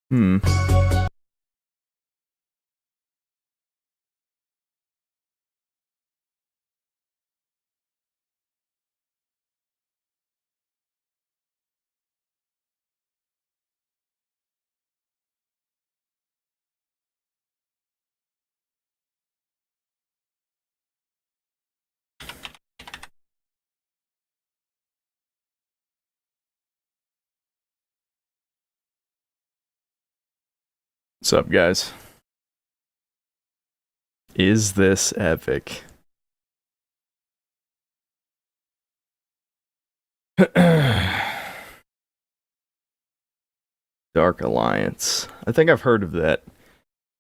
Hmm. What's up, guys? Is this epic? Dark Alliance. I think I've heard of that.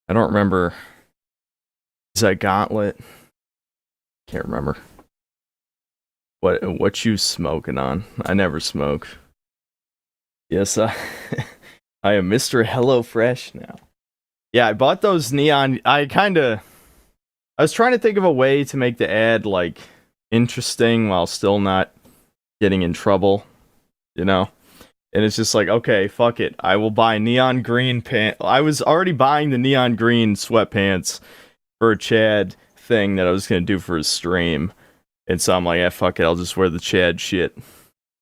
I don't remember. Is that Gauntlet? Can't remember. What you smoking on? I never smoke. Yes, I am Mr. HelloFresh now. Yeah, I bought those neon. I was trying to think of a way to make the ad like interesting while still not getting in trouble, you know? And it's just like, okay, fuck it. I will buy neon green pants. I was already buying the neon green sweatpants for a Chad thing that I was going to do for his stream. And so I'm like, yeah, fuck it. I'll just wear the Chad shit.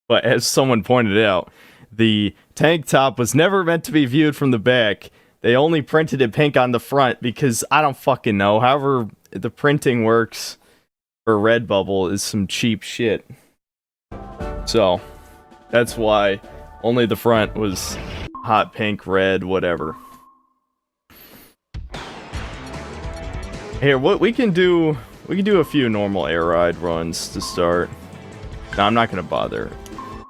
But as someone pointed out, the tank top was never meant to be viewed from the back. They only printed it pink on the front because I don't fucking know. However, the printing works for Redbubble is some cheap shit. So, that's why only the front was hot pink, red, whatever. Here, what we can do a few normal air ride runs to start. No, I'm not gonna bother.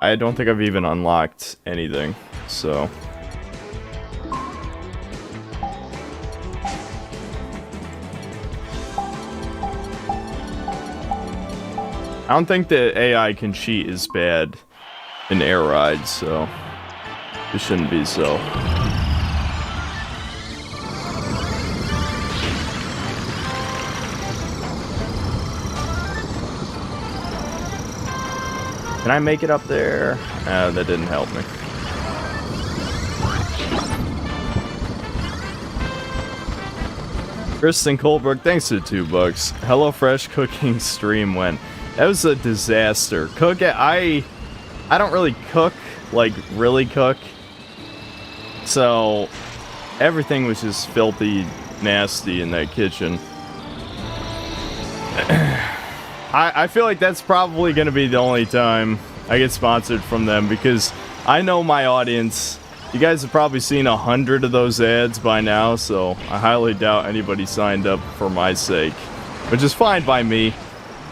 I don't think I've even unlocked anything, so. I don't think the AI can cheat as bad in air rides, so it shouldn't be so. Can I make it up there? That didn't help me. Kristen Colbrook, thanks to the $2. HelloFresh cooking stream went. That was a disaster. I don't really cook, like really cook. So everything was just filthy, nasty in that kitchen. I feel like that's probably going to be the only time I get sponsored from them, because I know my audience. You guys have probably seen 100 of those ads by now, so I highly doubt anybody signed up for my sake, which is fine by me.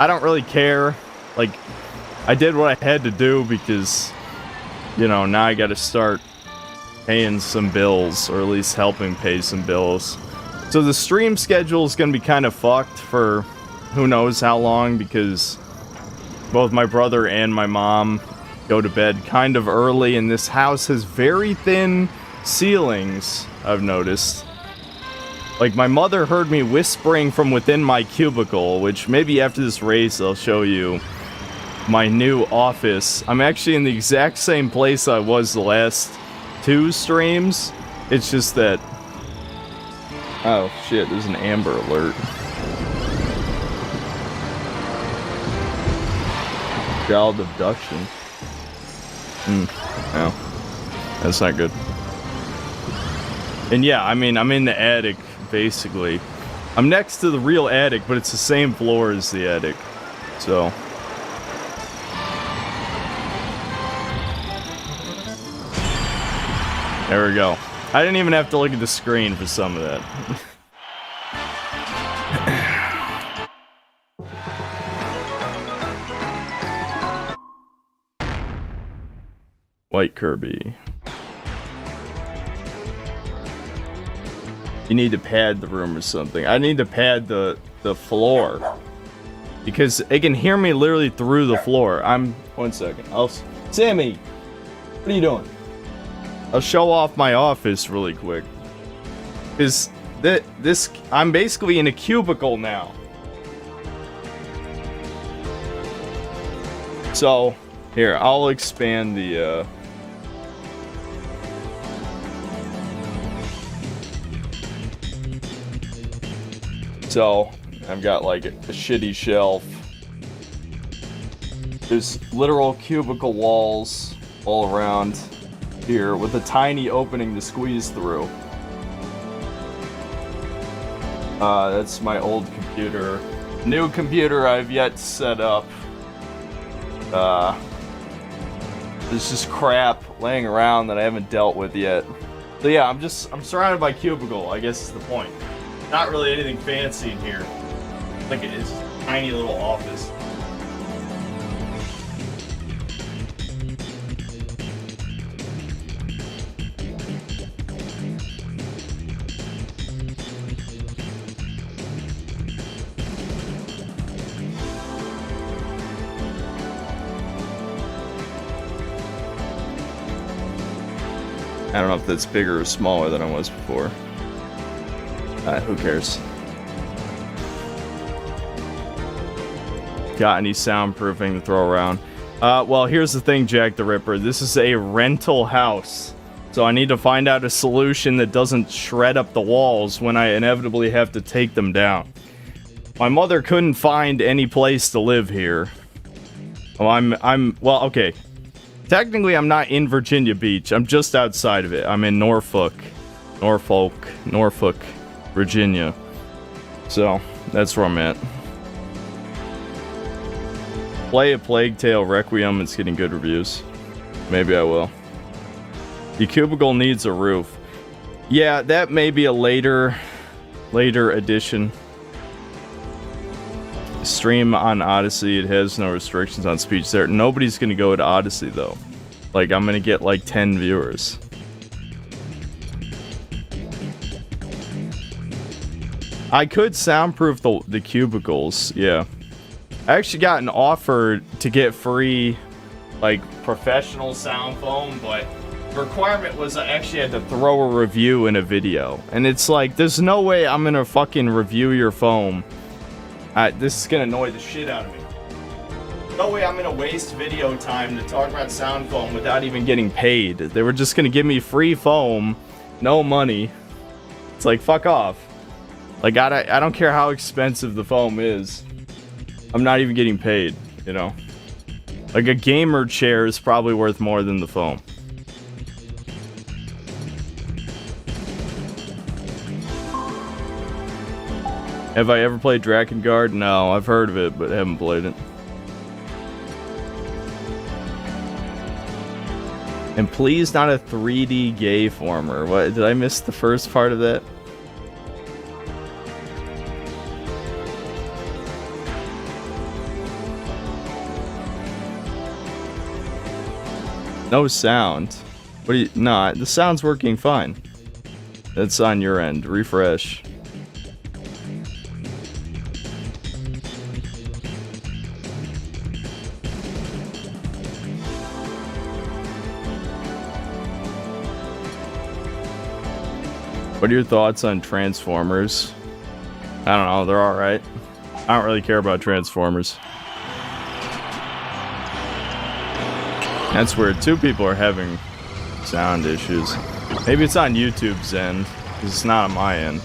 I don't really care. Like, I did what I had to do because, you know, now I got to start paying some bills, or at least helping pay some bills. So the stream schedule is going to be kind of fucked for who knows how long, because both my brother and my mom go to bed kind of early, and this house has very thin ceilings, I've noticed. Like, my mother heard me whispering from within my cubicle, which maybe after this race I'll show you my new office. I'm actually in the exact same place I was the last 2 streams. It's just that... Oh shit, there's an Amber Alert. Child abduction. No. That's not good. And yeah, I mean, I'm in the attic, basically. I'm next to the real attic, but it's the same floor as the attic. So... there we go. I didn't even have to look at the screen for some of that. White Kirby. You need to pad the room or something. I need to pad the floor, because it can hear me literally through the floor. One second. Sammy, what are you doing? I'll show off my office really quick. I'm basically in a cubicle now. So, Here, I'll expand the, So, I've got like a shitty shelf. There's literal cubicle walls all around here with a tiny opening to squeeze through. That's my old computer. New computer I've yet to set up. There's just crap laying around that I haven't dealt with yet. So yeah, I'm surrounded by cubicle, I guess is the point. Not really anything fancy in here. Like it's a tiny little office. I don't know if that's bigger or smaller than I was before. Who cares? Got any soundproofing to throw around? Well, here's the thing, Jack the Ripper. This is a rental house. So I need to find out a solution that doesn't shred up the walls when I inevitably have to take them down. My mother couldn't find any place to live here. Well, well, okay. Technically, I'm not in Virginia Beach. I'm just outside of it. I'm in Norfolk, Virginia. So, that's where I'm at. Play A Plague Tale Requiem. It's getting good reviews. Maybe I will. The cubicle needs a roof. Yeah, that may be a later edition. Stream on Odyssey. It has no restrictions on speech there. Nobody's gonna go to Odyssey though. Like I'm gonna get like 10 viewers. I could soundproof the cubicles. Yeah, I actually got an offer to get free like professional sound foam, but the requirement was I actually had to throw a review in a video, and it's like there's no way I'm gonna fucking review your foam. This is gonna annoy the shit out of me. No way I'm gonna waste video time to talk about sound foam without even getting paid. They were just gonna give me free foam, no money. It's like, fuck off. Like, I don't care how expensive the foam is. I'm not even getting paid, you know? Like, a gamer chair is probably worth more than the foam. Have I ever played Drakengard? No, I've heard of it, but haven't played it. And please not a 3D gay former. What, did I miss the first part of that? No sound. What do you... Nah, the sound's working fine. That's on your end. Refresh. What are your thoughts on Transformers? I don't know, they're alright. I don't really care about Transformers. That's weird. Two people are having sound issues. Maybe it's on YouTube's end, because it's not on my end.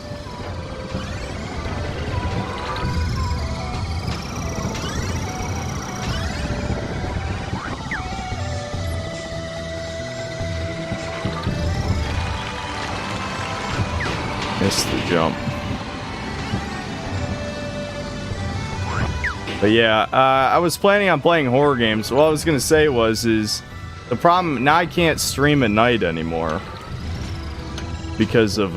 Missed the jump. But yeah, I was planning on playing horror games. What I was gonna say is the problem now I can't stream at night anymore because of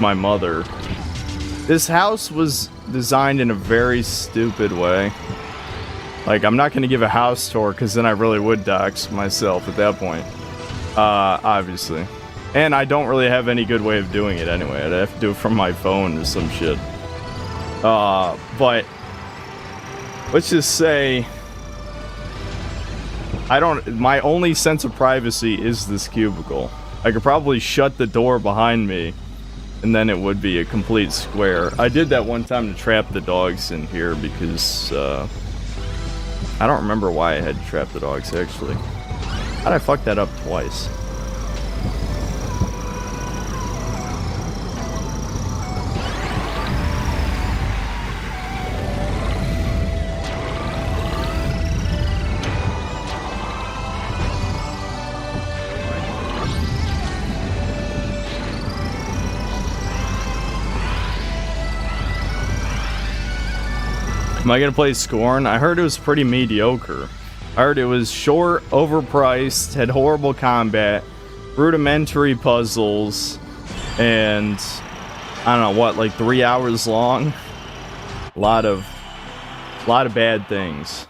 my mother. This house was designed in a very stupid way. Like, I'm not gonna give a house tour because then I really would dox myself at that point. Obviously. And I don't really have any good way of doing it anyway. I'd have to do it from my phone or some shit. But let's just say my only sense of privacy is this cubicle. I could probably shut the door behind me and then it would be a complete square. I did that one time to trap the dogs in here because I don't remember why I had to trap the dogs, actually. How'd I fuck that up twice? Am I gonna play Scorn? I heard it was pretty mediocre. I heard it was short, overpriced, had horrible combat, rudimentary puzzles, and I don't know what, like 3 hours long. A lot of bad things.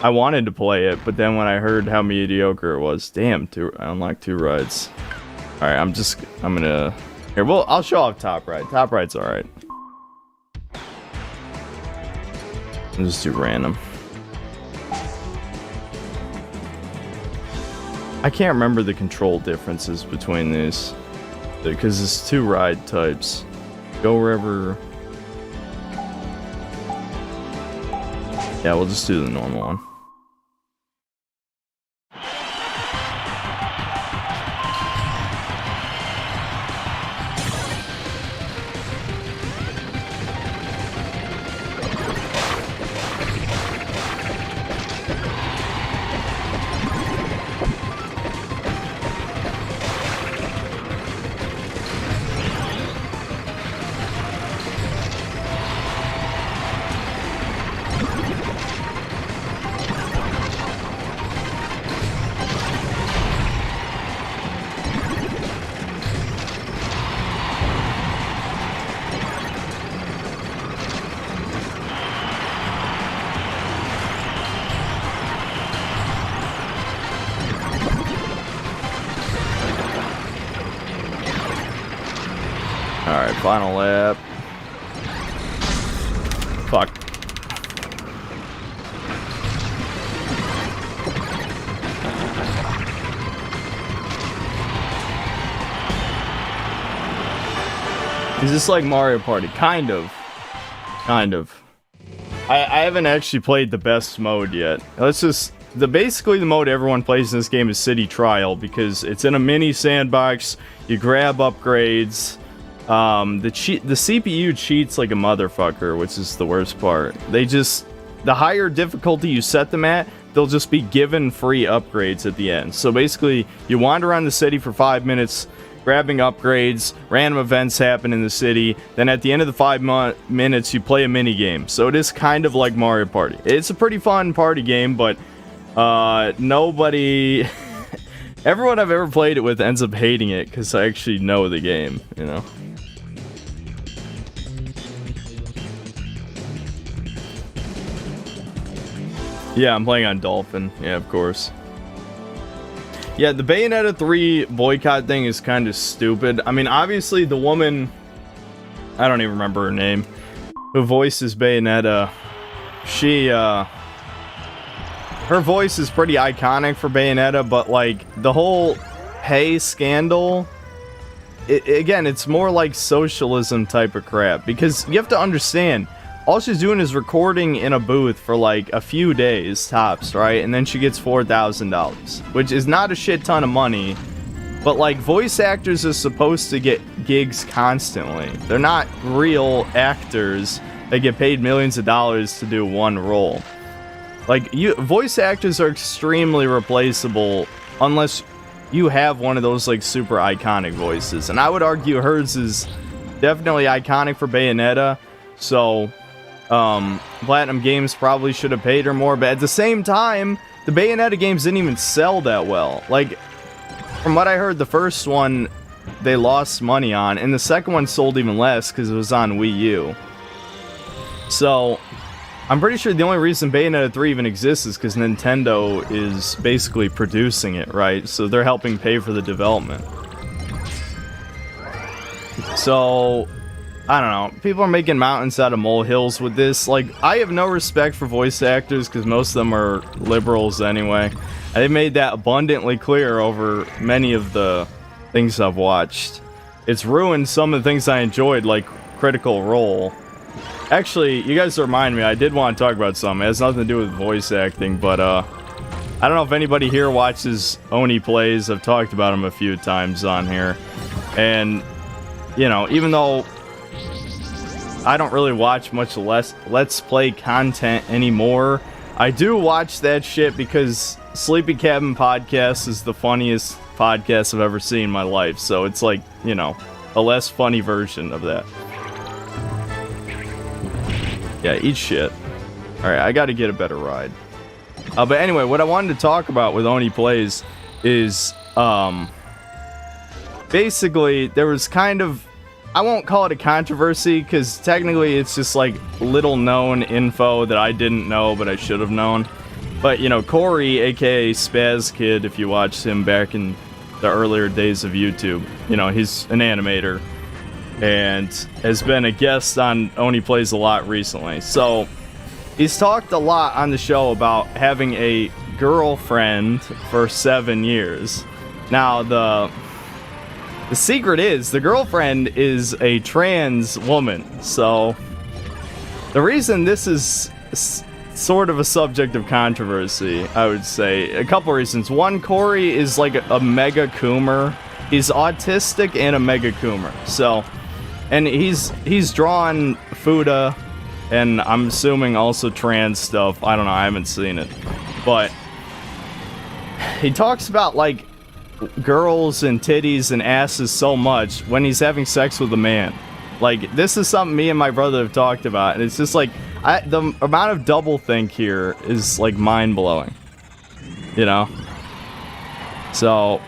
I wanted to play it, but then when I heard how mediocre it was, damn, I unlocked 2 rides. All right, I'm gonna here. Well, I'll show off Top Ride. Top Ride's all right. I'll just do random. I can't remember the control differences between these because it's 2 ride types. Go wherever. Yeah, we'll just do the normal one. Alright, final lap. Fuck. Is this like Mario Party? Kind of. Kind of. I haven't actually played the best mode yet. Let's just... Basically the mode everyone plays in this game is City Trial because it's in a mini sandbox. You grab upgrades. The CPU cheats like a motherfucker, which is the worst part. The higher difficulty you set them at, they'll just be given free upgrades at the end. So basically, you wander around the city for 5 minutes, grabbing upgrades, random events happen in the city, then at the end of the 5 minutes, you play a mini game. So it is kind of like Mario Party. It's a pretty fun party game, but nobody... Everyone I've ever played it with ends up hating it, because I actually know the game, you know? Yeah, I'm playing on Dolphin. Yeah, of course. Yeah, the Bayonetta 3 boycott thing is kind of stupid. I mean, obviously, the woman... I don't even remember her name. Who voices Bayonetta. She, her voice is pretty iconic for Bayonetta, but, like, the whole pay scandal... Again, it's more like socialism type of crap. Because you have to understand... All she's doing is recording in a booth for like a few days tops, right? And then she gets $4,000, which is not a shit ton of money. But like voice actors are supposed to get gigs constantly. They're not real actors that get paid millions of dollars to do one role. Like voice actors are extremely replaceable unless you have one of those like super iconic voices. And I would argue hers is definitely iconic for Bayonetta. So Platinum Games probably should have paid her more, but at the same time, the Bayonetta games didn't even sell that well. Like, from what I heard, the first one, they lost money on, and the second one sold even less because it was on Wii U. So, I'm pretty sure the only reason Bayonetta 3 even exists is because Nintendo is basically producing it, right? So they're helping pay for the development. So... I don't know. People are making mountains out of molehills with this. Like, I have no respect for voice actors because most of them are liberals anyway. They made that abundantly clear over many of the things I've watched. It's ruined some of the things I enjoyed, like Critical Role. Actually, you guys remind me, I did want to talk about something. It has nothing to do with voice acting, but, I don't know if anybody here watches Oni Plays. I've talked about him a few times on here. And, you know, even though I don't really watch much Let's Play content anymore, I do watch that shit because Sleepy Cabin Podcast is the funniest podcast I've ever seen in my life. So it's like, you know, a less funny version of that. Yeah, eat shit. Alright, I gotta get a better ride. But anyway, what I wanted to talk about with Oni Plays is, basically, there was kind of, I won't call it a controversy, because technically it's just, like, little known info that I didn't know, but I should have known. But, you know, Corey, aka Spaz Kid, if you watched him back in the earlier days of YouTube, you know, he's an animator, and has been a guest on Oni Plays a lot recently. So, he's talked a lot on the show about having a girlfriend for 7 years. Now, the secret is, the girlfriend is a trans woman. So, the reason this is sort of a subject of controversy, I would say, a couple reasons. One, Corey is like a mega coomer. He's autistic and a mega coomer. So, and he's drawn Fuda, and I'm assuming also trans stuff. I don't know, I haven't seen it. But he talks about, like, girls and titties and asses so much when he's having sex with a man. Like, this is something me and my brother have talked about, and it's just like, the amount of doublethink here is, like, mind-blowing. You know? So,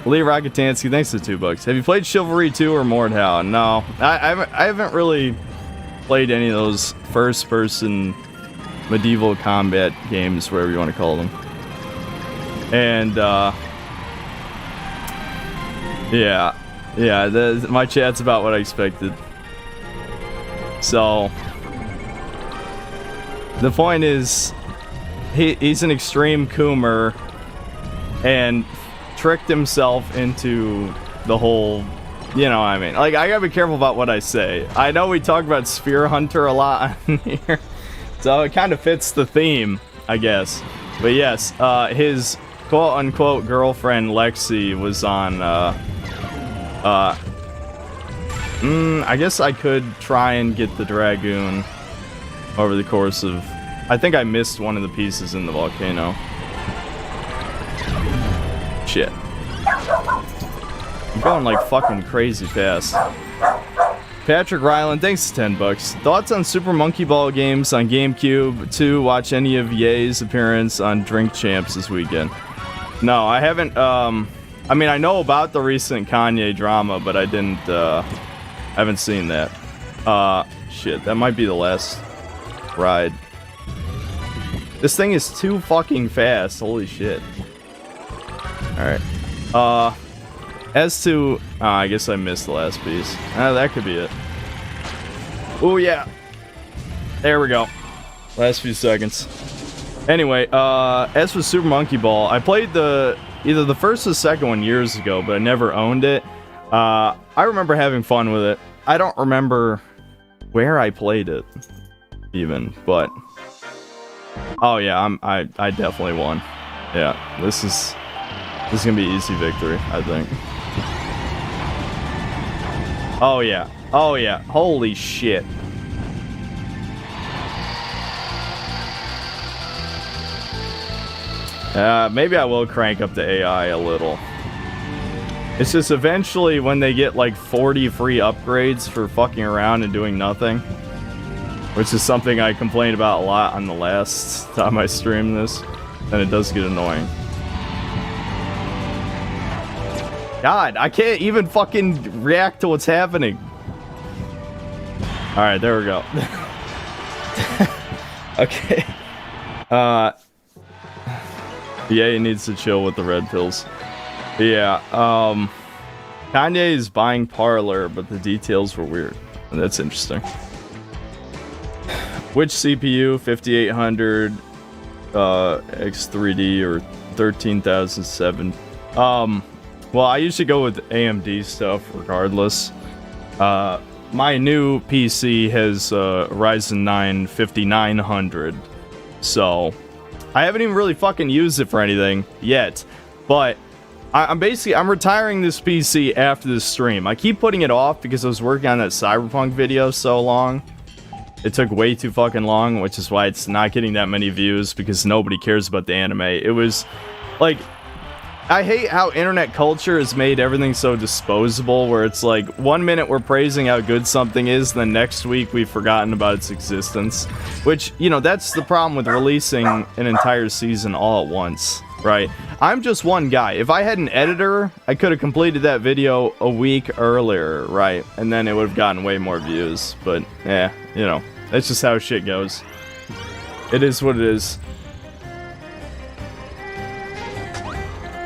Lee Rocketansky, thanks for the $2. Have you played Chivalry 2 or Mordhau? No. I haven't really played any of those first-person medieval combat games, whatever you want to call them. And, yeah, my chat's about what I expected. So, the point is, he's an extreme coomer, and tricked himself into the whole, you know what I mean. Like, I gotta be careful about what I say. I know we talk about Spear Hunter a lot on here, so it kind of fits the theme, I guess. But yes, his quote-unquote girlfriend Lexi was on, I guess I could try and get the Dragoon over the course of, I think I missed one of the pieces in the volcano. Shit. I'm going like fucking crazy fast. Patrick Ryland, thanks to $10. Thoughts on Super Monkey Ball games on Gamecube? 2, watch any of Ye's appearance on Drink Champs this weekend? No, I haven't, I mean, I know about the recent Kanye drama, but I didn't, haven't seen that. Shit, that might be the last ride. This thing is too fucking fast, holy shit. Alright. As to... I guess I missed the last piece. That could be it. Oh, yeah. There we go. Last few seconds. Anyway, as for Super Monkey Ball, I played either the first or second one years ago, but I never owned it. I remember having fun with it. I don't remember where I played it, even, but... Oh, yeah, I definitely won. Yeah, this is gonna be easy victory, I think. Oh yeah. Oh yeah. Holy shit. Maybe I will crank up the AI a little. It's just eventually when they get like 40 free upgrades for fucking around and doing nothing, which is something I complained about a lot on the last time I streamed this, then it does get annoying. God, I can't even fucking react to what's happening. Alright, there we go. Okay. Yeah, he needs to chill with the red pills. Yeah, Kanye is buying Parlor, but the details were weird. And that's interesting. Which CPU? 5800 X3D or 13007? Well, I usually go with AMD stuff regardless. my new PC has Ryzen 9 5900, so I haven't even really fucking used it for anything yet. But I'm retiring this PC after this stream. I keep putting it off because I was working on that Cyberpunk video so long. It took way too fucking long, which is why it's not getting that many views, because nobody cares about the anime. It was like, I hate how internet culture has made everything so disposable, where it's like, 1 minute we're praising how good something is, then next week we've forgotten about its existence. Which, you know, that's the problem with releasing an entire season all at once, right? I'm just one guy. If I had an editor, I could have completed that video a week earlier, right? And then it would have gotten way more views. But, yeah, you know, that's just how shit goes. It is what it is.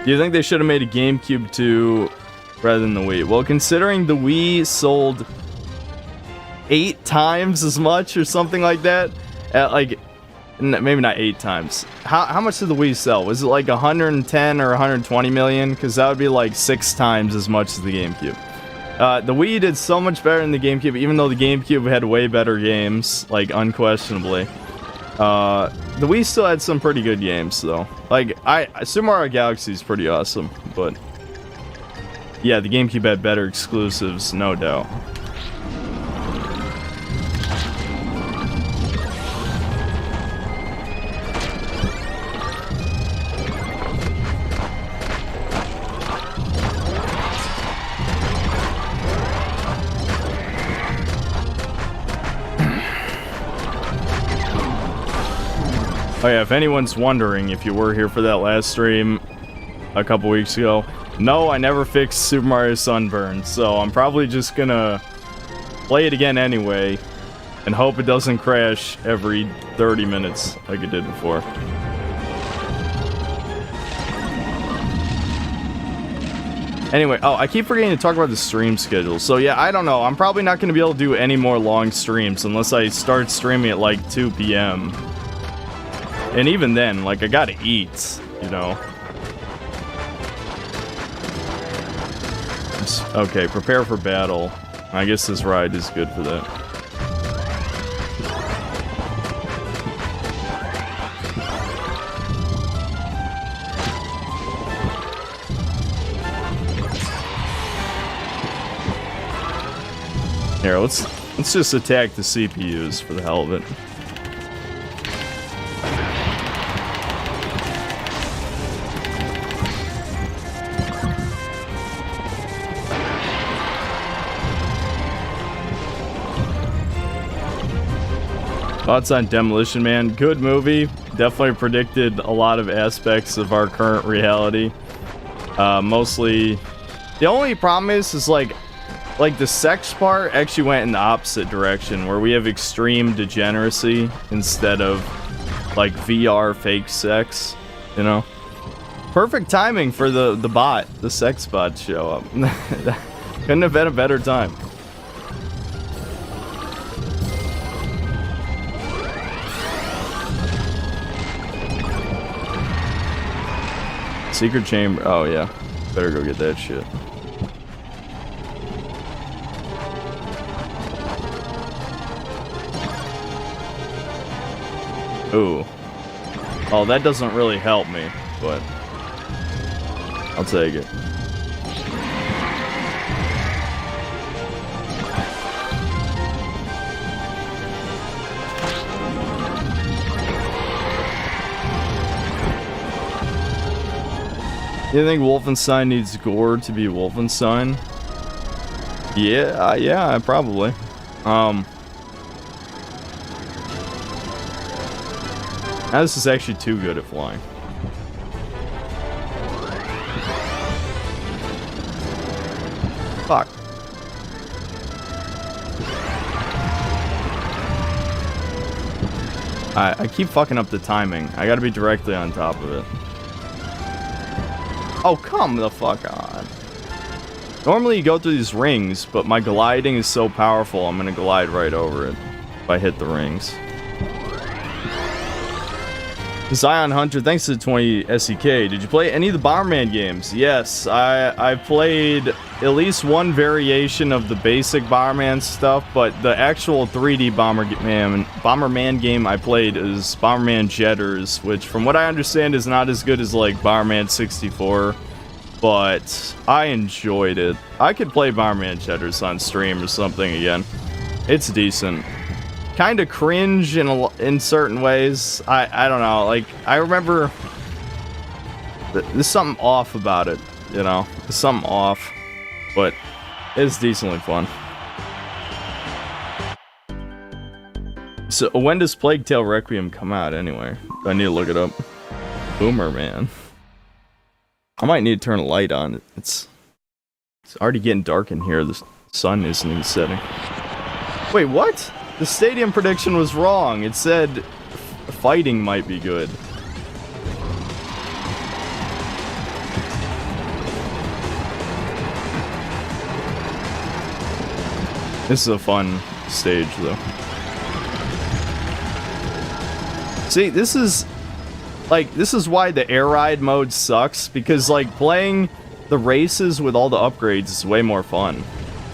Do you think they should have made a GameCube 2 rather than the Wii? Well, considering the Wii sold 8 times as much or something like that, like, maybe not 8 times. How much did the Wii sell? Was it like 110 or 120 million? Because that would be like 6 times as much as the GameCube. The Wii did so much better than the GameCube, even though the GameCube had way better games, like, unquestionably. The Wii still had some pretty good games, though. Like, Super Mario Galaxy is pretty awesome, but yeah, the GameCube had better exclusives, no doubt. Oh yeah, if anyone's wondering if you were here for that last stream a couple weeks ago, no, I never fixed Super Mario Sunburn, so I'm probably just gonna play it again anyway and hope it doesn't crash every 30 minutes like it did before. Anyway, oh, I keep forgetting to talk about the stream schedule. So yeah, I don't know. I'm probably not going to be able to do any more long streams unless I start streaming at like 2 p.m. And even then, like, I gotta eat, you know. Okay, prepare for battle. I guess this ride is good for that. Here, let's just attack the CPUs for the hell of it. Thoughts on Demolition Man? Good movie. Definitely predicted a lot of aspects of our current reality. Mostly, the only problem is like the sex part actually went in the opposite direction, where we have extreme degeneracy instead of like VR fake sex, you know? Perfect timing for the sex bot to show up. Couldn't have been a better time. Secret chamber. Oh yeah, better go get that shit. Ooh. Oh, that doesn't really help me, but I'll take it. You think Wolfenstein needs gore to be Wolfenstein? Yeah, probably. Now this is actually too good at flying. Fuck. I keep fucking up the timing. I gotta be directly on top of it. Oh, come the fuck on. Normally you go through these rings, but my gliding is so powerful, I'm gonna glide right over it if I hit the rings. Zion Hunter, thanks to the 20 SEK. Did you play any of the Bomberman games? Yes, I played at least one variation of the basic Bomberman stuff, but the actual 3D Bomberman game I played is Bomberman Jetters, which from what I understand is not as good as like Bomberman 64, but I enjoyed it. I could play Bomberman Jetters on stream or something again. It's decent. Kind of cringe in certain ways. I don't know. Like, I remember there's something off about it, you know? There's something off, but it's decently fun. So when does Plague Tale Requiem come out anyway? I need to look it up. Boomer, man. I might need to turn a light on. It's already getting dark in here. The sun isn't even setting. Wait, what? The stadium prediction was wrong. It said fighting might be good. This is a fun stage, though. See, this is why the air ride mode sucks, because like playing the races with all the upgrades is way more fun,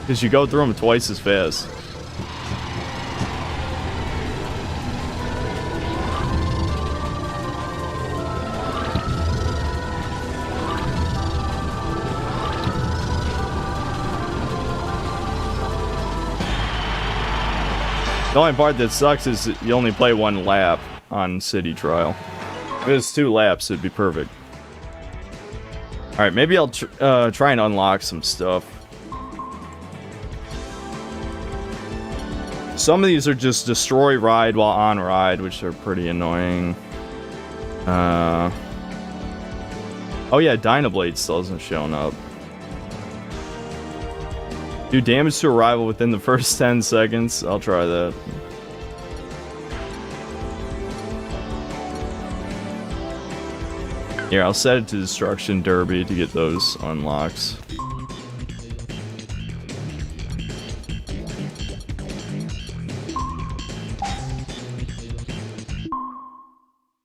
because you go through them twice as fast. The only part that sucks is you only play one lap on City Trial. If it's 2 laps, it'd be perfect. Alright, maybe I'll try and unlock some stuff. Some of these are just destroy ride while on ride, which are pretty annoying. Oh yeah, Dynablade still hasn't shown up. Do damage to a rival within the first 10 seconds. I'll try that. Here, I'll set it to Destruction Derby to get those unlocks.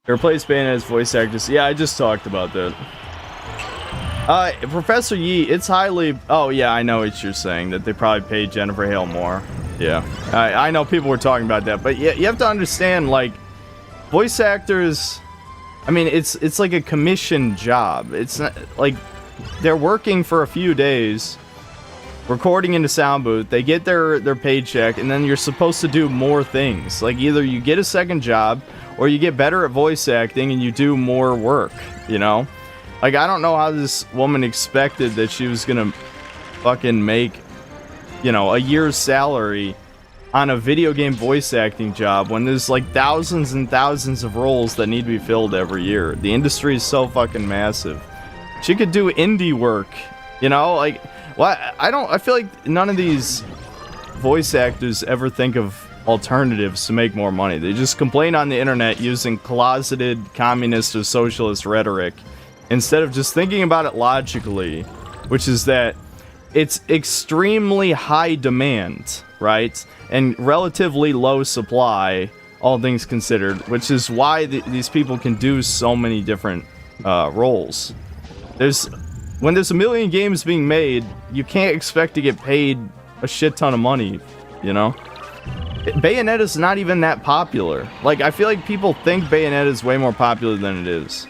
Replace Bayonet's voice actors. Yeah, I just talked about that. Professor Yi, it's highly... Oh, yeah, I know what you're saying, that they probably paid Jennifer Hale more. Yeah. I know people were talking about that, but yeah, you have to understand, like, voice actors... I mean, it's like a commission job. It's not... Like, they're working for a few days, recording in the sound booth, they get their paycheck, and then you're supposed to do more things. Like, either you get a second job, or you get better at voice acting and you do more work, you know? Like, I don't know how this woman expected that she was gonna fucking make, you know, a year's salary on a video game voice acting job when there's like thousands and thousands of roles that need to be filled every year. The industry is so fucking massive. She could do indie work, you know? Like, well, I feel like none of these voice actors ever think of alternatives to make more money. They just complain on the internet using closeted communist or socialist rhetoric, instead of just thinking about it logically, which is that it's extremely high demand, right? And relatively low supply, all things considered, which is why these people can do so many different roles. When there's a million games being made, you can't expect to get paid a shit ton of money, you know? Bayonetta's not even that popular. Like, I feel like people think Bayonetta is way more popular than it is.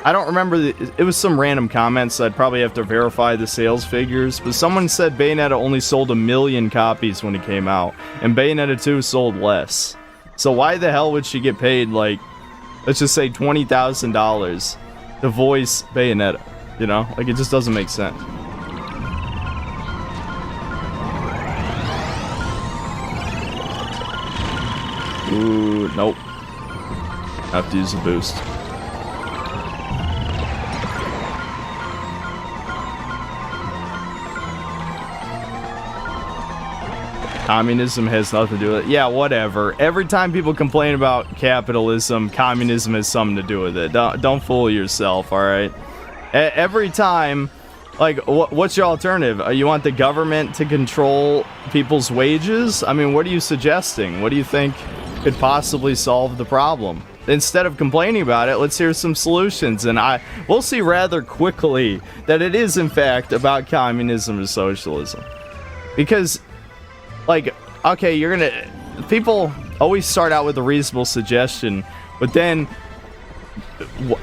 I don't remember, it was some random comments, so I'd probably have to verify the sales figures, but someone said Bayonetta only sold 1 million copies when it came out, and Bayonetta 2 sold less. So why the hell would she get paid, like, let's just say $20,000 to voice Bayonetta, you know? Like, it just doesn't make sense. Ooh, nope. Have to use the boost. Communism has nothing to do with it. Yeah, whatever. Every time people complain about capitalism, communism has something to do with it. Don't fool yourself, alright? Every time, like, what's your alternative? You want the government to control people's wages? I mean, what are you suggesting? What do you think could possibly solve the problem? instead of complaining about it, let's hear some solutions. And we'll see rather quickly that it is in fact about communism or socialism. Because, like, okay, people always start out with a reasonable suggestion, but then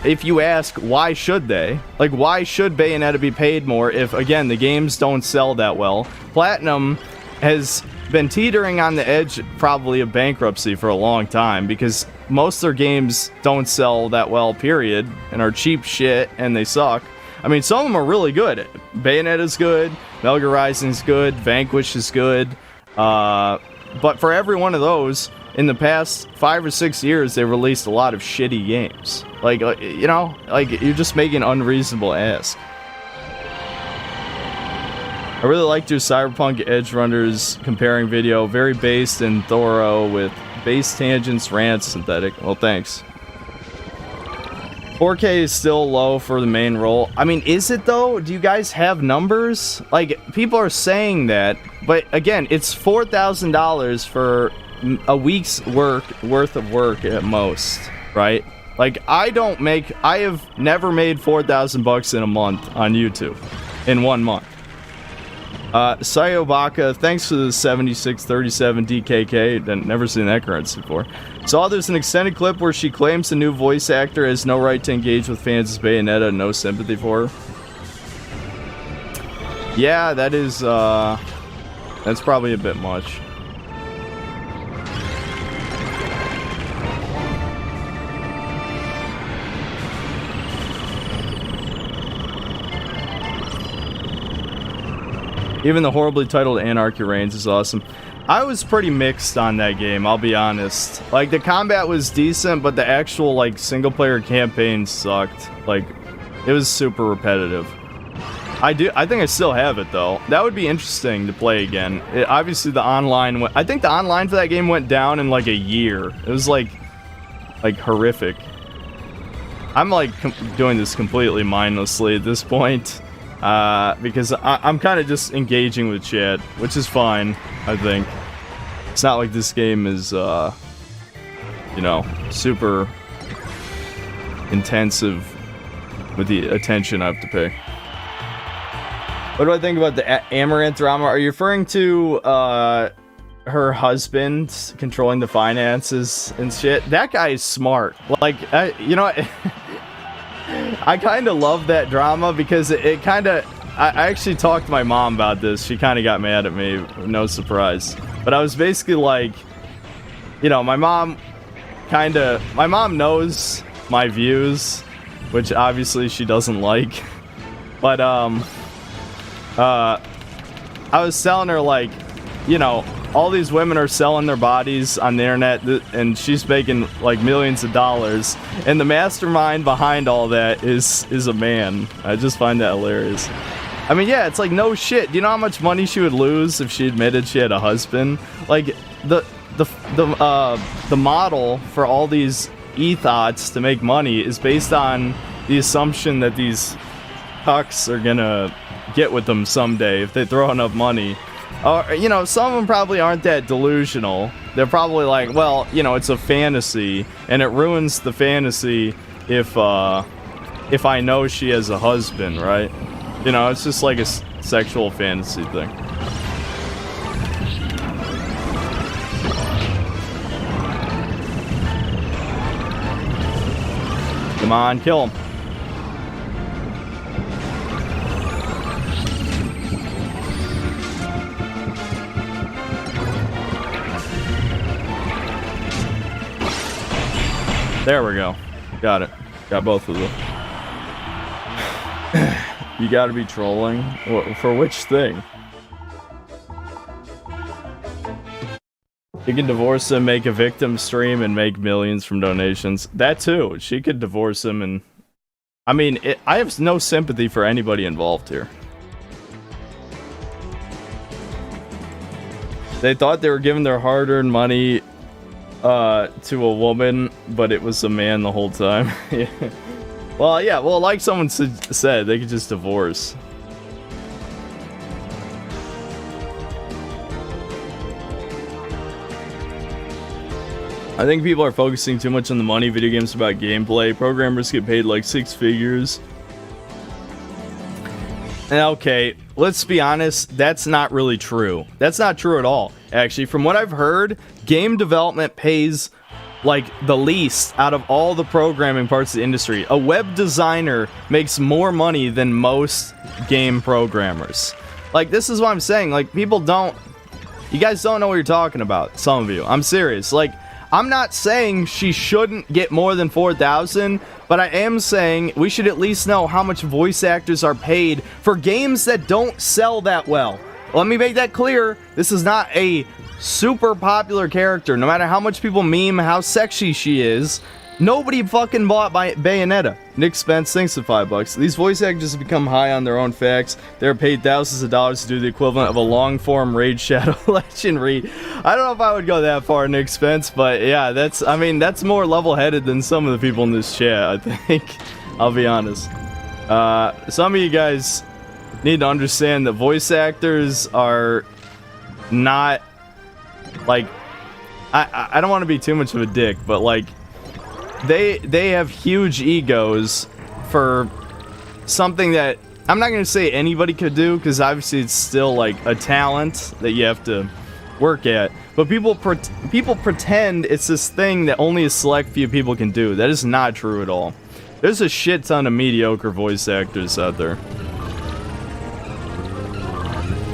if you ask why should they, like, why should Bayonetta be paid more if, again, the games don't sell that well? Platinum has been teetering on the edge probably of bankruptcy for a long time because most of their games don't sell that well, period, and are cheap shit and they suck. I mean, some of them are really good. Bayonetta's good, Metal Gear Rising's good, Vanquish is good, but for every one of those, in the past 5 or 6 years, they released a lot of shitty games. Like, you know, like, you're just making an unreasonable ask. I really liked your Cyberpunk Edge Runners comparing video. Very based and thorough with base tangents, rants, synthetic. Well, thanks. 4K is still low for the main role. I mean, is it though? Do you guys have numbers? Like, people are saying that, but again, it's $4,000 for a week's worth of work at most, right? Like, I have never made $4,000 in a month on YouTube in 1 month. Sayobaka, thanks for the 7637 DKK. Never seen that currency before. Saw there's an extended clip where she claims the new voice actor has no right to engage with fans of Bayonetta and no sympathy for her. Yeah, that is, that's probably a bit much. Even the horribly titled Anarchy Reigns is awesome. I was pretty mixed on that game, I'll be honest. Like, the combat was decent, but the actual, like, single-player campaign sucked. Like, it was super repetitive. I think I still have it, though. That would be interesting to play again. Obviously, the online I think the online for that game went down in, like, a year. It was, like horrific. I'm, like, doing this completely mindlessly at this point. Because I'm kind of just engaging with chat, which is fine, I think. It's not like this game is, you know, super intensive with the attention I have to pay. What do I think about the Amaranth drama? Are you referring to, her husband controlling the finances and shit? That guy is smart. Like, you know, I kind of love that drama because it kind of... I actually talked to my mom about this. She kind of got mad at me. No surprise. But I was basically like... You know, my mom knows my views, which obviously she doesn't like. But, I was telling her, like, you know, all these women are selling their bodies on the internet, and she's making, like, millions of dollars, and the mastermind behind all that is a man. I just find that hilarious. I mean, yeah, it's like, no shit. Do you know how much money she would lose if she admitted she had a husband? Like, the model for all these e-thoughts to make money is based on the assumption that these cucks are gonna get with them someday if they throw enough money. Or, you know, some of them probably aren't that delusional. They're probably like, well, you know, it's a fantasy, and it ruins the fantasy if I know she has a husband, right? You know, it's just like a sexual fantasy thing. Come on, kill him. There we go. Got it. Got both of them. You gotta be trolling? For which thing? You can divorce him, make a victim stream, and make millions from donations. That too. She could divorce him and... I mean, I have no sympathy for anybody involved here. They thought they were giving their hard-earned money to a woman, but it was a man the whole time. Yeah. Well, yeah, well, like someone said, they could just divorce. I think people are focusing too much on the money. Video games about gameplay. Programmers get paid like 6 figures. Okay, let's be honest, that's not really true. That's not true at all. Actually, from what I've heard, game development pays like the least out of all the programming parts of the industry. A web designer makes more money than most game programmers. Like, this is what I'm saying. Like, you guys don't know what you're talking about, some of you. I'm serious. Like, I'm not saying she shouldn't get more than 4,000, but I am saying we should at least know how much voice actors are paid for games that don't sell that well. Let me make that clear. This is not a super popular character. No matter how much people meme how sexy she is, nobody fucking bought Bayonetta. Nick Spence, thanks to $5. These voice actors have become high on their own facts. They're paid thousands of dollars to do the equivalent of a long-form Raid Shadow Legend read. I don't know if I would go that far, Nick Spence, but yeah, that's more level-headed than some of the people in this chat, I think. I'll be honest. Some of you guys need to understand that voice actors are not, like, I don't want to be too much of a dick, but, like, they have huge egos for something that I'm not going to say anybody could do, because obviously it's still like a talent that you have to work at. But people pretend it's this thing that only a select few people can do. That is not true at all. There's a shit ton of mediocre voice actors out there.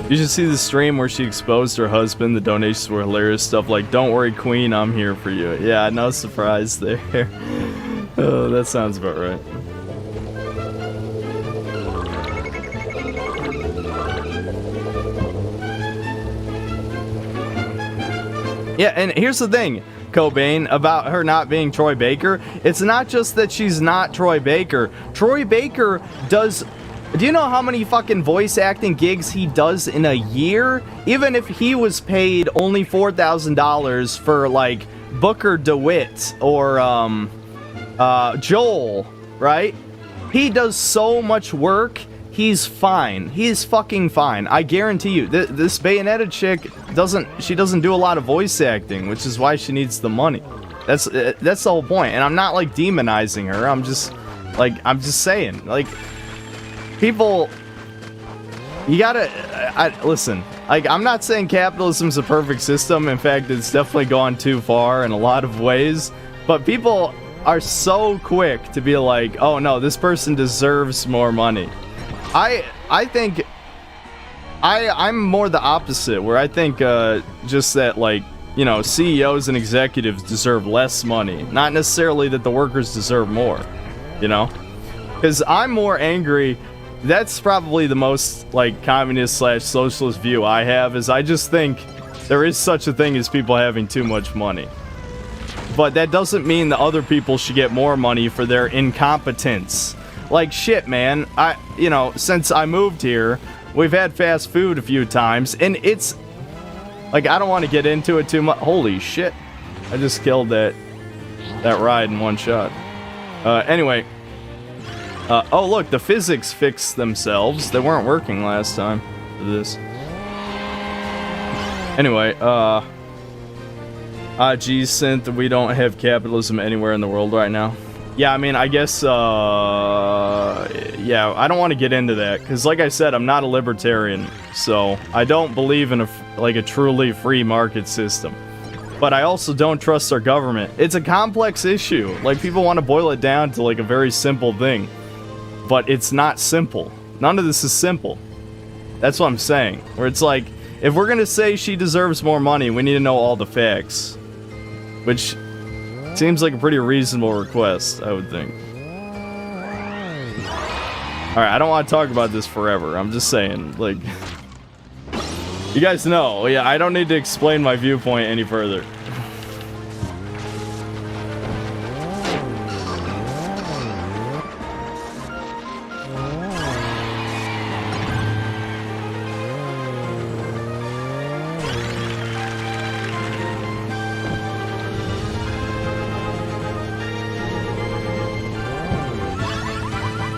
You should see the stream where she exposed her husband. The donations were hilarious. Stuff like, "Don't worry, Queen, I'm here for you." Yeah, no surprise there. Oh, that sounds about right. Yeah, and here's the thing, Cobain, about her not being Troy Baker. It's not just that she's not Troy Baker. Troy Baker does... Do you know how many fucking voice acting gigs he does in a year? Even if he was paid only $4,000 for, like, Booker DeWitt or, Joel, right? He does so much work, he's fine. He's fucking fine. I guarantee you. This Bayonetta chick doesn't do a lot of voice acting, which is why she needs the money. That's the whole point. And I'm not, like, demonizing her. I'm just saying, like... People, you gotta, listen, like, I'm not saying capitalism's a perfect system. In fact, it's definitely gone too far in a lot of ways. But people are so quick to be like, oh no, this person deserves more money. I think, I'm more the opposite, where I think, just that, like, you know, CEOs and executives deserve less money. Not necessarily that the workers deserve more, you know? Because I'm more angry... That's probably the most, like, communist/socialist view I have, is I just think there is such a thing as people having too much money. But that doesn't mean that other people should get more money for their incompetence. Like, shit, man. You know, since I moved here, we've had fast food a few times, and it's... Like, I don't want to get into it too much. Holy shit. I just killed that ride in one shot. Anyway... oh look, the physics fixed themselves. They weren't working last time for this. Anyway, geez, Synth, we don't have capitalism anywhere in the world right now. Yeah, I mean, I guess, yeah, I don't want to get into that, because like I said, I'm not a libertarian, so I don't believe in a truly free market system. But I also don't trust our government. It's a complex issue. Like, people want to boil it down to, like, a very simple thing. But it's not simple. None of this is simple. That's what I'm saying. Where it's like, if we're gonna say she deserves more money, we need to know all the facts. Which seems like a pretty reasonable request, I would think. Alright, I don't want to talk about this forever. I'm just saying, like... You guys know, yeah, I don't need to explain my viewpoint any further.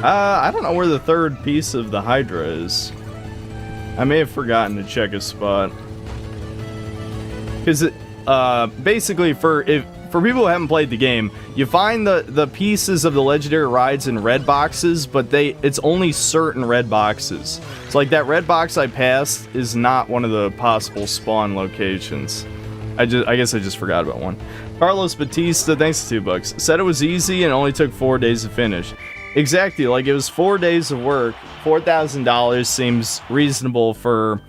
I don't know where the third piece of the Hydra is. I may have forgotten to check a spot. Because it, basically for for people who haven't played the game, you find the pieces of the legendary rides in red boxes, but it's only certain red boxes. So like that red box I passed is not one of the possible spawn locations. I guess I just forgot about one. Carlos Batista, thanks to $2. Said it was easy and only took 4 days to finish. Exactly, like it was 4 days of work. $4,000 seems reasonable for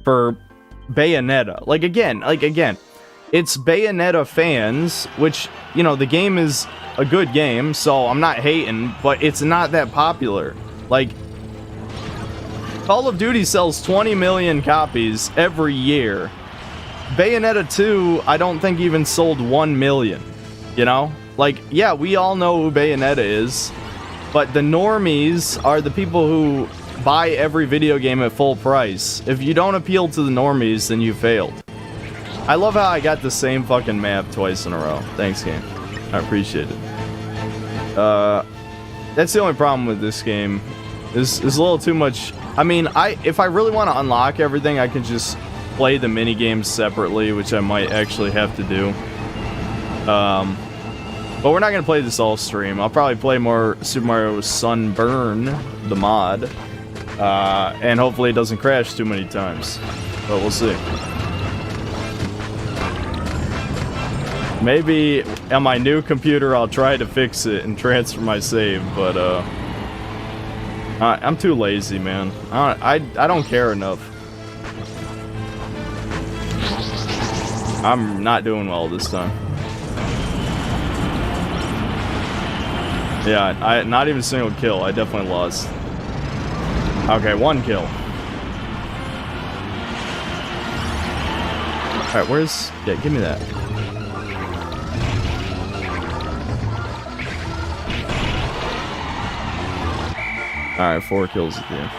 Bayonetta. Like again, it's Bayonetta fans, which, you know, the game is a good game, so I'm not hating, but it's not that popular. Like, Call of Duty sells 20 million copies every year. Bayonetta 2, I don't think even sold 1 million, you know? Like, yeah, we all know who Bayonetta is, but the normies are the people who buy every video game at full price. If you don't appeal to the normies, then you failed. I love how I got the same fucking map twice in a row. Thanks, game. I appreciate it. That's the only problem with this game. Is a little too much. I mean, if I really want to unlock everything, I can just play the mini games separately, which I might actually have to do. But we're not gonna play this all stream. I'll probably play more Super Mario Sunburn, the mod, and hopefully it doesn't crash too many times. But we'll see. Maybe on my new computer I'll try to fix it and transfer my save, but I'm too lazy, man. I don't care enough. I'm not doing well this time. Yeah, not even a single kill. I definitely lost. Okay, 1 kill. Alright, where's... Yeah, give me that. Alright, 4 kills at the end.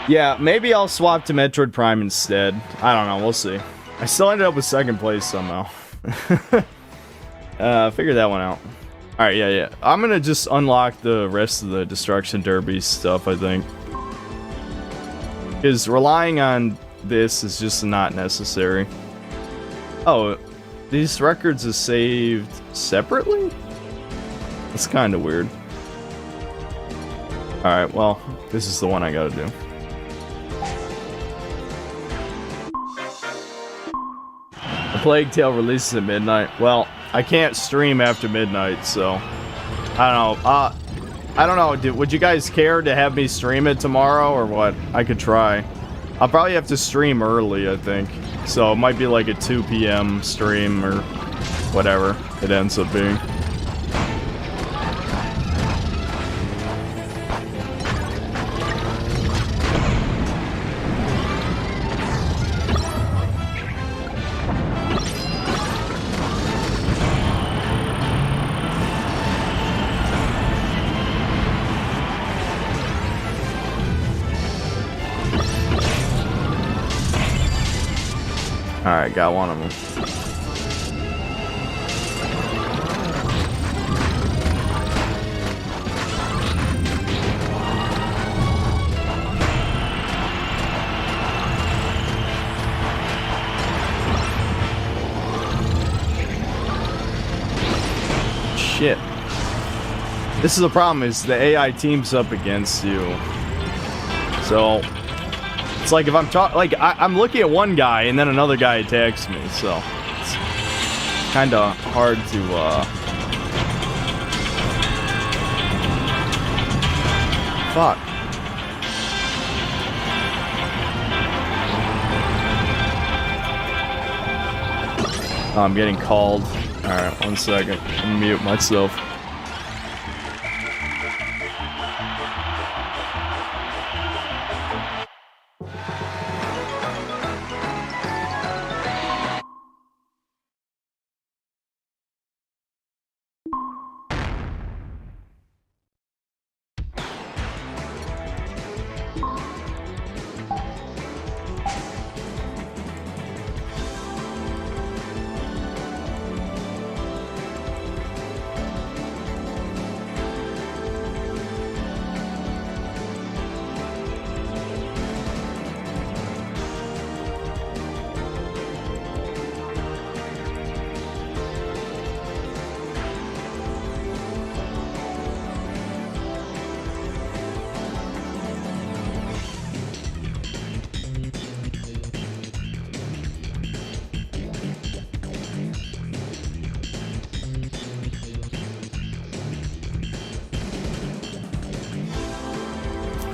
Yeah, maybe I'll swap to Metroid Prime instead. I don't know, we'll see. I still ended up with 2nd place somehow. Figure that one out. Alright, yeah. I'm gonna just unlock the rest of the Destruction Derby stuff, I think. Because relying on this is just not necessary. Oh, these records are saved separately? That's kind of weird. Alright, well, this is the one I gotta do. A Plague Tale releases at midnight. Well, I can't stream after midnight, so I don't know. I don't know. Would you guys care to have me stream it tomorrow or what? I could try. I'll probably have to stream early, I think. So it might be like a 2 p.m. stream or whatever it ends up being. Alright, got one of them. Shit. This is the problem, is the AI teams up against you. So... it's like if I'm I'm looking at one guy and then another guy attacks me, so it's kind of hard to fuck. Oh, I'm getting called. All right, 1 second. I'm mute myself.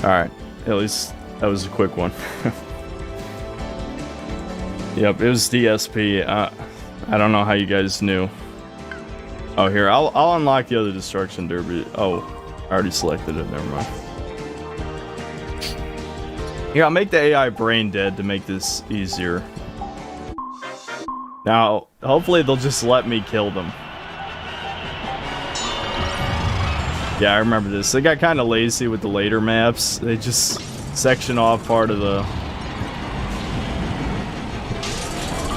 Alright, at least that was a quick one. Yep, it was DSP. I don't know how you guys knew. Oh, here, I'll unlock the other Destruction Derby. Oh, I already selected it, never mind. Here, I'll make the AI brain dead to make this easier. Now, hopefully they'll just let me kill them. Yeah, I remember this. They got kind of lazy with the later maps. They just section off part of the...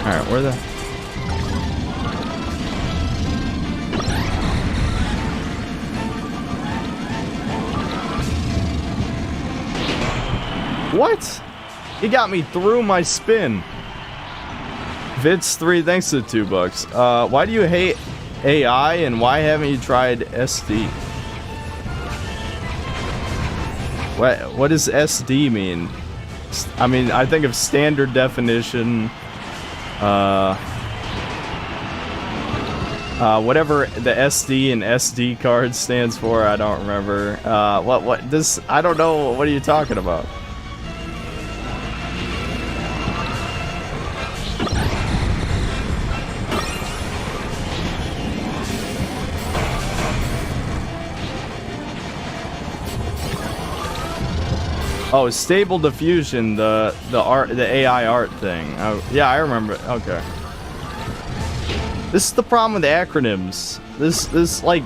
Alright, where the... What? He got me through my spin. Vids3, thanks to the $2. Why do you hate AI and why haven't you tried SD? What does SD mean? I mean, I think of standard definition. Whatever the SD and SD card stands for, I don't remember. What this? I don't know. What are you talking about? Oh, stable diffusion, the AI art thing. Oh, yeah, I remember. Okay. This is the problem with acronyms. This like,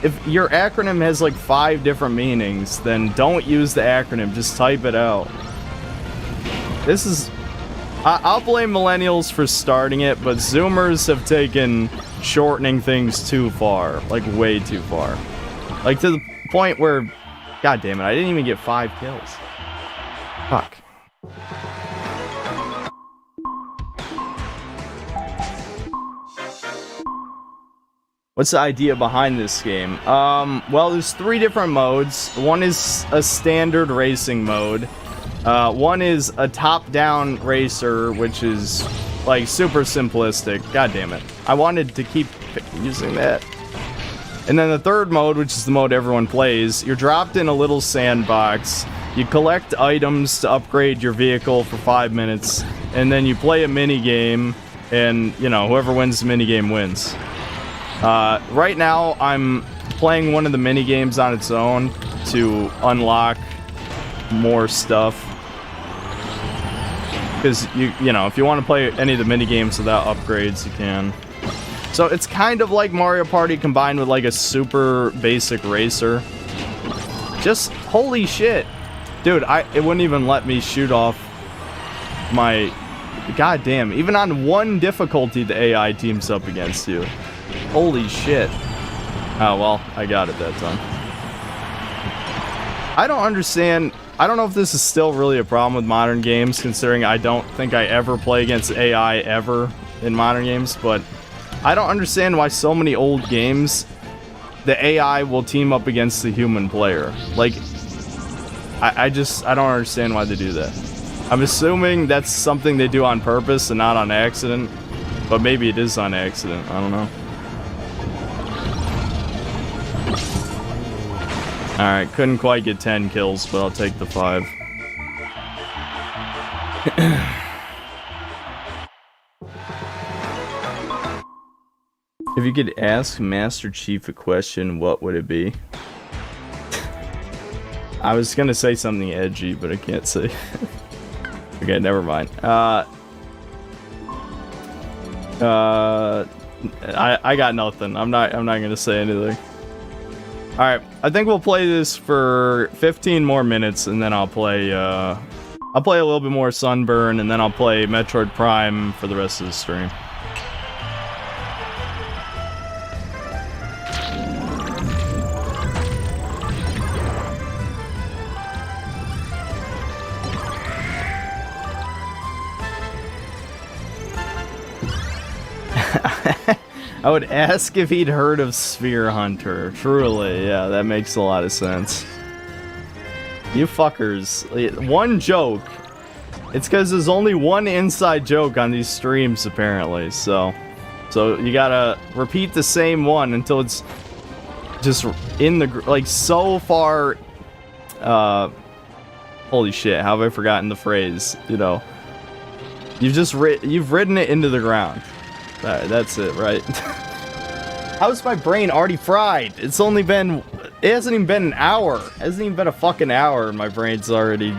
if your acronym has like 5 different meanings, then don't use the acronym. Just type it out. This is. I'll blame millennials for starting it, but Zoomers have taken shortening things too far, like way too far, like to the point where, god damn it, I didn't even get 5 kills. Fuck. What's the idea behind this game? Well, there's 3 different modes. One is a standard racing mode. One is a top-down racer, which is, like, super simplistic. God damn it. I wanted to keep using that. And then the third mode, which is the mode everyone plays, you're dropped in a little sandbox. You collect items to upgrade your vehicle for 5 minutes, and then you play a mini-game, and, you know, whoever wins the mini-game wins. Right now, I'm playing one of the mini-games on its own to unlock more stuff. Because, you know, if you want to play any of the mini-games without upgrades, you can. So it's kind of like Mario Party combined with, like, a super basic racer. Just, holy shit. Dude, it wouldn't even let me shoot off my... Goddamn, even on 1 difficulty, the AI teams up against you. Holy shit. Oh, well, I got it that time. I don't understand... I don't know if this is still really a problem with modern games, considering I don't think I ever play against AI ever in modern games, but I don't understand why so many old games, the AI will team up against the human player. Like... I don't understand why they do that. I'm assuming that's something they do on purpose and not on accident. But maybe it is on accident. I don't know. Alright, couldn't quite get 10 kills, but I'll take the 5. If you could ask Master Chief a question, what would it be? I was gonna say something edgy, but I can't say. Okay, never mind. I got nothing. I'm not gonna say anything. All right, I think we'll play this for 15 more minutes, and then I'll play a little bit more Sunburn, and then I'll play Metroid Prime for the rest of the stream. I would ask if he'd heard of Sphere Hunter. Truly, yeah, that makes a lot of sense. You fuckers. 1 joke. It's because there's only 1 inside joke on these streams, apparently, so you gotta repeat the same one until it's just in the, like, so far, Holy shit, how have I forgotten the phrase? You know, you've ridden it into the ground. That's it, right? How's my brain already fried? It hasn't even been an hour. It hasn't even been a fucking hour and my brain's already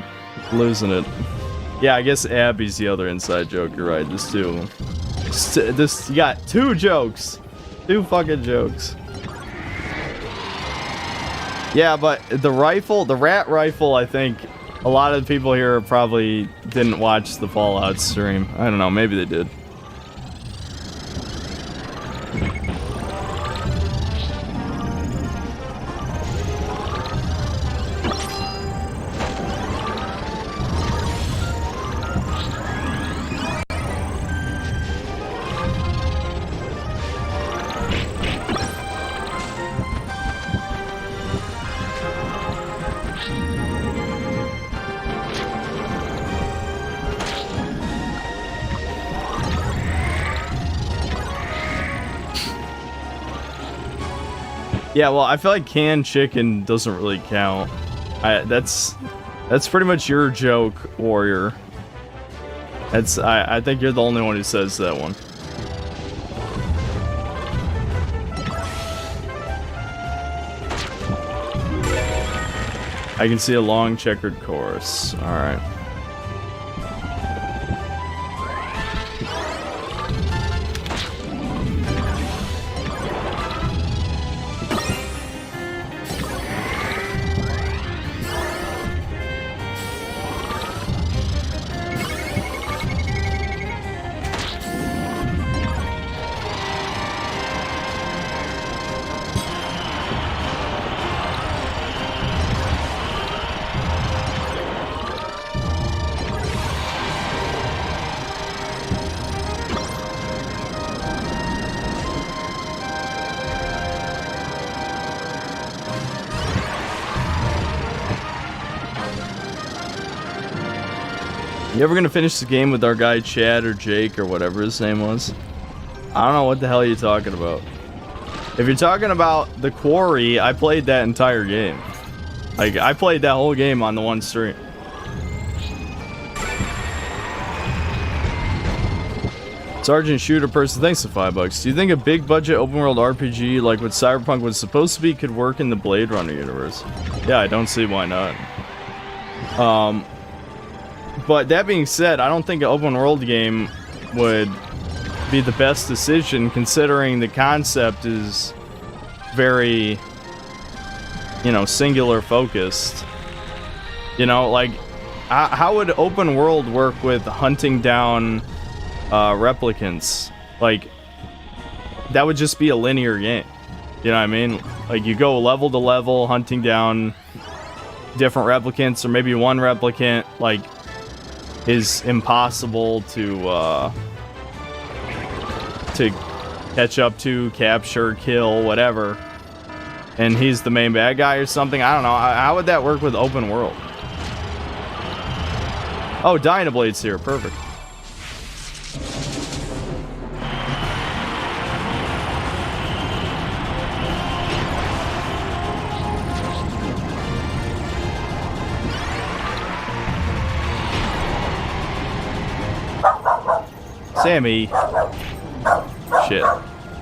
losing it. Yeah, I guess Abby's the other inside joke, you're right, there's two. You got 2 jokes. 2 fucking jokes. Yeah, but the rat rifle, I think a lot of the people here probably didn't watch the Fallout stream. I don't know, maybe they did. Yeah, well, I feel like canned chicken doesn't really count. That's pretty much your joke, Warrior. I think you're the only one who says that one. I can see a long checkered course. All right. You ever gonna finish the game with our guy Chad or Jake or whatever his name was? I don't know what the hell you're talking about. If you're talking about the Quarry, I played that entire game. Like, I played that whole game on the one stream. Sergeant Shooter Person, thanks for $5. Do you think a big budget open world RPG like what Cyberpunk was supposed to be could work in the Blade Runner universe? Yeah, I don't see why not. But that being said, I don't think an open world game would be the best decision considering the concept is very, you know, singular focused. You know, like, how would open world work with hunting down replicants? Like, that would just be a linear game. You know what I mean? Like, you go level to level hunting down different replicants, or maybe one replicant, like, is impossible to catch up to, capture, kill, whatever, and he's the main bad guy or something. I don't know. How would that work with open world? Oh, Dynablade's here. Perfect. Sammy. Shit.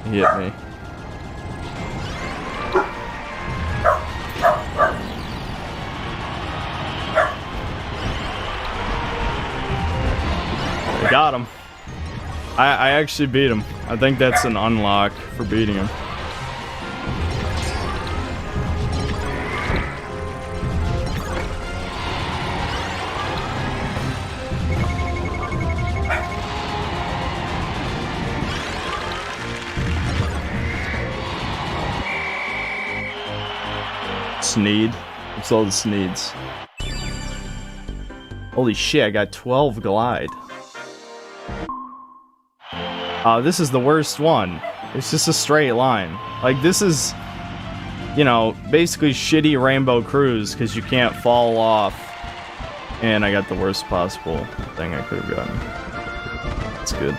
He hit me. I got him. I actually beat him. I think that's an unlock for beating him. Sneed. What's all the Sneeds? Holy shit, I got 12 glide. This is the worst one. It's just a straight line. Like, this is, you know, basically shitty Rainbow Cruise because you can't fall off. And I got the worst possible thing I could have gotten. That's good.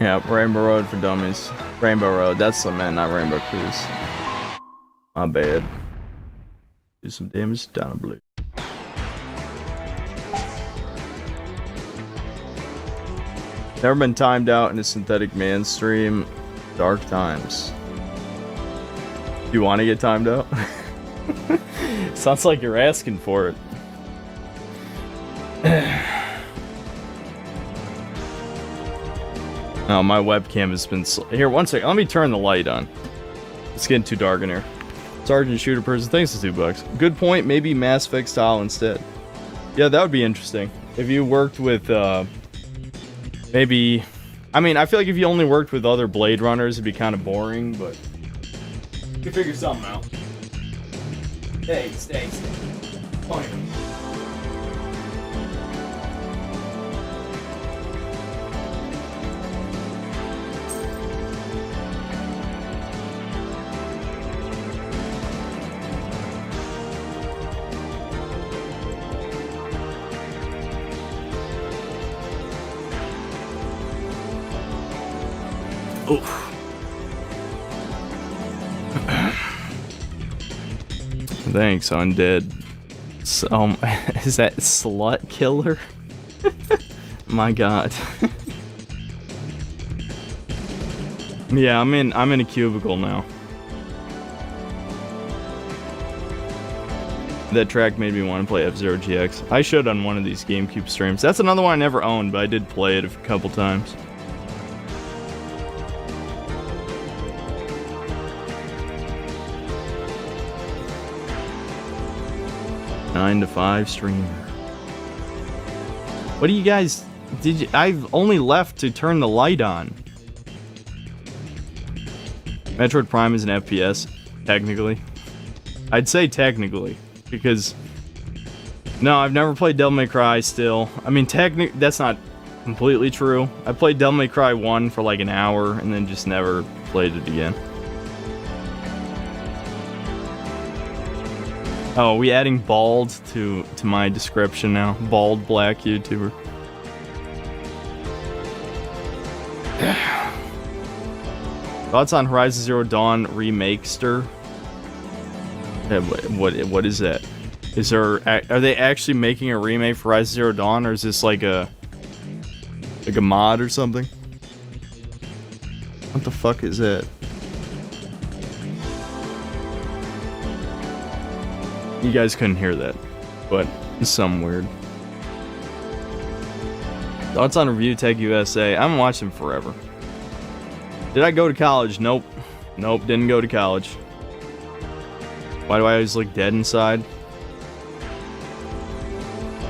Yeah, Rainbow Road for dummies. Rainbow Road, that's the man, not Rainbow Cruise. My bad. Do some damage down a blue. Never been timed out in a Synthetic Man stream. Dark times. Do you want to get timed out? Sounds like you're asking for it. Oh, my webcam has been... Here, one second. Let me turn the light on. It's getting too dark in here. Sergeant Shooter Person, thanks for $2. Good point. Maybe Mass Effect style instead. Yeah, that would be interesting. If you worked with, maybe... I mean, I feel like if you only worked with other Blade Runners, it'd be kind of boring, but... You can figure something out. Hey, stay. Funny. Oof. Thanks, Undead. So, is that Slut Killer? My god. Yeah, I'm in a cubicle now. That track made me want to play F-Zero GX. I should on one of these GameCube streams. That's another one I never owned, but I did play it a couple times. 9 to 5 streamer. What do you guys... I've only left to turn the light on. Metroid Prime is an FPS, technically. I'd say technically, because... No, I've never played Devil May Cry still. I mean, that's not completely true. I played Devil May Cry 1 for like an hour, and then just never played it again. Oh, are we adding bald to my description now? Bald black YouTuber. Thoughts on Horizon Zero Dawn Remakester? What is that? Is there... Are they actually making a remake for Horizon Zero Dawn, or is this like a mod or something? What the fuck is that? You guys couldn't hear that, but it's something weird. Thoughts on Review Tech USA? I haven't watched them forever. Did I go to college? Nope. Nope, didn't go to college. Why do I always look dead inside?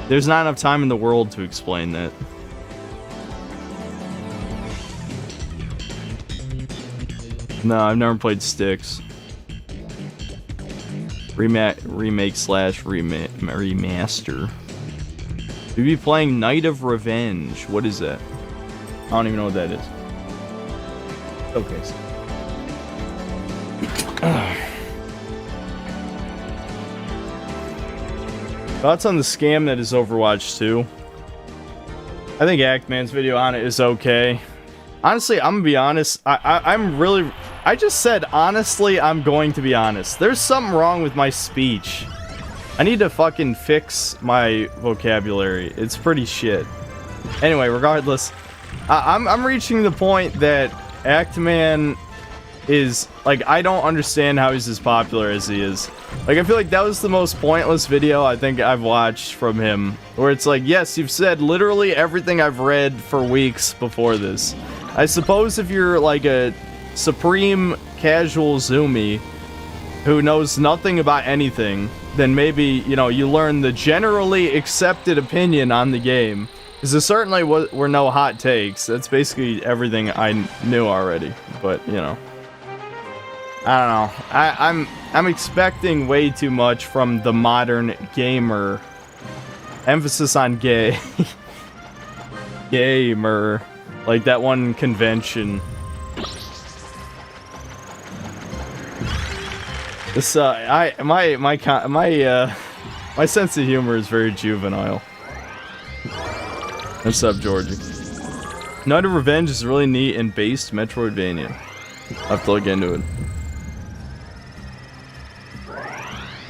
There's not enough time in the world to explain that. No, I've never played Styx. Remaster. We'd be playing Night of Revenge. What is that? I don't even know what that is. Okay. Thoughts on the scam that is Overwatch 2? I think Actman's video on it is okay. Honestly, I'm gonna be honest. I just said, honestly, I'm going to be honest. There's something wrong with my speech. I need to fucking fix my vocabulary. It's pretty shit. Anyway, regardless, I'm reaching the point that Actman is, like, I don't understand how he's as popular as he is. Like, I feel like that was the most pointless video I think I've watched from him. Where it's like, yes, you've said literally everything I've read for weeks before this. I suppose if you're, like, a supreme casual Zoomy who knows nothing about anything, then maybe, you know, you learn the generally accepted opinion on the game. Because there certainly were no hot takes. That's basically everything I knew already. But, you know. I don't know. I'm expecting way too much from the modern gamer. Emphasis on gay. Gamer. Like that one convention. This my sense of humor is very juvenile. What's up, Georgie? Night of Revenge is really neat and based Metroidvania. I'll have to look into it.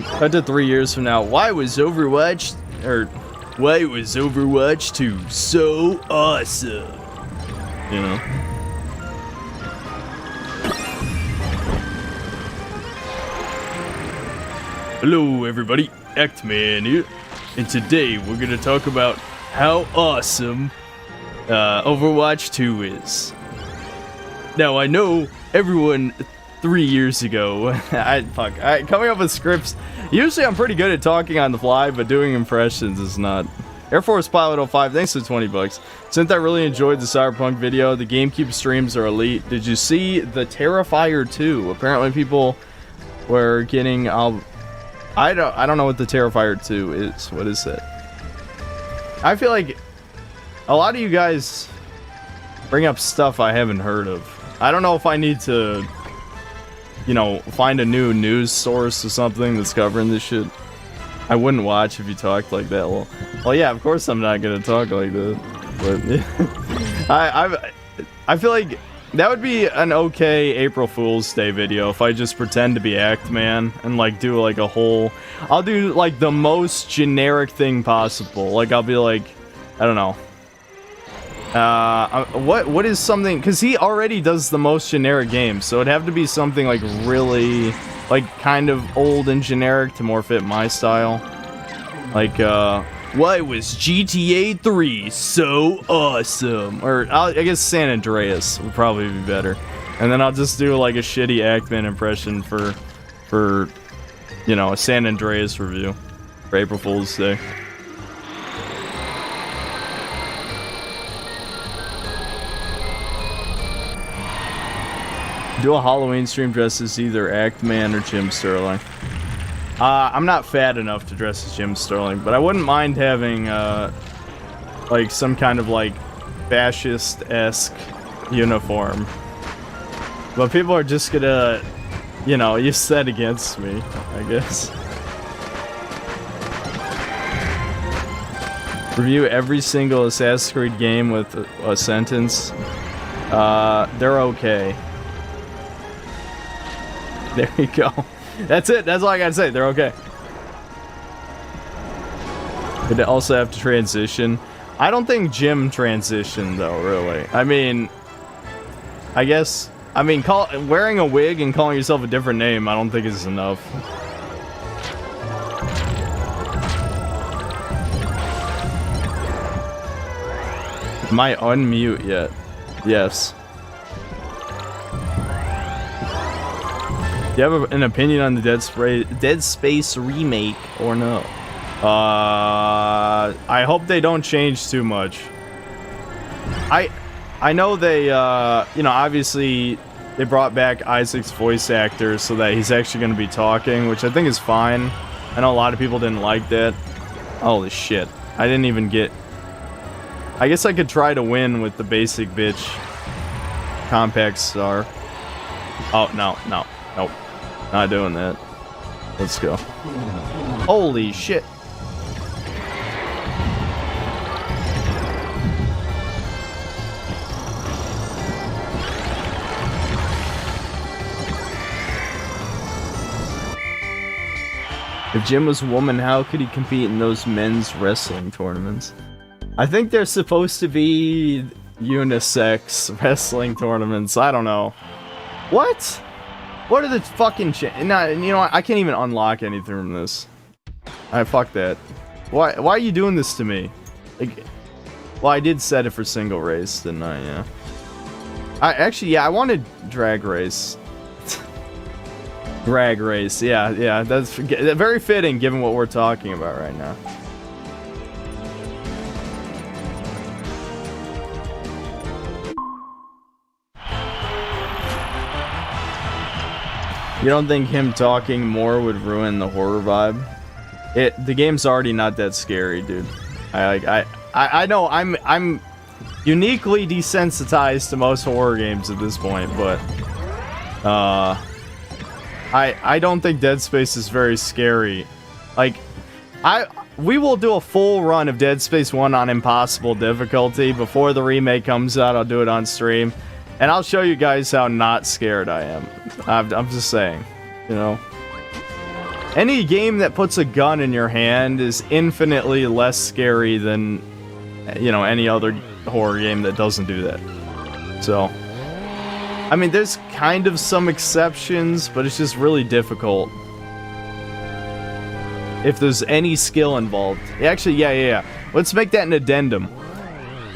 Cut to 3 years from now. Why was Overwatch 2 so awesome? You know? Hello everybody, Actman here, and today we're gonna talk about how awesome Overwatch 2 is. Now I know everyone 3 years ago, coming up with scripts, usually I'm pretty good at talking on the fly, but doing impressions is not. Air Force Pilot 05, thanks for 20 bucks. Since I really enjoyed the Cyberpunk video, the Gamecube streams are elite. Did you see the Terrifier 2? Apparently people were getting, I don't know what the Terrifier 2 is. What is it? I feel like a lot of you guys bring up stuff I haven't heard of. I don't know if I need to, you know, find a new news source or something that's covering this shit. I wouldn't watch if you talked like that. Well, yeah, of course I'm not gonna talk like that. But I feel like that would be an okay April Fool's Day video if I just pretend to be Actman and like do like a whole. I'll do like the most generic thing possible. Like I'll be like, I don't know. What is something? Because he already does the most generic games, so it'd have to be something like really, like kind of old and generic to more fit my style. Like why was GTA 3 so awesome? Or I guess San Andreas would probably be better. And then I'll just do like a shitty Actman impression for you know, a San Andreas review for April Fool's Day. Do a Halloween stream dressed as either Actman or Jim Sterling. I'm not fat enough to dress as Jim Sterling, but I wouldn't mind having, like, some kind of, like, fascist-esque uniform. But people are just gonna, you know, use that against me, I guess. Review every single Assassin's Creed game with a sentence. They're okay. There you go. That's it. That's all I gotta say. They're okay. They also have to transition. I don't think Jim transitioned though, really. I mean, I guess. I mean, wearing a wig and calling yourself a different name, I don't think is enough. Am I unmute yet? Yes. Do you have an opinion on the Dead Space remake or no? I hope they don't change too much. I know they, you know, obviously they brought back Isaac's voice actor so that he's actually going to be talking, which I think is fine. I know a lot of people didn't like that. Holy shit. I didn't even get... I guess I could try to win with the basic bitch compact star. Oh, no. Nope. Not doing that. Let's go. Holy shit. If Jim was a woman, how could he compete in those men's wrestling tournaments? I think they're supposed to be unisex wrestling tournaments. I don't know. What? What are the fucking nah, you know what? I can't even unlock anything from this. Alright, fuck that. Why are you doing this to me? Like, well, I did set it for single race, didn't I? Yeah. I wanted drag race. Drag race, yeah, that's very fitting given what we're talking about right now. You don't think him talking more would ruin the horror vibe? The game's already not that scary, dude. I know I'm uniquely desensitized to most horror games at this point, but I don't think Dead Space is very scary. Like we will do a full run of Dead Space 1 on impossible difficulty before the remake comes out. I'll do it on stream, and I'll show you guys how not scared I am. I'm just saying, you know. Any game that puts a gun in your hand is infinitely less scary than, you know, any other horror game that doesn't do that. So, I mean, there's kind of some exceptions, but it's just really difficult. If there's any skill involved. Actually, yeah. Let's make that an addendum.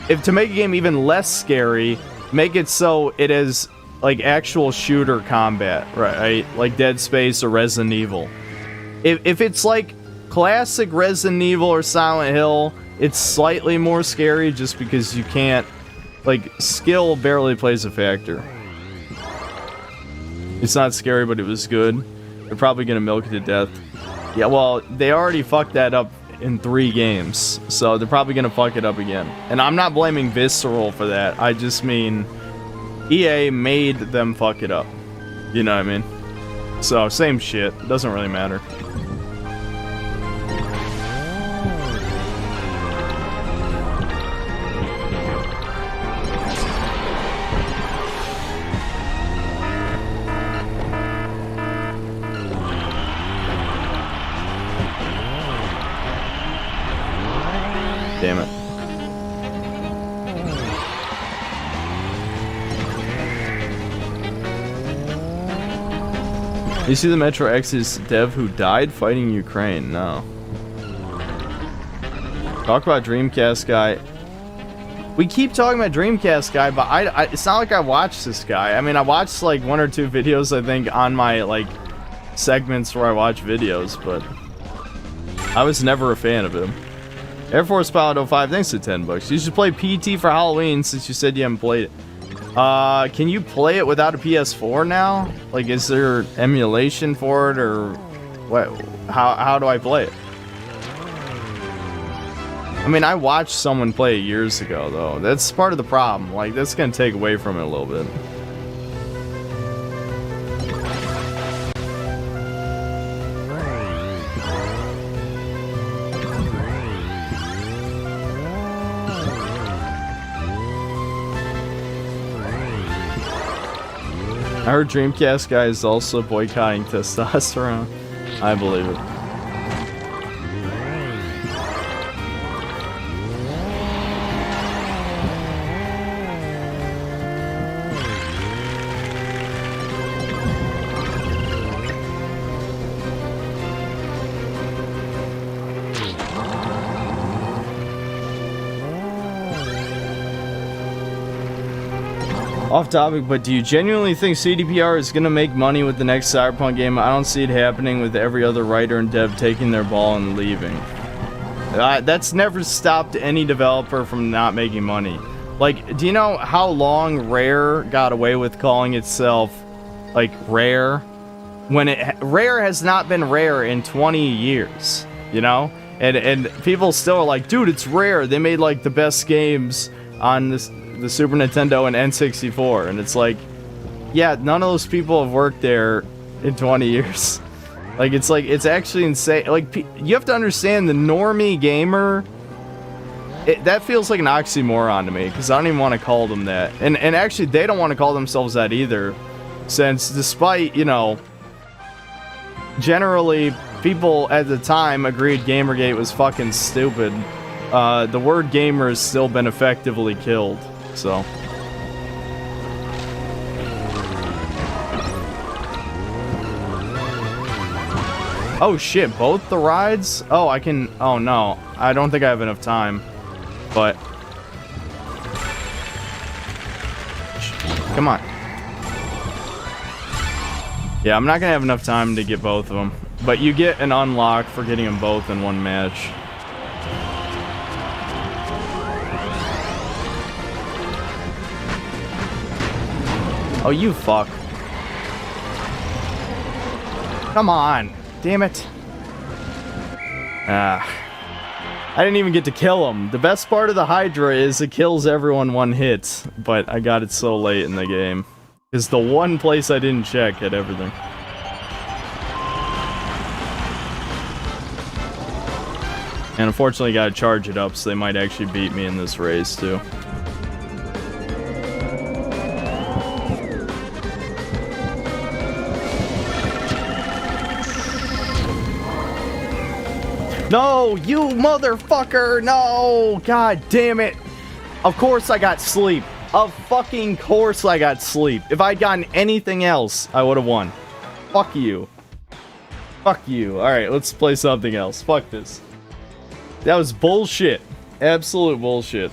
If to make a game even less scary, make it so it is like actual shooter combat, right? Like Dead Space or Resident Evil. If it's like classic Resident Evil or Silent Hill, it's slightly more scary just because you can't, like, skill barely plays a factor. It's not scary, but it was good. They're probably gonna milk it to death. Yeah, well, they already fucked that up in 3 games, so they're probably gonna fuck it up again. And I'm not blaming Visceral for that, I just mean EA made them fuck it up. You know what I mean? So, same shit, doesn't really matter. Damn it. You see the Metro Exodus dev who died fighting Ukraine? No. Talk about Dreamcast guy. We keep talking about Dreamcast guy, but it's not like I watched this guy. I mean, I watched like 1 or 2 videos, I think, on my like segments where I watch videos, but I was never a fan of him. Air Force Pilot 05, thanks to $10. You should play PT for Halloween since you said you haven't played it. Can you play it without a PS4 now? Like, is there emulation for it, or what? How do I play it? I mean, I watched someone play it years ago, though. That's part of the problem. Like, that's gonna take away from it a little bit. I heard Dreamcast guy is also boycotting testosterone. I believe it. Off topic, but do you genuinely think CDPR is gonna make money with the next Cyberpunk game? I don't see it happening with every other writer and dev taking their ball and leaving. That's never stopped any developer from not making money. Like, do you know how long Rare got away with calling itself, like, Rare? When Rare has not been Rare in 20 years, you know? And people still are like, dude, it's Rare. They made, like, the best games on the Super Nintendo and N64, and it's like, yeah, none of those people have worked there in 20 years. Like, it's actually insane. Like, you have to understand, the normie gamer, that feels like an oxymoron to me, because I don't even want to call them that. And actually, they don't want to call themselves that either, since despite, you know, generally, people at the time agreed Gamergate was fucking stupid, the word gamer has still been effectively killed. So, oh shit, both the rides? Oh, I can, oh no, I don't think I have enough time, but, come on. Yeah, I'm not gonna have enough time to get both of them, but you get an unlock for getting them both in one match. Oh, you fuck. Come on. Damn it. I didn't even get to kill him. The best part of the Hydra is it kills everyone one hit, but I got it so late in the game. Because the one place I didn't check had everything. And unfortunately, gotta charge it up, so they might actually beat me in this race, too. No, you motherfucker! No! God damn it! Of course I got sleep. Of fucking course I got sleep. If I'd gotten anything else, I would have won. Fuck you. Fuck you. Alright, let's play something else. Fuck this. That was bullshit. Absolute bullshit.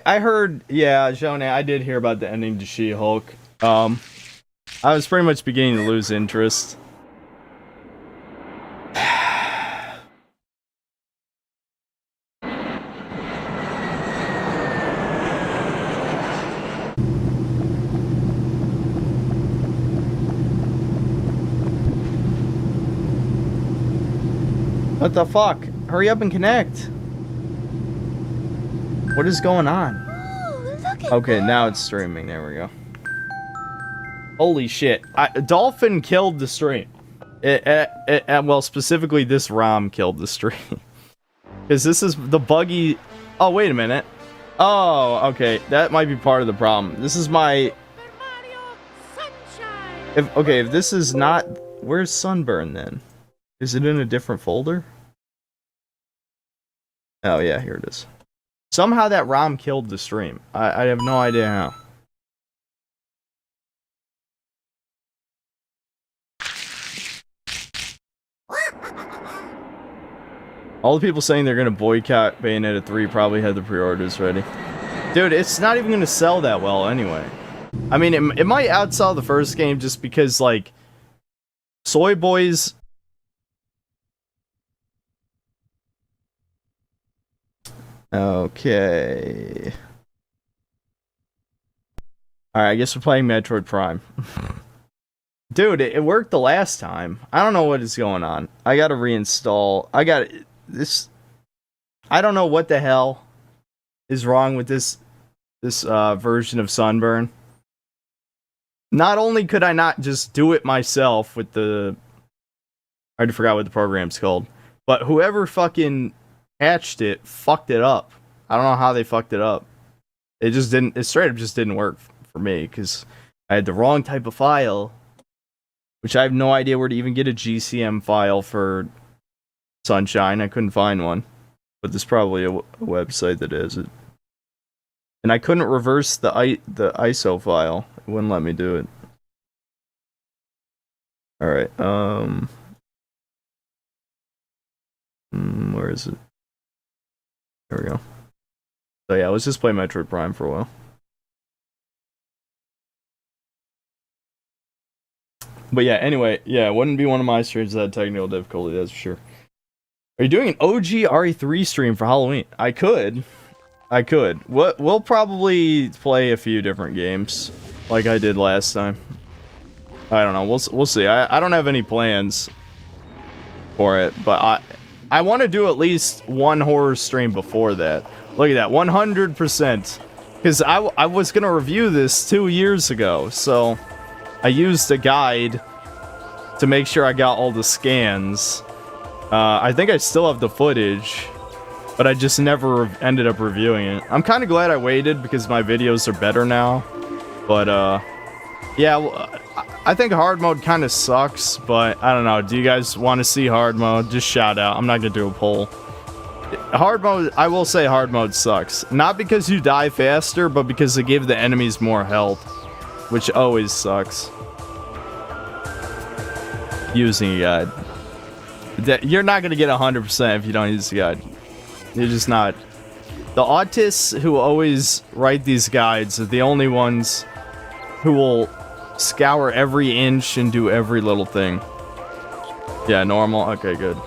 I heard, yeah, Jonah, I did hear about the ending to She-Hulk. I was pretty much beginning to lose interest. What the fuck? Hurry up and connect. What is going on? Okay, now it's streaming. There we go. Holy shit. Dolphin killed the stream. Well, specifically this ROM killed the stream. Because this is the buggy... Oh, wait a minute. Oh, okay. That might be part of the problem. This is my... If this is not... Where's Sunburn, then? Is it in a different folder? Oh, yeah, here it is. Somehow that ROM killed the stream. I have no idea how. All the people saying they're gonna boycott Bayonetta 3 probably had the pre-orders ready. Dude, it's not even gonna sell that well anyway. I mean, it might outsell the first game just because, like, Soy Boys... Okay. Alright, I guess we're playing Metroid Prime. Dude, it worked the last time. I don't know what is going on. I gotta reinstall. I don't know what the hell is wrong with this version of Sunburn. Not only could I not just do it myself with the... I already forgot what the program's called. But whoever fucking... patched it, fucked it up. I don't know how they fucked it up. It just didn't, it straight up just didn't work for me, because I had the wrong type of file, which I have no idea where to even get a GCM file for Sunshine. I couldn't find one, but there's probably a website that has it. And I couldn't reverse the ISO file. It wouldn't let me do it. Alright, where is it? There we go. So yeah, let's just play Metroid Prime for a while. But yeah, anyway, yeah, it wouldn't be one of my streams that had technical difficulty, that's for sure. Are you doing an OG RE3 stream for Halloween? I could. We'll probably play a few different games, like I did last time. I don't know, we'll see. I don't have any plans for it, but I want to do at least one horror stream before that. Look at that, 100%. Because I was going to review this 2 years ago, so I used a guide to make sure I got all the scans. I think I still have the footage, but I just never ended up reviewing it. I'm kind of glad I waited because my videos are better now. But, yeah, I think hard mode kind of sucks, but I don't know. Do you guys want to see hard mode? Just shout out. I'm not going to do a poll. Hard mode, I will say hard mode sucks. Not because you die faster, but because they give the enemies more health, which always sucks. Using a guide. You're not going to get 100% if you don't use the guide. You're just not. The autists who always write these guides are the only ones who will scour every inch and do every little thing. Yeah, normal. Okay, good.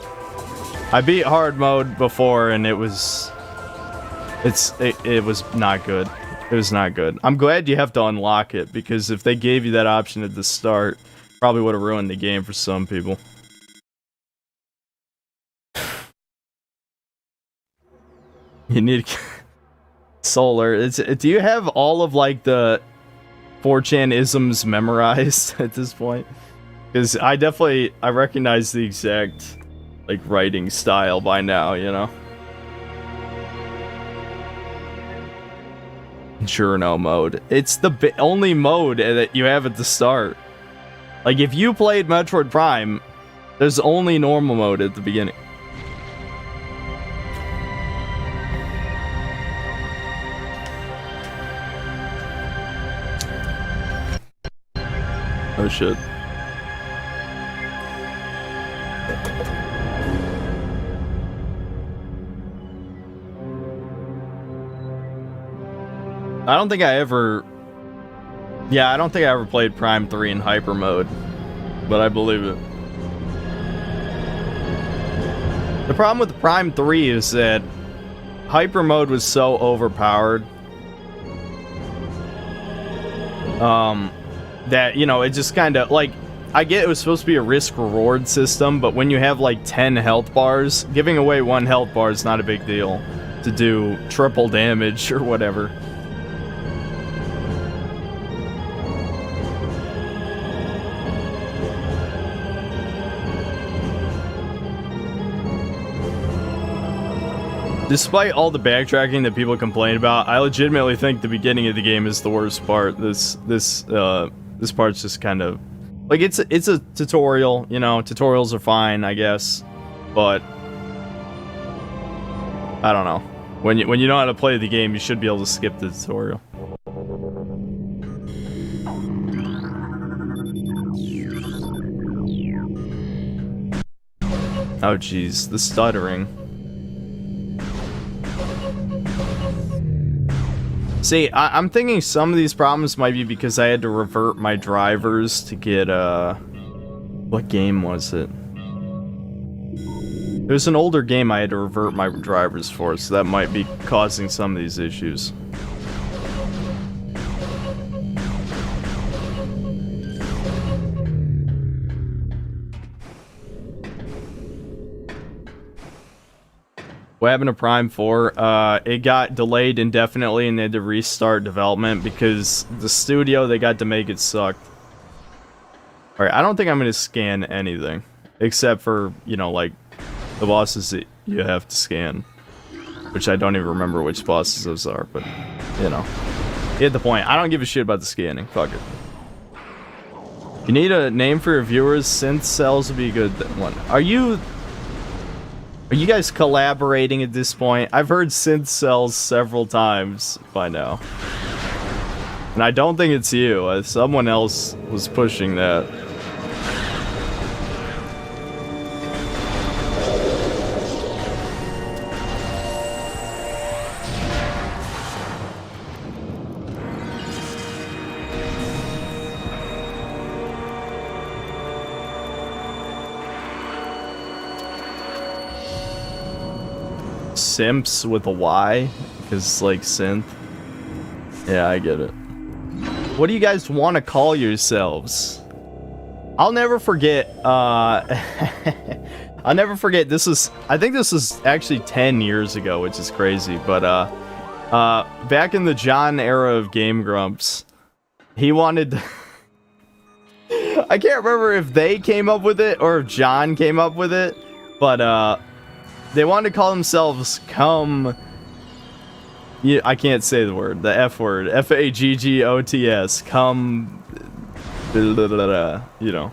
I beat hard mode before and it was not good. It was not good. I'm glad you have to unlock it, because if they gave you that option at the start, probably would have ruined the game for some people. You need solar. Do you have all of like the 4chan isms memorized at this point? Because I recognize the exact like writing style by now, you know. Journo mode. It's the only mode that you have at the start. Like if you played Metroid Prime, there's only normal mode at the beginning. Oh shit. I don't think I ever played Prime 3 in hyper mode, but I believe it. The problem with Prime 3 is that hyper mode was so overpowered that, you know, it just kind of, like, I get it was supposed to be a risk-reward system, but when you have, like, 10 health bars, giving away 1 health bar is not a big deal to do triple damage or whatever. Despite all the backtracking that people complain about, I legitimately think the beginning of the game is the worst part. This part's just kind of like it's a tutorial, you know. Tutorials are fine, I guess, but I don't know. When you know how to play the game, you should be able to skip the tutorial. Oh jeez, the stuttering. See, I'm thinking some of these problems might be because I had to revert my drivers to get, what game was it? It was an older game I had to revert my drivers for, so that might be causing some of these issues. What happened to Prime 4? It got delayed indefinitely and they had to restart development because the studio they got to make it sucked. Alright, I don't think I'm going to scan anything. Except for, you know, like, the bosses that you have to scan. Which I don't even remember which bosses those are, but, you know. You get the point. I don't give a shit about the scanning. Fuck it. If you need a name for your viewers, Synth Cells would be a good one. Are you guys collaborating at this point? I've heard Synth Cells several times by now. And I don't think it's you. Someone else was pushing that. Simps with a Y, because like synth. Yeah, I get it. What do you guys want to call yourselves? I'll never forget. I'll never forget. I think this was actually 10 years ago, which is crazy. But back in the John era of Game Grumps, he wanted. I can't remember if they came up with it or if John came up with it, but they wanted to call themselves Yeah, I can't say the word. The F word. F-A-G-G-O-T-S. You know.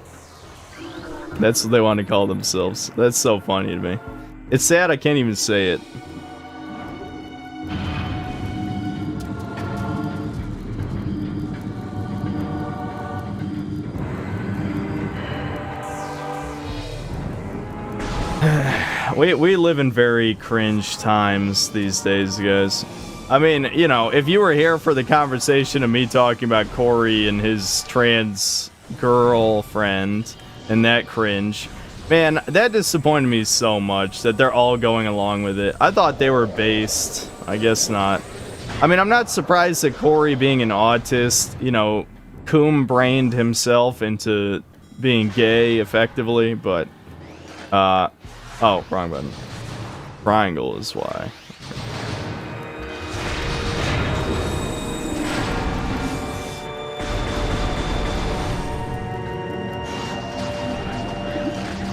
That's what they want to call themselves. That's so funny to me. It's sad I can't even say it. We live in very cringe times these days, guys. I mean, you know, if you were here for the conversation of me talking about Corey and his trans girlfriend and that cringe, man, that disappointed me so much that they're all going along with it. I thought they were based. I guess not. I mean, I'm not surprised that Corey, being an autist, you know, coom-brained himself into being gay effectively, but, oh, wrong button. Triangle is why.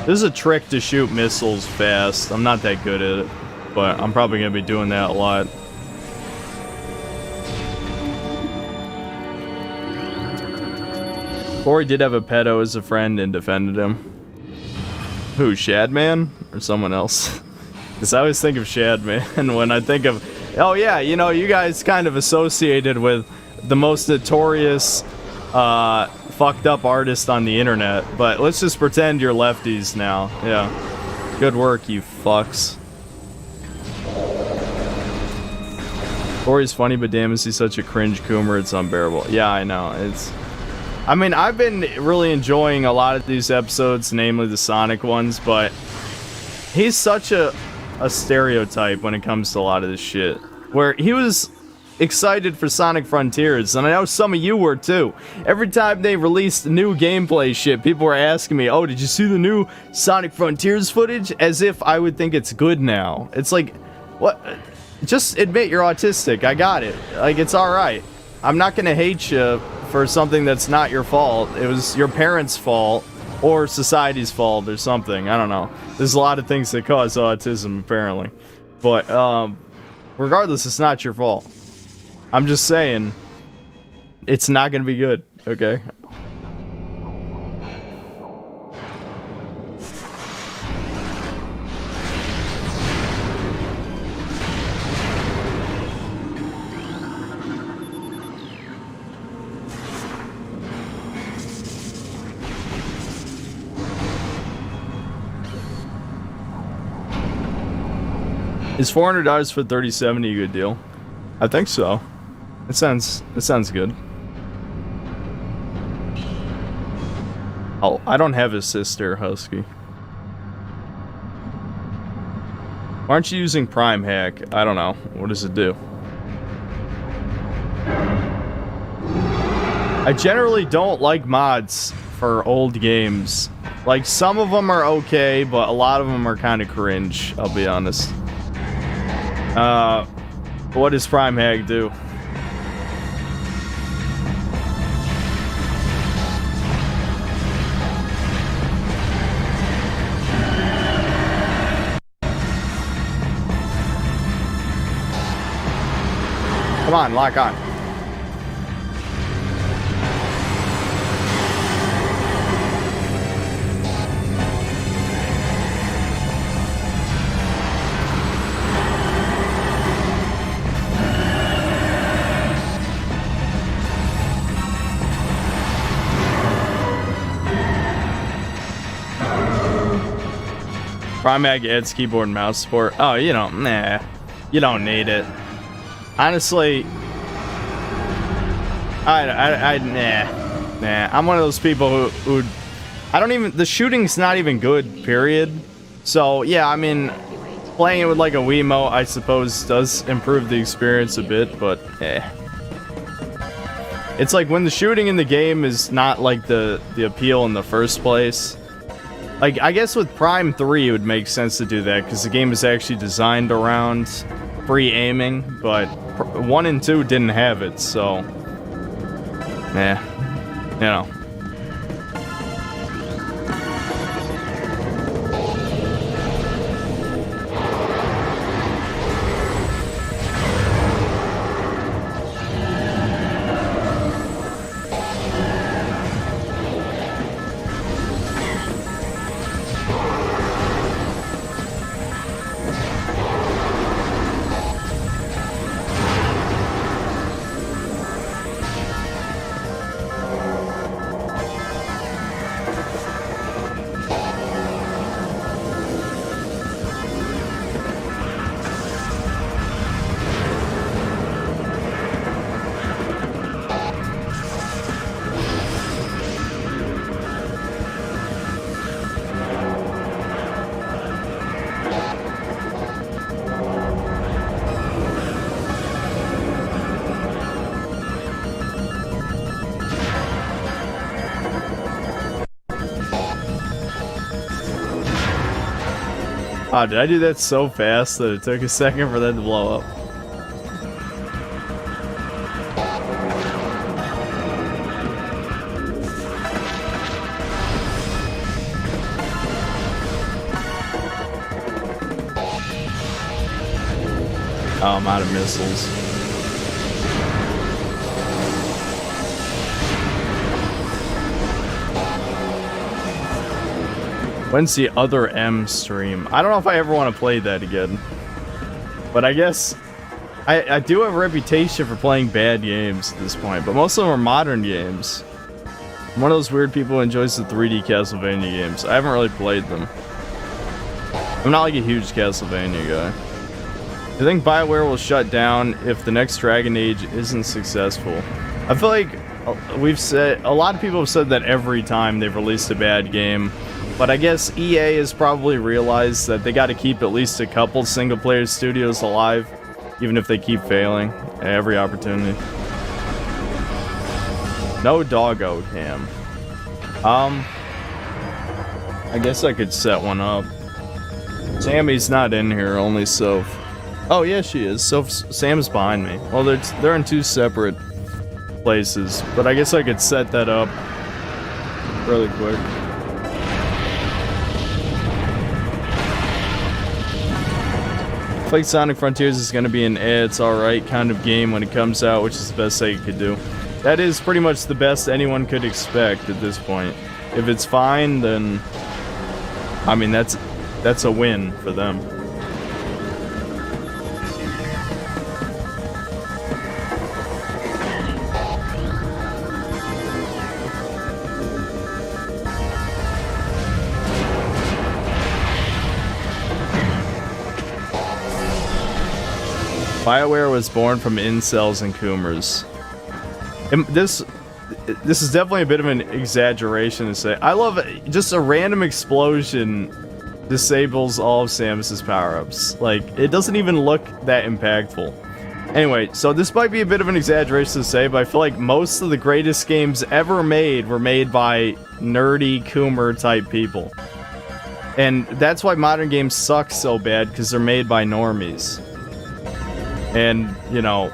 This is a trick to shoot missiles fast. I'm not that good at it, but I'm probably gonna be doing that a lot. Corey did have a pedo as a friend and defended him. Who, Shadman? Or someone else? Because I always think of Shadman when I think of... Oh yeah, you know, you guys kind of associated with the most notorious, fucked up artist on the internet. But let's just pretend you're lefties now. Yeah. Good work, you fucks. Corey's funny, but damn, is he such a cringe coomer, it's unbearable. Yeah, I know, it's... I mean, I've been really enjoying a lot of these episodes, namely the Sonic ones, but he's such a stereotype when it comes to a lot of this shit. Where he was excited for Sonic Frontiers, and I know some of you were too. Every time they released new gameplay shit, people were asking me, oh, did you see the new Sonic Frontiers footage? As if I would think it's good now. It's like, what? Just admit you're autistic. I got it. Like, it's alright. I'm not gonna hate you for something that's not your fault. It was your parents' fault, or society's fault, or something. I don't know. There's a lot of things that cause autism, apparently. But, regardless, it's not your fault. I'm just saying, it's not gonna be good, okay? Is $400 for 3070 a good deal? I think so. It sounds good. Oh, I don't have a sister, Husky. Why aren't you using Prime Hack? I don't know. What does it do? I generally don't like mods for old games. Like, some of them are okay, but a lot of them are kind of cringe, I'll be honest. What does Prime Hag do? Come on, lock on. Prime Mag adds keyboard and mouse support. Oh, you don't, nah. You don't need it. Honestly, nah. I'm one of those people who I don't even, the shooting's not even good, period. So, yeah, I mean, playing it with like a Wiimote, I suppose, does improve the experience a bit, but, It's like when the shooting in the game is not like the appeal in the first place. Like, I guess with Prime 3 it would make sense to do that, because the game is actually designed around free aiming, but 1 and 2 didn't have it, so... Yeah. You know. Oh, did I do that so fast that it took a second for that to blow up? Oh, I'm out of missiles. When's the other M stream? I don't know if I ever want to play that again. But I guess I do have a reputation for playing bad games at this point, but most of them are modern games. I'm one of those weird people who enjoys the 3D Castlevania games. I haven't really played them. I'm not like a huge Castlevania guy. I think BioWare will shut down if the next Dragon Age isn't successful. I feel like we've said, a lot of people have said that every time they've released a bad game, but I guess EA has probably realized that they got to keep at least a couple single-player studios alive, even if they keep failing at every opportunity. No doggo cam. I guess I could set one up. Sammy's not in here, only Soph. Oh yeah, she is. Sam's behind me. Well, they're in two separate places, but I guess I could set that up really quick. I feel like Sonic Frontiers is going to be an it's alright kind of game when it comes out, which is the best Sega could do. That is pretty much the best anyone could expect at this point. If it's fine, then I mean that's a win for them. BioWare was born from incels and Coomers. This is definitely a bit of an exaggeration to say. I love it. Just a random explosion disables all of Samus's power-ups. Like, it doesn't even look that impactful. Anyway, so this might be a bit of an exaggeration to say, but I feel like most of the greatest games ever made were made by nerdy Coomer type people. And that's why modern games suck so bad, because they're made by normies. And, you know,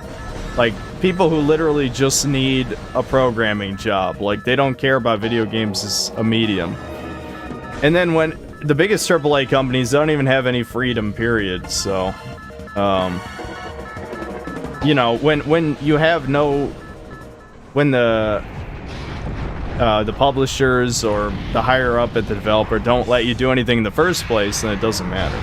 like, people who literally just need a programming job. Like, they don't care about video games as a medium. And then when the biggest AAA companies don't even have any freedom, period. So, you know, when you have no... When the publishers or the higher up at the developer don't let you do anything in the first place, then it doesn't matter.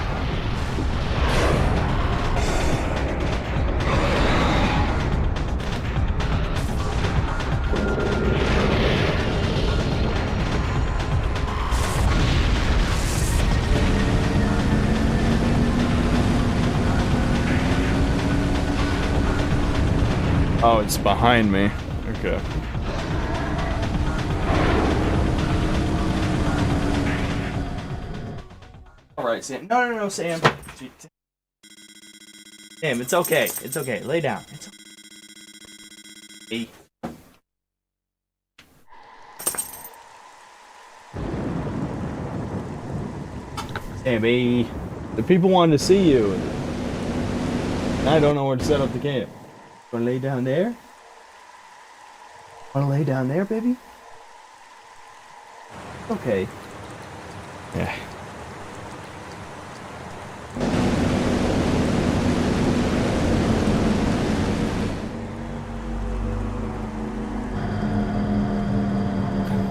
Oh, it's behind me. Okay. Alright, Sam. No, Sam. Sam, it's okay. It's okay. Lay down. It's okay. Sammy. The people wanted to see you. I don't know where to set up the camp. Wanna lay down there? Wanna lay down there, baby? Okay. Yeah.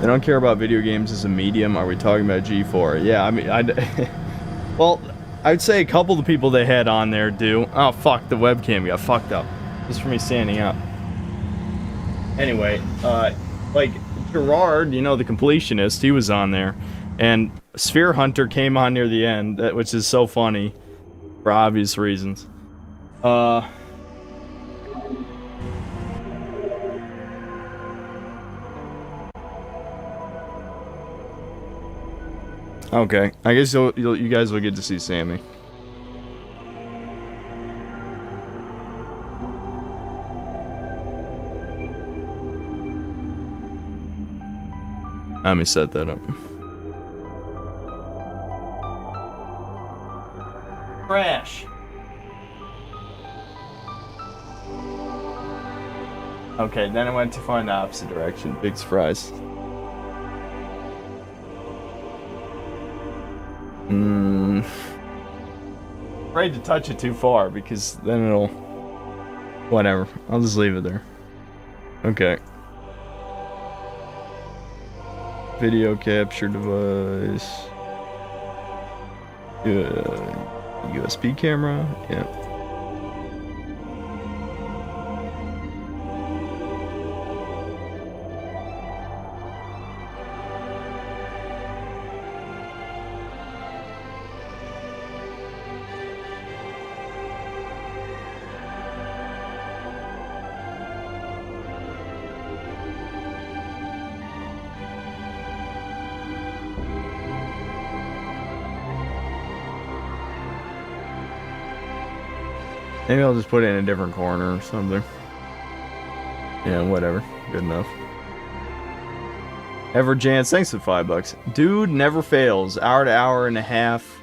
They don't care about video games as a medium. Are we talking about G4? Yeah, I mean, well, I'd say a couple of the people they had on there do. Oh, fuck, the webcam got fucked up. Just for me standing up. Anyway, like, Gerard, you know, the completionist, he was on there. And Sphere Hunter came on near the end, which is so funny. For obvious reasons. Okay, I guess you guys will get to see Sammy. Let me set that up. Crash. Okay, then I went too far in the opposite direction. Big surprise. afraid to touch it too far because then it'll... Whatever. I'll just leave it there. Okay. Video capture device. USB camera. Yeah. Maybe I'll just put it in a different corner or something. Yeah, whatever. Good enough. Everjance, thanks for $5. Dude never fails. Hour to hour and a half.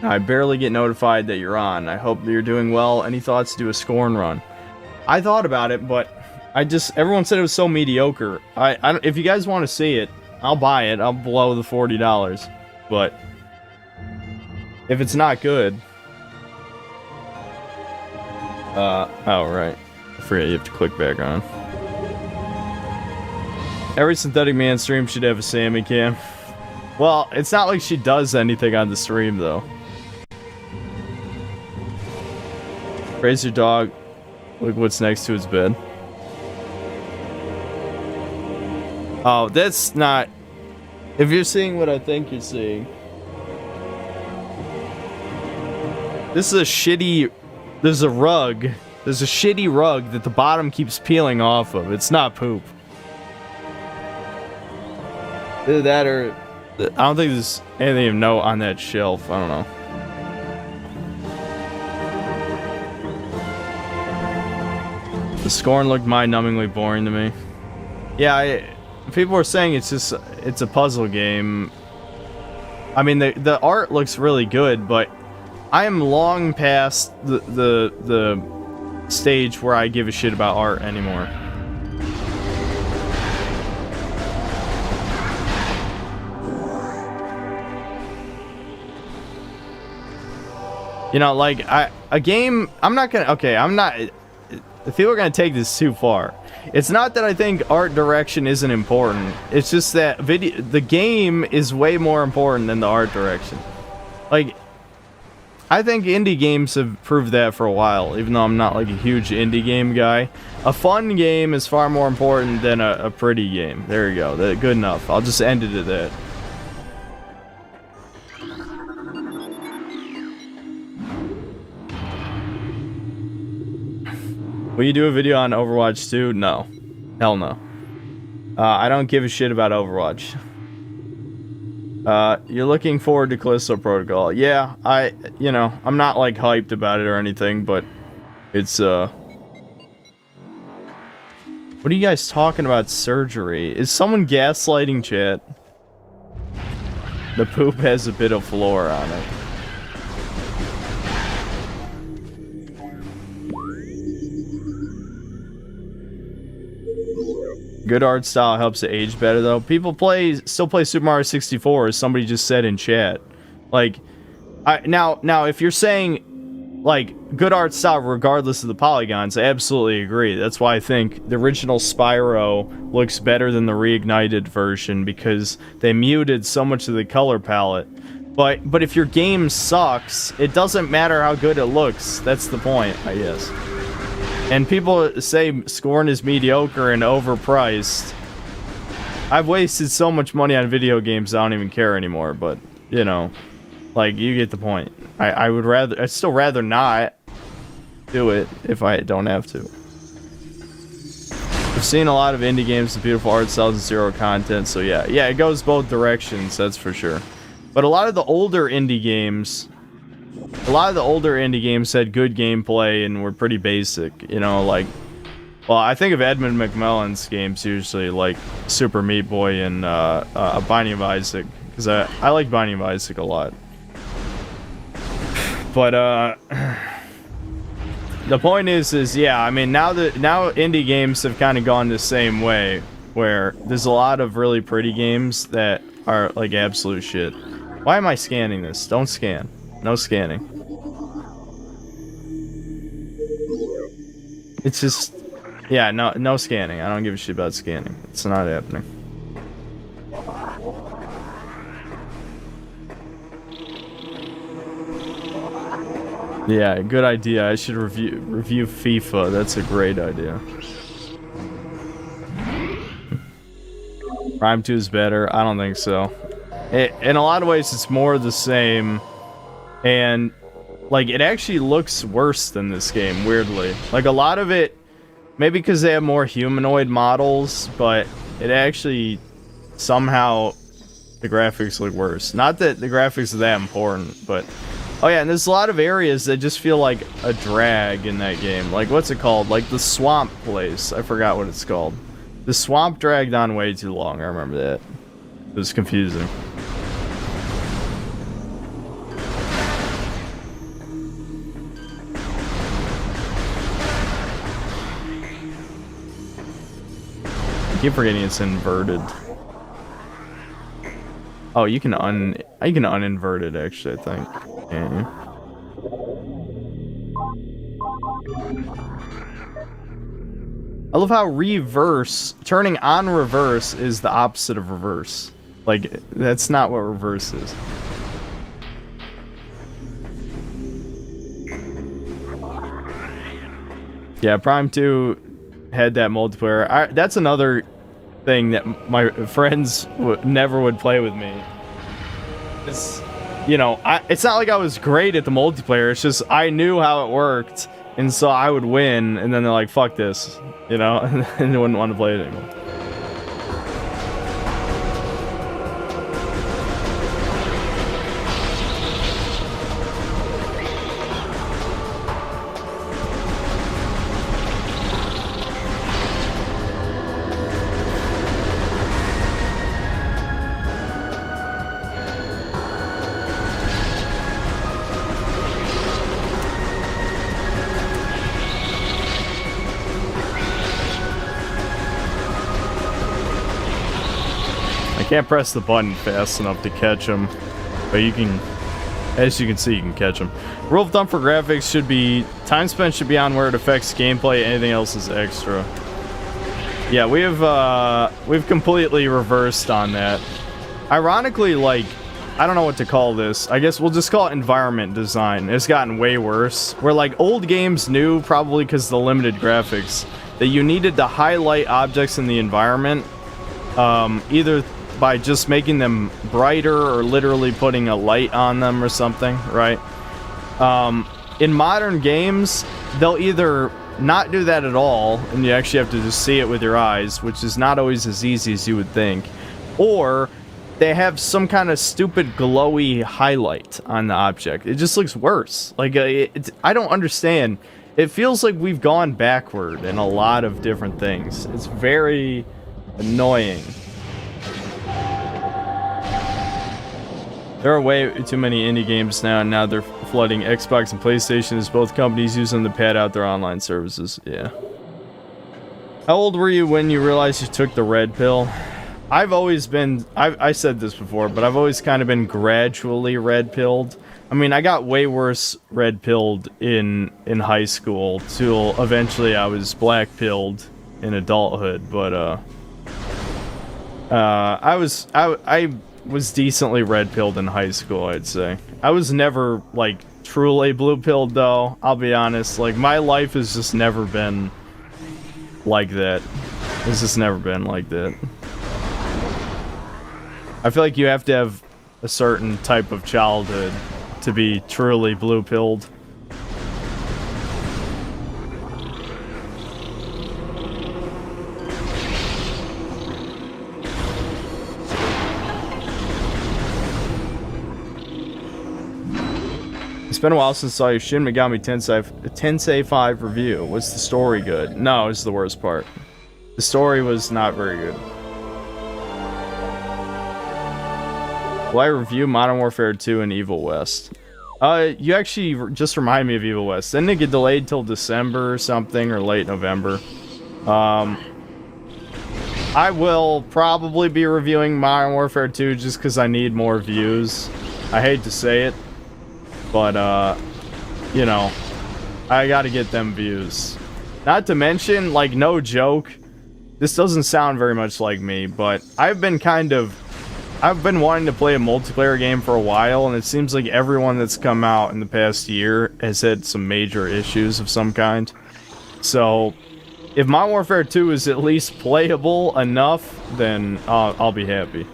I barely get notified that you're on. I hope that you're doing well. Any thoughts to do a scorn run? I thought about it, but everyone said it was so mediocre. If you guys want to see it, I'll buy it. I'll blow the $40. But if it's not good... oh, right. I forget you have to click back on. Every Synthetic Man stream should have a Sammy cam. Well, it's not like she does anything on the stream, though. Raise your dog. Look what's next to his bed. Oh, that's not... If you're seeing what I think you're seeing... This is a shitty... There's a rug. There's a shitty rug that the bottom keeps peeling off of. It's not poop. Either that or... I don't think there's anything of note on that shelf. I don't know. The scorn looked mind-numbingly boring to me. Yeah, people were saying it's a puzzle game. I mean, the art looks really good, but I am long past the stage where I give a shit about art anymore. You know, like, a game, I'm not... If people are gonna take this too far, it's not that I think art direction isn't important. It's just that the game is way more important than the art direction. Like, I think indie games have proved that for a while, even though I'm not like a huge indie game guy. A fun game is far more important than a pretty game. There you go. Good enough. I'll just end it at that. Will you do a video on Overwatch 2? No. Hell no. I don't give a shit about Overwatch. You're looking forward to Callisto Protocol. Yeah, I'm not like hyped about it or anything, but it's, What are you guys talking about surgery? Is someone gaslighting chat? The poop has a bit of floor on it. Good art style helps it age better, though. People still play Super Mario 64, as somebody just said in chat. Like, now, if you're saying, like, good art style regardless of the polygons, I absolutely agree. That's why I think the original Spyro looks better than the reignited version, because they muted so much of the color palette. But if your game sucks, it doesn't matter how good it looks. That's the point, I guess. And people say Scorn is mediocre and overpriced. I've wasted so much money on video games I don't even care anymore, but, you know, like, you get the point. I'd still rather not do it if I don't have to. I've seen a lot of indie games with beautiful art styles and zero content, so yeah, it goes both directions, that's for sure. But a lot of the older indie games had good gameplay and were pretty basic, you know, like, well, I think of Edmund McMillan's games usually, like Super Meat Boy and Binding of Isaac, because I like Binding of Isaac a lot. But the point is yeah, I mean, now indie games have kind of gone the same way, where there's a lot of really pretty games that are like absolute shit. Why am I scanning this? Don't scan. No scanning. It's just, yeah, no scanning. I don't give a shit about scanning. It's not happening. Yeah, good idea. I should review FIFA. That's a great idea. Prime 2 is better. I don't think so. In a lot of ways, it's more the same, and like it actually looks worse than this game. Weirdly, like a lot of it, maybe because they have more humanoid models, but it actually somehow the graphics look worse. Not that the graphics are that important, but. Oh yeah, and there's a lot of areas that just feel like a drag in that game. Like, what's it called? Like the swamp place. I forgot what it's called. The swamp dragged on way too long. I remember that. It was confusing. I keep forgetting it's inverted. Oh, you can uninvert it actually, I think. Yeah. I love how turning on reverse is the opposite of reverse. Like, that's not what reverse is. Yeah, Prime 2 had that multiplayer. That's another thing that my friends never would play with me. It's, you know, it's not like I was great at the multiplayer. It's just I knew how it worked, and so I would win, and then they're like, fuck this, you know, and they wouldn't want to play it anymore. Can't press the button fast enough to catch them, but you can, as you can see, you can catch them. Rule of thumb for graphics should be time spent should be on where it affects gameplay. Anything else is extra. Yeah, we've completely reversed on that. Ironically, like, I don't know what to call this. I guess we'll just call it environment design. It's gotten way worse. Where like old games knew, probably because of the limited graphics, that you needed to highlight objects in the environment, either by just making them brighter or literally putting a light on them or something, right? In modern games, they'll either not do that at all, and you actually have to just see it with your eyes, which is not always as easy as you would think, or they have some kind of stupid glowy highlight on the object. It just looks worse. Like, I don't understand. It feels like we've gone backward in a lot of different things. It's very annoying. There are way too many indie games now, and now they're flooding Xbox and PlayStation as both companies use them to pad out their online services. Yeah. How old were you when you realized you took the red pill? I've always been, I said this before, but I've always kind of been gradually red-pilled. I mean, I got way worse red-pilled in high school, till eventually I was black-pilled in adulthood, but, I was decently red-pilled in high school, I'd say. I was never, like, truly blue-pilled, though, I'll be honest. Like, my life has just never been like that. It's just never been like that. I feel like you have to have a certain type of childhood to be truly blue-pilled. It's been a while since I saw your Shin Megami Tensei 5 review. Was the story good? No, it's the worst part. The story was not very good. Will I review Modern Warfare 2 and Evil West? You actually just remind me of Evil West. Didn't it get delayed till December or something, or late November? I will probably be reviewing Modern Warfare 2 just because I need more views. I hate to say it, but, you know, I gotta get them views. Not to mention, like, no joke, this doesn't sound very much like me, but I've been wanting to play a multiplayer game for a while, and it seems like everyone that's come out in the past year has had some major issues of some kind. So, if Modern Warfare 2 is at least playable enough, then I'll be happy.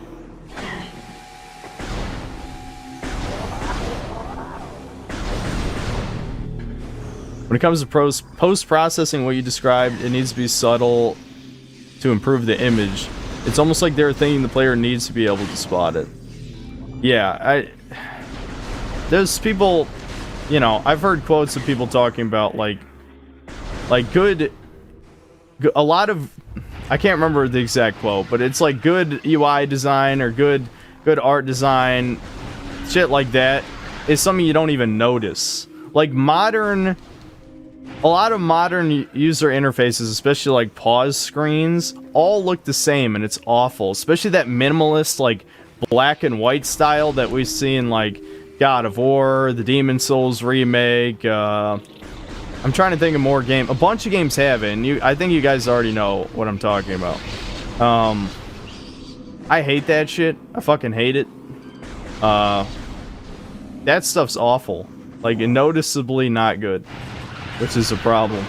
When it comes to post-processing what you described, it needs to be subtle to improve the image. It's almost like they're thinking the player needs to be able to spot it. Yeah, there's people, you know, I've heard quotes of people talking about, like a lot of, I can't remember the exact quote, but it's like good UI design or good art design, shit like that, is something you don't even notice. Like a lot of modern user interfaces, especially like pause screens, all look the same, and it's awful. Especially that minimalist, like, black and white style that we see in, like, God of War, the Demon Souls remake. I'm trying to think of more games. A bunch of games have it, and I think you guys already know what I'm talking about. I hate that shit. I fucking hate it. That stuff's awful. Like, noticeably not good. Which is a problem.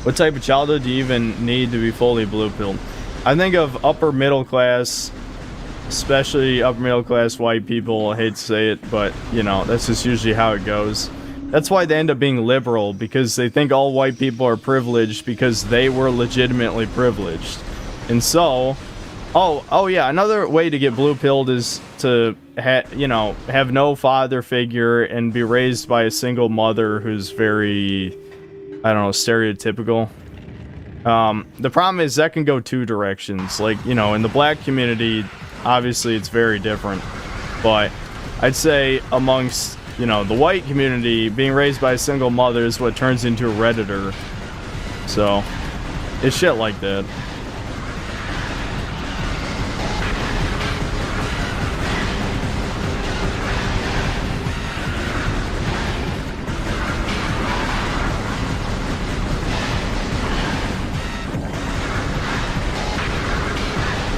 What type of childhood do you even need to be fully blue-pilled? I think of upper middle class, especially upper middle class white people. I hate to say it, but, you know, that's just usually how it goes. That's why they end up being liberal, because they think all white people are privileged because they were legitimately privileged. And so, oh yeah, another way to get blue-pilled is to have no father figure and be raised by a single mother who's very, I don't know, stereotypical. The problem is that can go two directions. Like, you know, in the black community, obviously it's very different. But I'd say amongst, you know, the white community, being raised by a single mother is what turns into a Redditor. So, it's shit like that.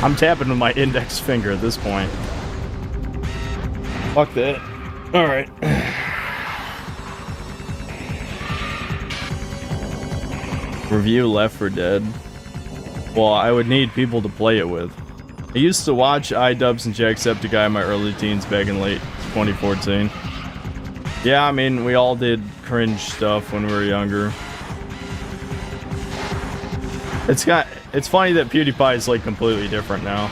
I'm tapping with my index finger at this point. Fuck that. Alright. Review Left 4 Dead. Well, I would need people to play it with. I used to watch iDubbbz and Jacksepticeye in my early teens back in late 2014. Yeah, I mean, we all did cringe stuff when we were younger. It's funny that PewDiePie is, like, completely different now.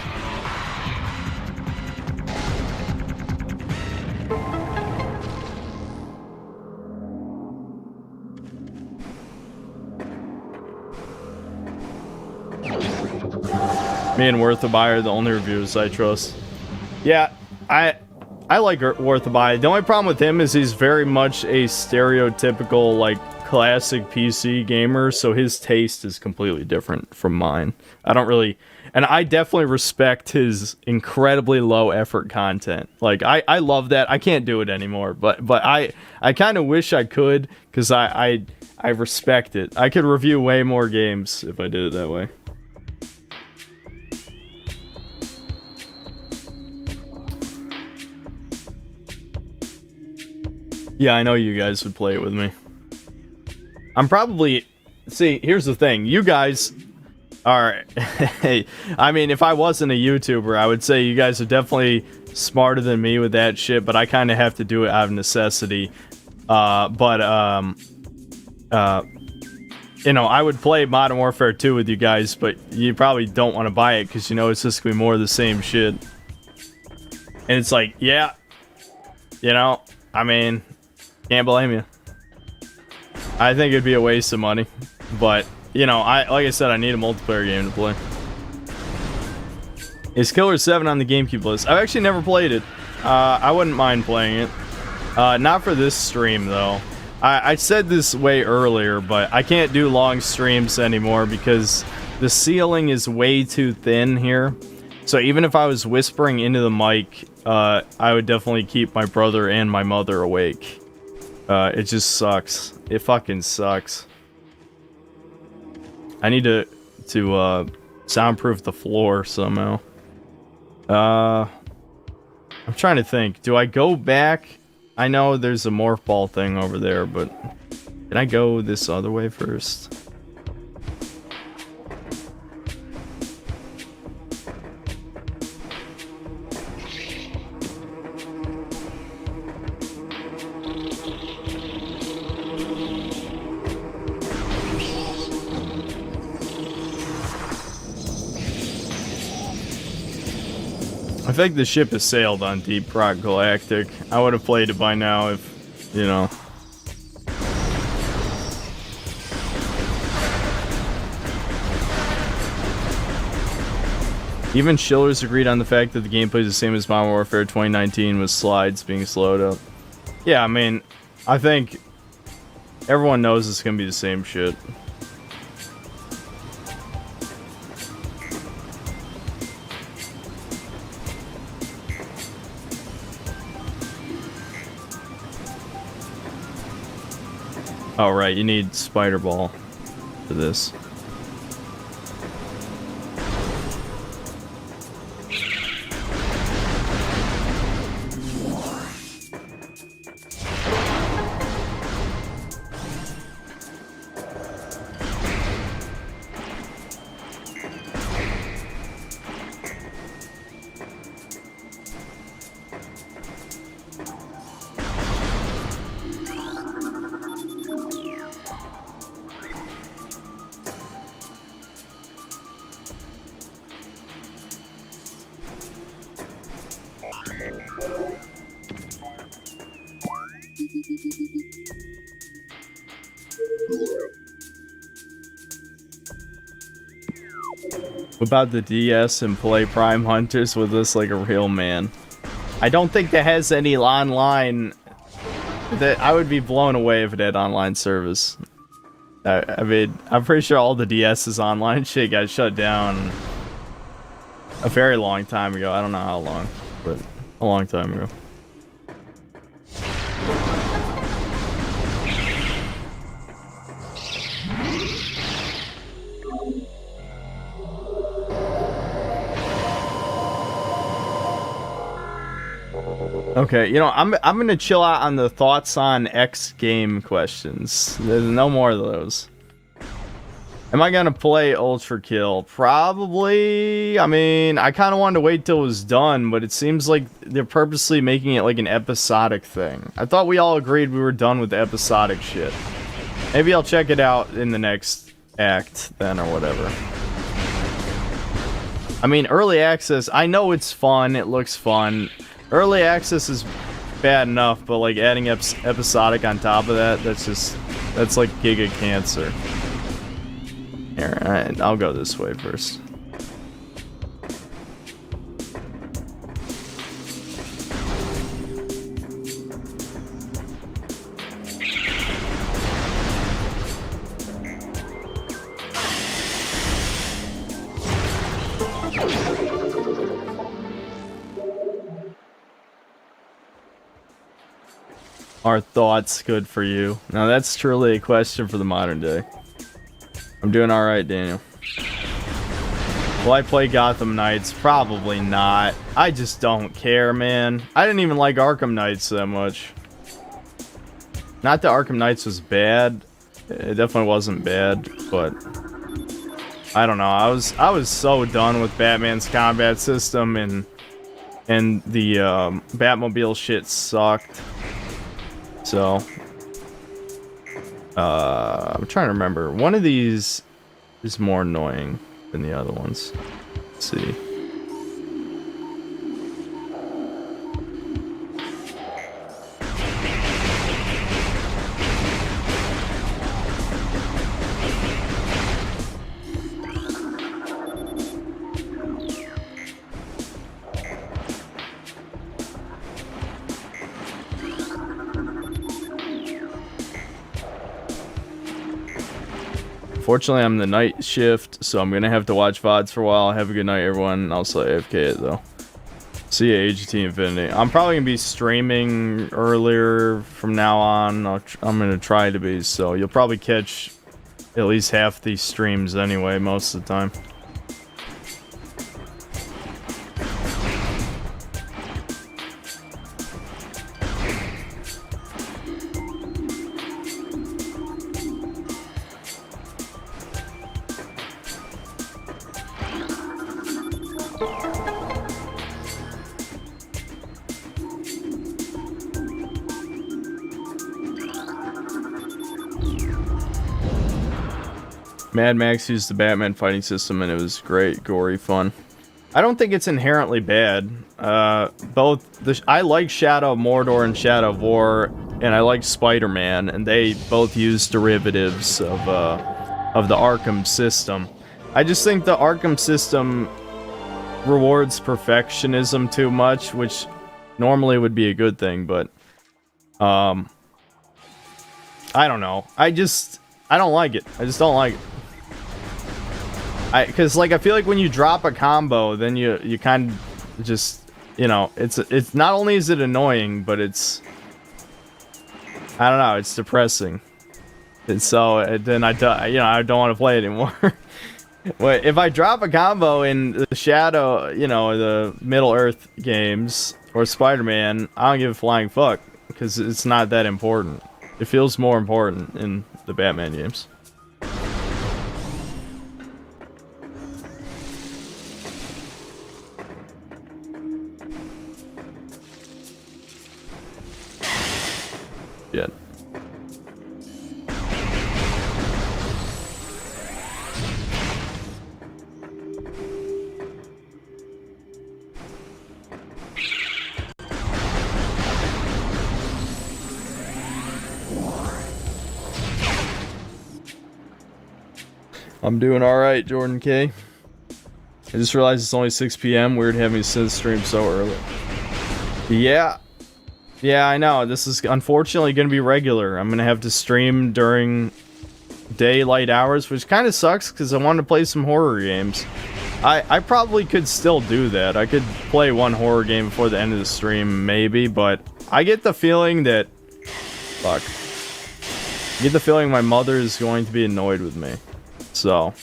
Me and Worth a Buy are the only reviewers I trust. Yeah, I like Worth a Buy. The only problem with him is he's very much a stereotypical, like, classic PC gamer, so his taste is completely different from mine. I don't really, and I definitely respect his incredibly low effort content. Like, I love that. I can't do it anymore, but I kind of wish I could, because I respect it. I could review way more games if I did it that way. Yeah, I know you guys would play it with me. I'm probably... See, here's the thing. You guys are... I mean, if I wasn't a YouTuber, I would say you guys are definitely smarter than me with that shit, but I kind of have to do it out of necessity. You know, I would play Modern Warfare 2 with you guys, but you probably don't want to buy it, because you know it's just going to be more of the same shit. And it's like, yeah, you know, I mean, can't blame you. I think it'd be a waste of money, but, you know, like I said, I need a multiplayer game to play. Is Killer 7 on the GameCube list? I've actually never played it. I wouldn't mind playing it. Not for this stream, though. I said this way earlier, but I can't do long streams anymore because the ceiling is way too thin here. So even if I was whispering into the mic, I would definitely keep my brother and my mother awake. It just sucks. It fucking sucks. I need to soundproof the floor somehow. I'm trying to think. Do I go back? I know there's a morph ball thing over there, but can I go this other way first? I think the ship has sailed on Deep Rock Galactic. I would have played it by now if, you know. Even Shillers agreed on the fact that the gameplay is the same as Modern Warfare 2019 with slides being slowed up. Yeah, I mean, I think everyone knows it's gonna be the same shit. Oh, right, you need Spider Ball for this. About the DS and play Prime Hunters with us like a real man. I don't think that has any online. That I would be blown away if it had online service. I mean, I'm pretty sure all the DS's online shit got shut down a very long time ago. I don't know how long, but a long time ago. Okay, you know, I'm gonna chill out on the thoughts on X game questions. There's no more of those. Am I gonna play Ultra Kill? Probably. I mean, I kind of wanted to wait till it was done, but it seems like they're purposely making it like an episodic thing. I thought we all agreed we were done with the episodic shit. Maybe I'll check it out in the next act then, or whatever. I mean, early access, I know it's fun, it looks fun. Early access is bad enough, but like adding episodic on top of that, that's like giga cancer. Here, alright, I'll go this way first. Are thoughts good for you? Now that's truly a question for the modern day. I'm doing alright, Daniel. Will I play Gotham Knights? Probably not. I just don't care, man. I didn't even like Arkham Knights that much. Not that Arkham Knights was bad. It definitely wasn't bad, but I don't know. I was so done with Batman's combat system, and the Batmobile shit sucked. So, I'm trying to remember. One of these is more annoying than the other ones. Let's see. Fortunately, I'm the night shift, so I'm gonna have to watch VODs for a while. Have a good night, everyone. I'll say AFK it, though. See ya, AGT Infinity. I'm probably gonna be streaming earlier from now on. I'm gonna try to be, so you'll probably catch at least half these streams anyway, most of the time. Mad Max used the Batman fighting system and it was great, gory, fun. I don't think it's inherently bad. I like Shadow of Mordor and Shadow of War, and I like Spider-Man, and they both use derivatives of the Arkham system. I just think the Arkham system rewards perfectionism too much, which normally would be a good thing, but I don't know. I don't like it. I just don't like it. Because like I feel like when you drop a combo, then you kind of just, you know, it's not only is it annoying, but it's, I don't know, it's depressing. And so then I don't want to play it anymore. Wait, if I drop a combo in the Shadow, you know, the Middle Earth games or Spider-Man, I don't give a flying fuck because it's not that important. It feels more important in the Batman games. Yet. I'm doing alright, Jordan K. I just realized it's only 6 p.m. Weird having to stream so early. Yeah. Yeah, I know. This is unfortunately going to be regular. I'm going to have to stream during daylight hours, which kind of sucks because I wanted to play some horror games. I probably could still do that. I could play one horror game before the end of the stream, maybe, but I get the feeling that... Fuck. I get the feeling my mother is going to be annoyed with me. So...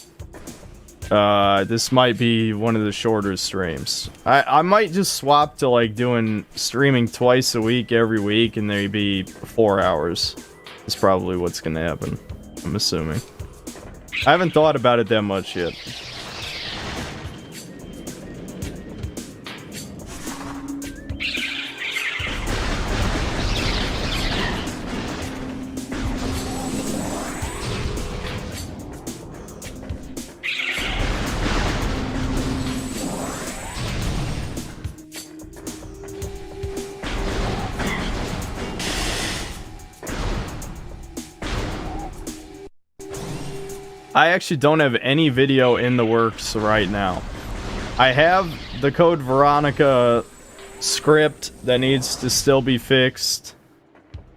this might be one of the shorter streams. I might just swap to like doing streaming twice a week every week and there'd be 4 hours. That's probably what's gonna happen, I'm assuming. I haven't thought about it that much yet. I actually don't have any video in the works right now. I have the Code Veronica script that needs to still be fixed,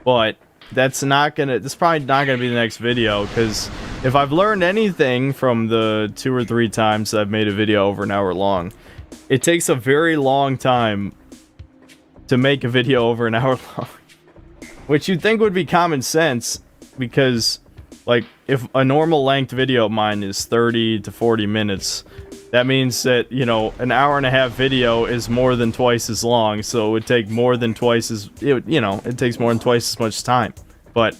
but that's probably not gonna be the next video, because if I've learned anything from the 2 or 3 times I've made a video over an hour long, it takes a very long time to make a video over an hour long. Which you'd think would be common sense, because like, if a normal length video of mine is 30 to 40 minutes, that means that, you know, an hour and a half video is more than twice as long, so it would take more than twice as, it takes more than twice as much time. But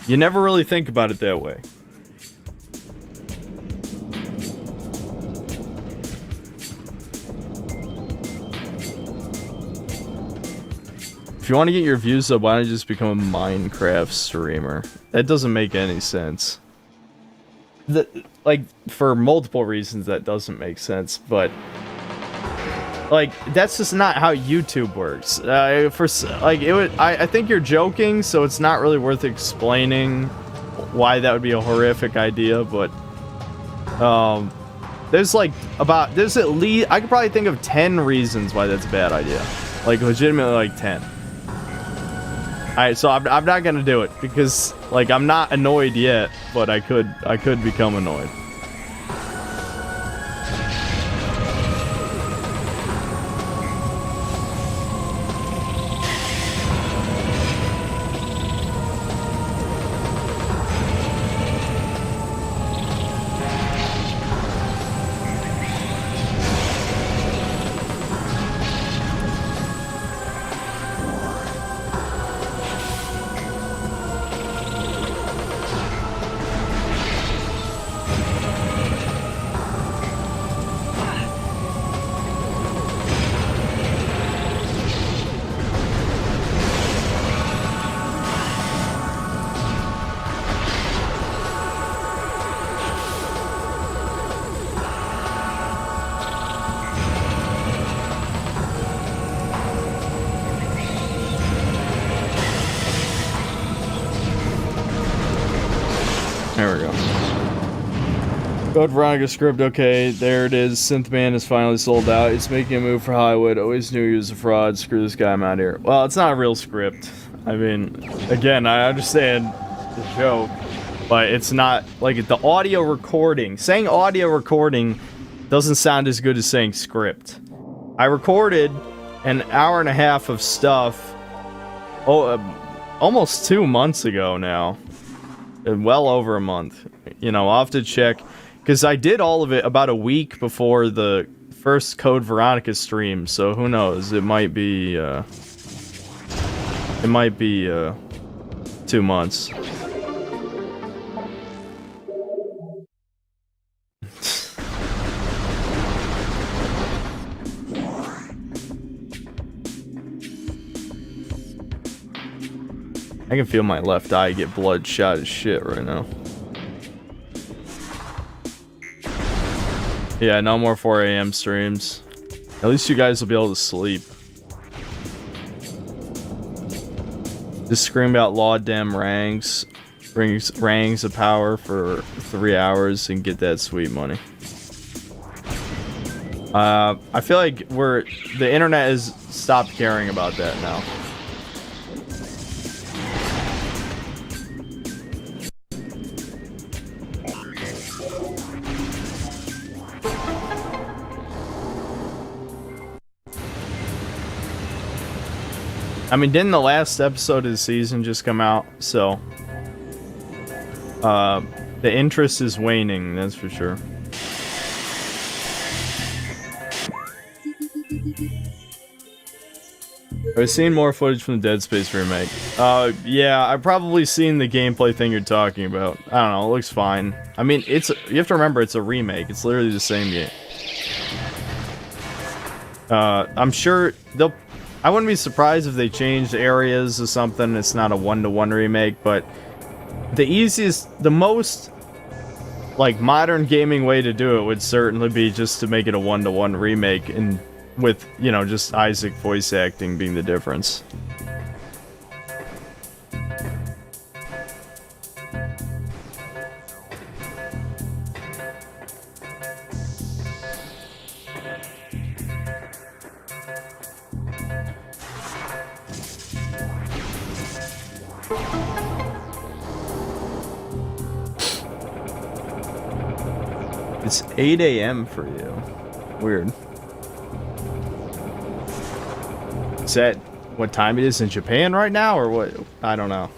you never really think about it that way. If you want to get your views up, why don't you just become a Minecraft streamer? That doesn't make any sense. Like, for multiple reasons that doesn't make sense, but... Like, that's just not how YouTube works. I think you're joking, so it's not really worth explaining why that would be a horrific idea, but... there's at least... I could probably think of 10 reasons why that's a bad idea. Like, legitimately, like, 10. Alright, so I'm not gonna do it, because, like, I'm not annoyed yet, but I could become annoyed. Code Veronica script, okay, there it is. Synthman is finally sold out. It's making a move for Hollywood. Always knew he was a fraud. Screw this guy, I'm out here. Well, it's not a real script. I mean, again, I understand the joke, but it's not, like, the audio recording. Saying audio recording doesn't sound as good as saying script. I recorded an hour and a half of stuff, almost 2 months ago now. Well over a month. You know, I'll have to check. Because I did all of it about a week before the first Code Veronica stream, so who knows? It might be 2 months. I can feel my left eye get bloodshot as shit right now. Yeah, no more 4 a.m. streams. At least you guys will be able to sleep. Just scream out law dem rangs. Rangs of power for 3 hours and get that sweet money. I feel like the internet has stopped caring about that now. I mean, didn't the last episode of the season just come out? So, the interest is waning, that's for sure. I've seen more footage from the Dead Space remake. Yeah, I've probably seen the gameplay thing you're talking about. I don't know, it looks fine. I mean, you have to remember it's a remake. It's literally the same game. I'm sure I wouldn't be surprised if they changed areas or something. It's not a one-to-one remake, but the most, like, modern gaming way to do it would certainly be just to make it a one-to-one remake, and with, you know, just Isaac voice acting being the difference. It's 8 a.m. for you. Weird. Is that what time it is in Japan right now, or what? I don't know.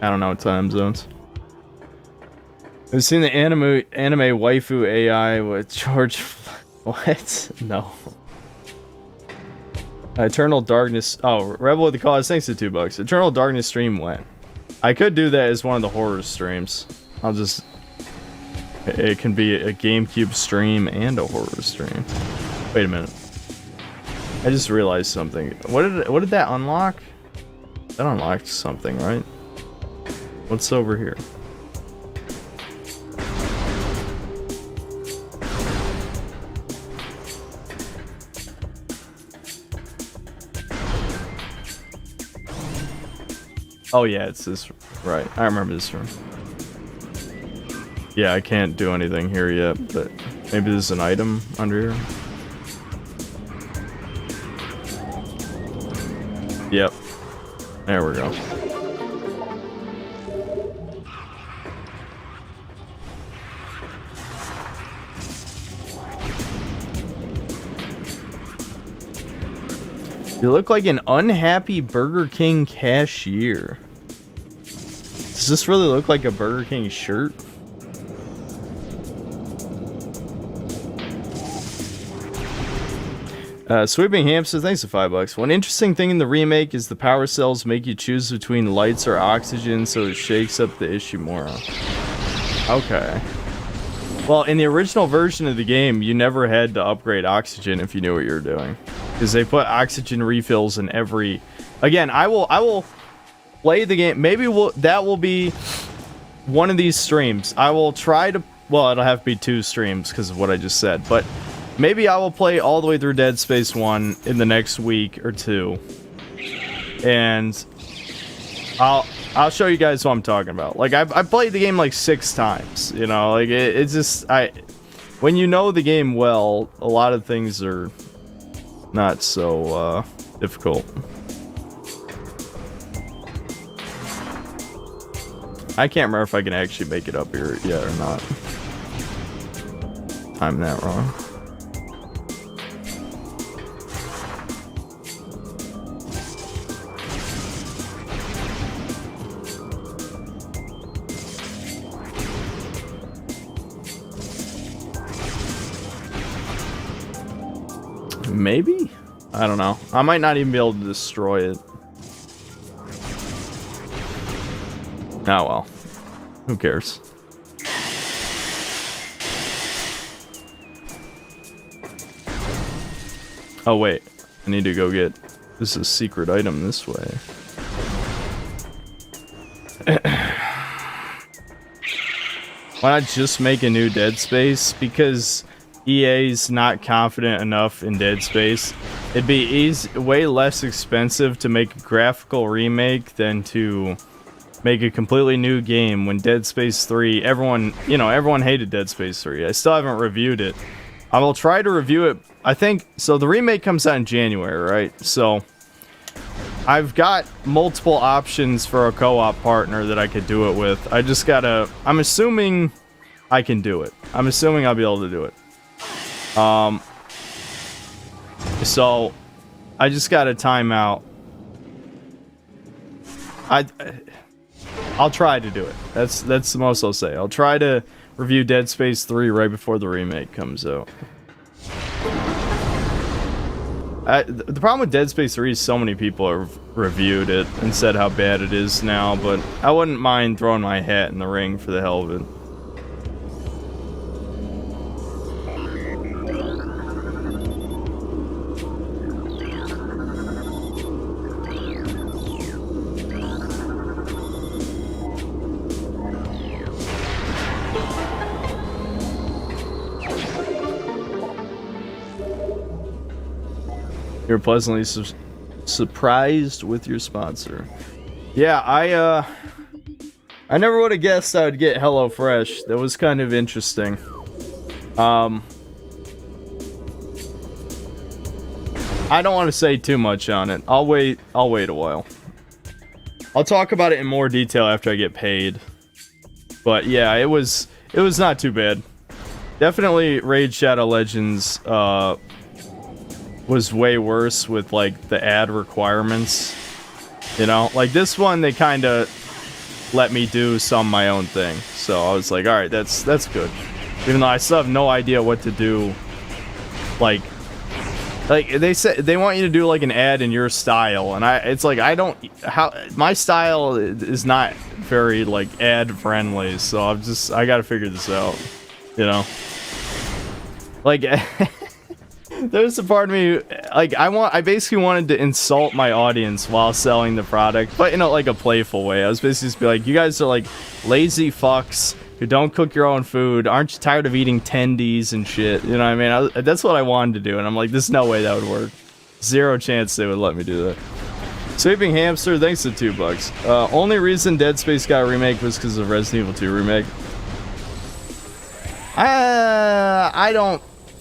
I don't know time zones. I've seen the anime waifu AI with George... What? No. Eternal Darkness... Oh, Rebel with the Cause, thanks to $2. Eternal Darkness stream went. I could do that as one of the horror streams. I'll just... It can be a GameCube stream and a horror stream. Wait a minute. I just realized something. What did that unlock? That unlocked something, right? What's over here? Oh yeah, it's this. Right, I remember this room. Yeah, I can't do anything here yet, but maybe there's an item under here. Yep. There we go. You look like an unhappy Burger King cashier. Does this really look like a Burger King shirt? Sweeping Hamster, thanks for $5. One interesting thing in the remake is the power cells make you choose between lights or oxygen, so it shakes up the issue more. Okay. Well, in the original version of the game, you never had to upgrade oxygen if you knew what you were doing, because they put oxygen refills in every. Again, I will play the game. Maybe that will be one of these streams. I will try to. Well, it'll have to be 2 streams because of what I just said, but. Maybe I will play all the way through Dead Space 1 in the next week or 2. And I'll show you guys what I'm talking about. Like, I played the game like 6 times, you know? Like, it's just, when you know the game well, a lot of things are not so, difficult. I can't remember if I can actually make it up here yet or not. I'm that wrong. Maybe? I don't know. I might not even be able to destroy it. Oh well. Who cares? Oh wait. I need to go get... This is a secret item this way. Why not just make a new Dead Space? Because EA's not confident enough in Dead Space. It'd be way less expensive to make a graphical remake than to make a completely new game when Dead Space 3, everyone hated Dead Space 3. I still haven't reviewed it. I will try to review it. I think, so the remake comes out in January, right? So I've got multiple options for a co-op partner that I could do it with. I just gotta, I'm assuming I can do it. I'm assuming I'll be able to do it. So I just got a timeout. I'll try to do it. That's the most I'll say. I'll try to review Dead Space 3 right before the remake comes out. The problem with Dead Space 3 is so many people have reviewed it and said how bad it is now, but I wouldn't mind throwing my hat in the ring for the hell of it. You're pleasantly surprised with your sponsor. Yeah, I never would have guessed I would get HelloFresh. That was kind of interesting. I don't want to say too much on it. I'll wait a while. I'll talk about it in more detail after I get paid. But yeah, it was not too bad. Definitely Raid Shadow Legends was way worse with like the ad requirements, you know, like this one they kind of let me do some of my own thing, so I was like, all right, that's good, even though I still have no idea what to do. Like they said they want you to do like an ad in your style, and it's like my style is not very like ad friendly, so I gotta figure this out, you know, like there's a part of me, like, I basically wanted to insult my audience while selling the product, but in like a playful way. I was basically just be like, you guys are like lazy fucks who don't cook your own food. Aren't you tired of eating tendies and shit? You know what I mean? That's what I wanted to do, and I'm like, there's no way that would work. Zero chance they would let me do that. Sweeping Hamster, thanks to $2. Only reason Dead Space got a remake was because of Resident Evil 2 remake.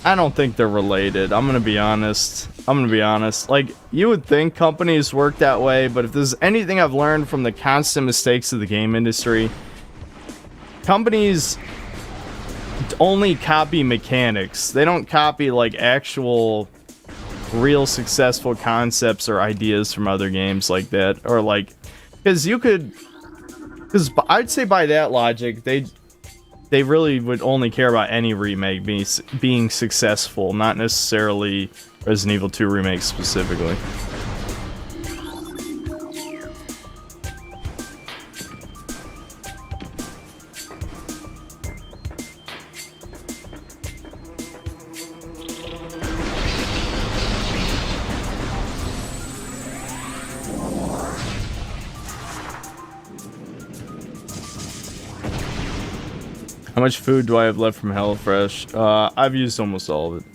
I don't think they're related. I'm gonna be honest. Like, you would think companies work that way, but if there's anything I've learned from the constant mistakes of the game industry, companies only copy mechanics. They don't copy, like, actual, real successful concepts or ideas from other games like that. Or, like, because I'd say by that logic, they really would only care about any remake being successful, not necessarily Resident Evil 2 remake specifically. How much food do I have left from HelloFresh? I've used almost all of it.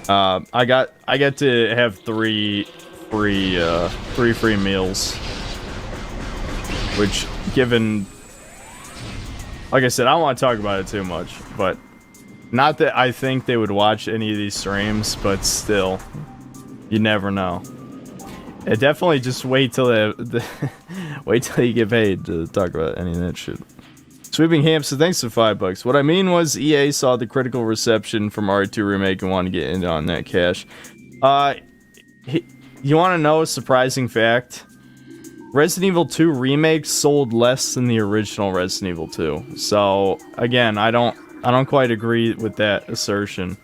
I get to have 3 three free meals. Which, given, like I said, I don't want to talk about it too much, but not that I think they would watch any of these streams, but still, you never know. Yeah, definitely just wait till wait till you get paid to talk about any of that shit. Sweeping Hamster, thanks for $5. What I mean was EA saw the critical reception from RE2 Remake and wanted to get in on that cash. You want to know a surprising fact? Resident Evil 2 Remake sold less than the original Resident Evil 2. So, again, I don't quite agree with that assertion.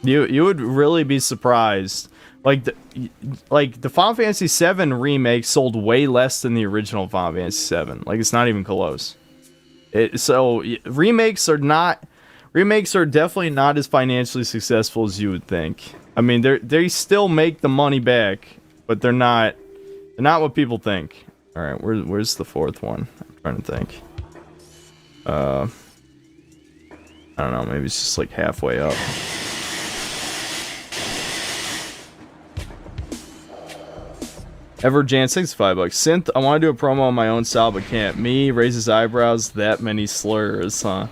You would really be surprised. Like the Final Fantasy VII Remake sold way less than the original Final Fantasy VII. Like, it's not even close. Remakes are definitely not as financially successful as you would think. I mean, they still make the money back, but they're not what people think. All right, where's the fourth one? I'm trying to think. I don't know, maybe it's just like halfway up. Everjan, $65. Synth, I want to do a promo on my own style, but can't. Me, raises eyebrows, that many slurs, huh?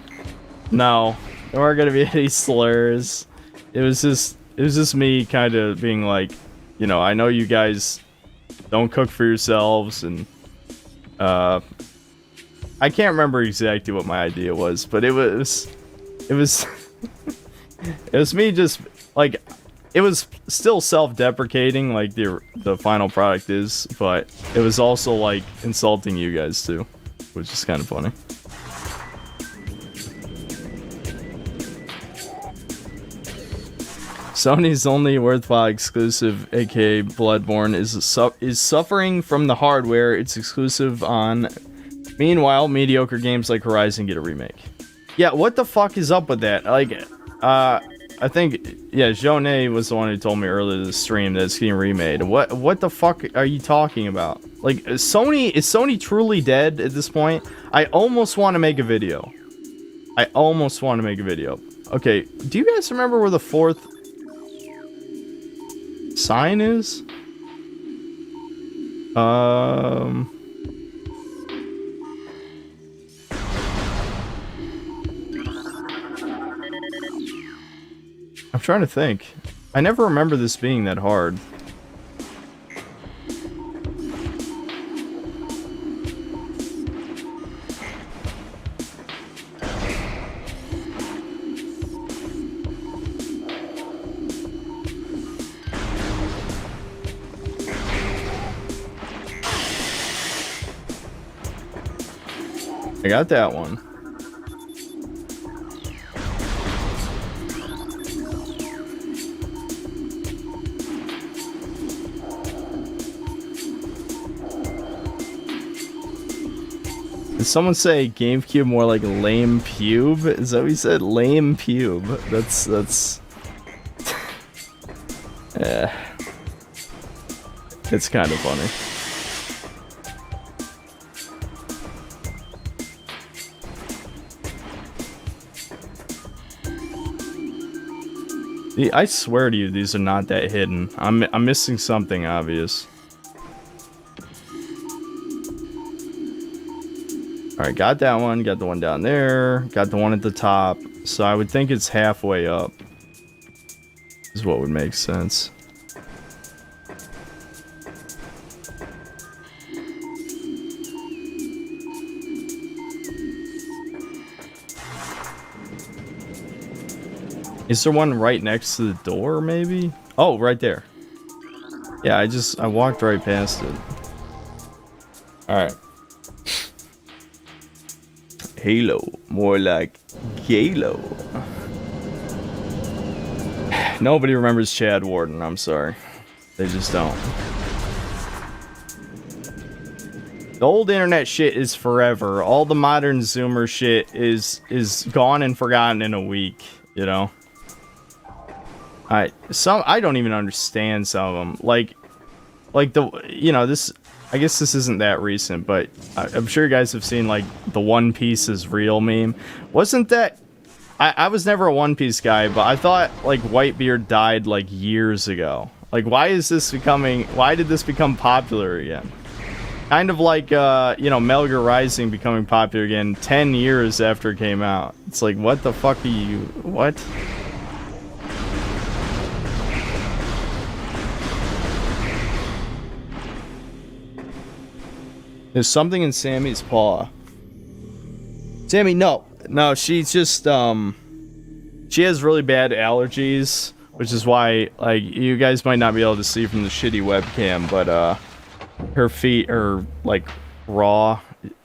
No, there weren't gonna be any slurs. It was just me kind of being like, you know, I know you guys don't cook for yourselves, and I can't remember exactly what my idea was, but it was it was me just like, it was still self-deprecating like the final product is, but it was also like insulting you guys too, which is kind of funny. Sony's only worthwhile exclusive, aka Bloodborne, is suffering from the hardware it's exclusive on. Meanwhile, mediocre games like Horizon get a remake. Yeah, what the fuck is up with that? Like, I think, yeah, Jonet was the one who told me earlier this stream that it's getting remade. What the fuck are you talking about? Like, is Sony truly dead at this point? I almost want to make a video. Okay, do you guys remember where the fourth sign is? I'm trying to think. I never remember this being that hard. I got that one. Did someone say GameCube more like lame pube? Is that what he said? Lame pube. That's yeah. It's kind of funny. I swear to you, these are not that hidden. I'm missing something obvious. Alright, got that one, got the one down there, got the one at the top. So I would think it's halfway up. Is what would make sense. Is there one right next to the door, maybe? Oh, right there. Yeah, I walked right past it. Alright. Halo. More like Halo. Nobody remembers Chad Warden, I'm sorry. They just don't. The old internet shit is forever. All the modern Zoomer shit is gone and forgotten in a week, you know? I don't even understand some of them. Like this, I guess this isn't that recent, but I'm sure you guys have seen like the One Piece is real meme. Wasn't that I was never a One Piece guy, but I thought like Whitebeard died like years ago. Like, why did this become popular again? Kind of like, you know, Metal Rising becoming popular again 10 years after it came out. It's like, what the fuck are you... What? There's something in Sammy's paw. Sammy, no. No, she's just, she has really bad allergies, which is why, like, you guys might not be able to see from the shitty webcam, but, her feet are, like, raw.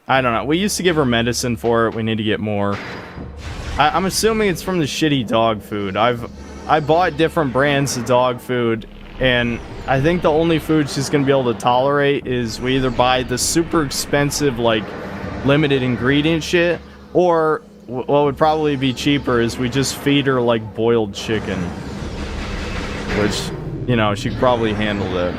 I don't know. We used to give her medicine for it. We need to get more. I'm assuming it's from the shitty dog food. I bought different brands of dog food, and I think the only food she's gonna be able to tolerate is we either buy the super expensive, like, limited ingredient shit, or what would probably be cheaper is we just feed her, like, boiled chicken. Which, you know, she could probably handle that.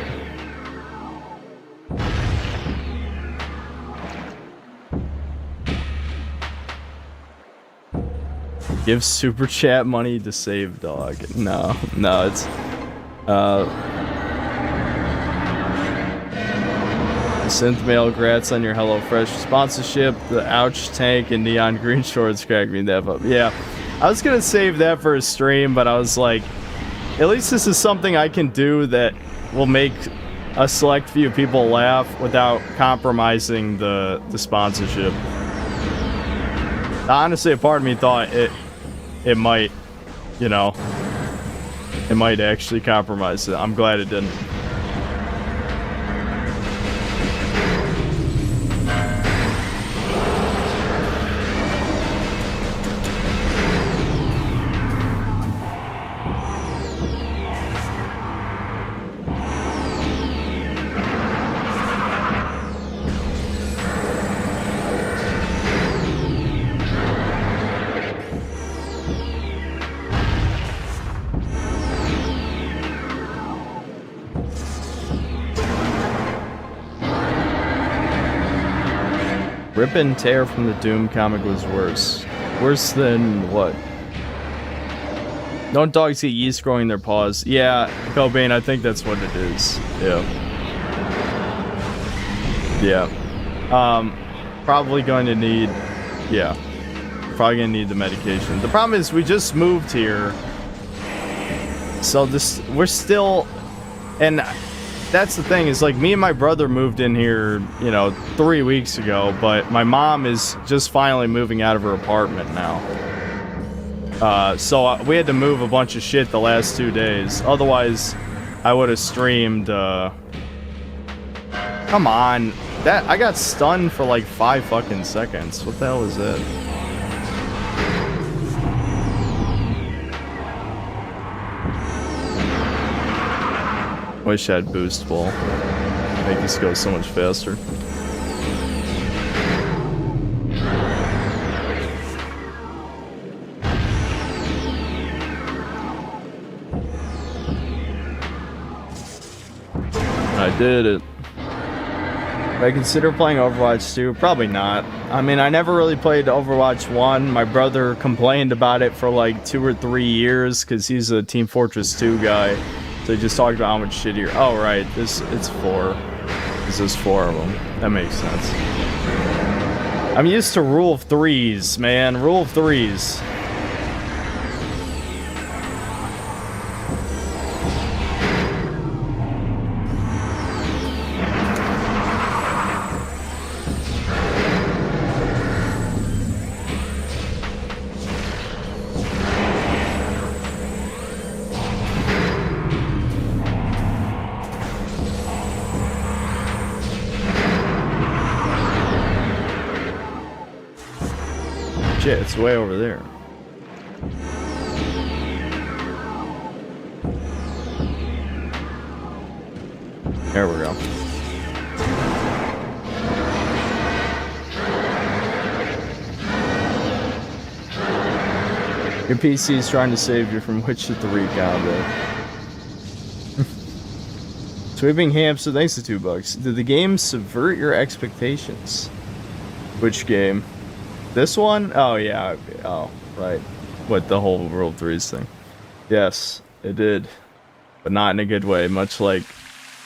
Give super chat money to save dog. No, it's synth mail, grats on your HelloFresh sponsorship. The ouch tank and neon green shorts cracked me that up. Yeah, I was gonna save that for a stream, but I was like, at least this is something I can do that will make a select few people laugh without compromising the sponsorship. Honestly, a part of me thought it might, you know, it might actually compromise it. I'm glad it didn't. Rip and tear from the Doom comic was worse. Worse than what? Don't dogs get yeast growing their paws? Yeah, Cobain, I think that's what it is. Yeah. Probably going to need... Yeah. Probably going to need the medication. The problem is we just moved here. So we're still... And... That's the thing, is like me and my brother moved in here, you know, 3 weeks ago, but my mom is just finally moving out of her apartment now. So we had to move a bunch of shit the last 2 days. Otherwise, I would have streamed, Come on. I got stunned for like 5 fucking seconds. What the hell is that? Wish I had boost ball. Make this go so much faster. I did it. Would I consider playing Overwatch 2? Probably not. I mean, I never really played Overwatch 1. My brother complained about it for like 2 or 3 years because he's a Team Fortress 2 guy. So he just talked about how much shittier. Oh, right. It's 4. This is 4 of them. That makes sense. I'm used to rule of 3s, man. Rule of 3s. Shit, it's way over there. There we go. Your PC is trying to save you from Witcher 3 combat. Sweeping hamster, thanks to $2. Did the game subvert your expectations? Which game? This one? Oh, yeah. Oh, right. What, the whole World 3s thing. Yes, it did. But not in a good way. Much like...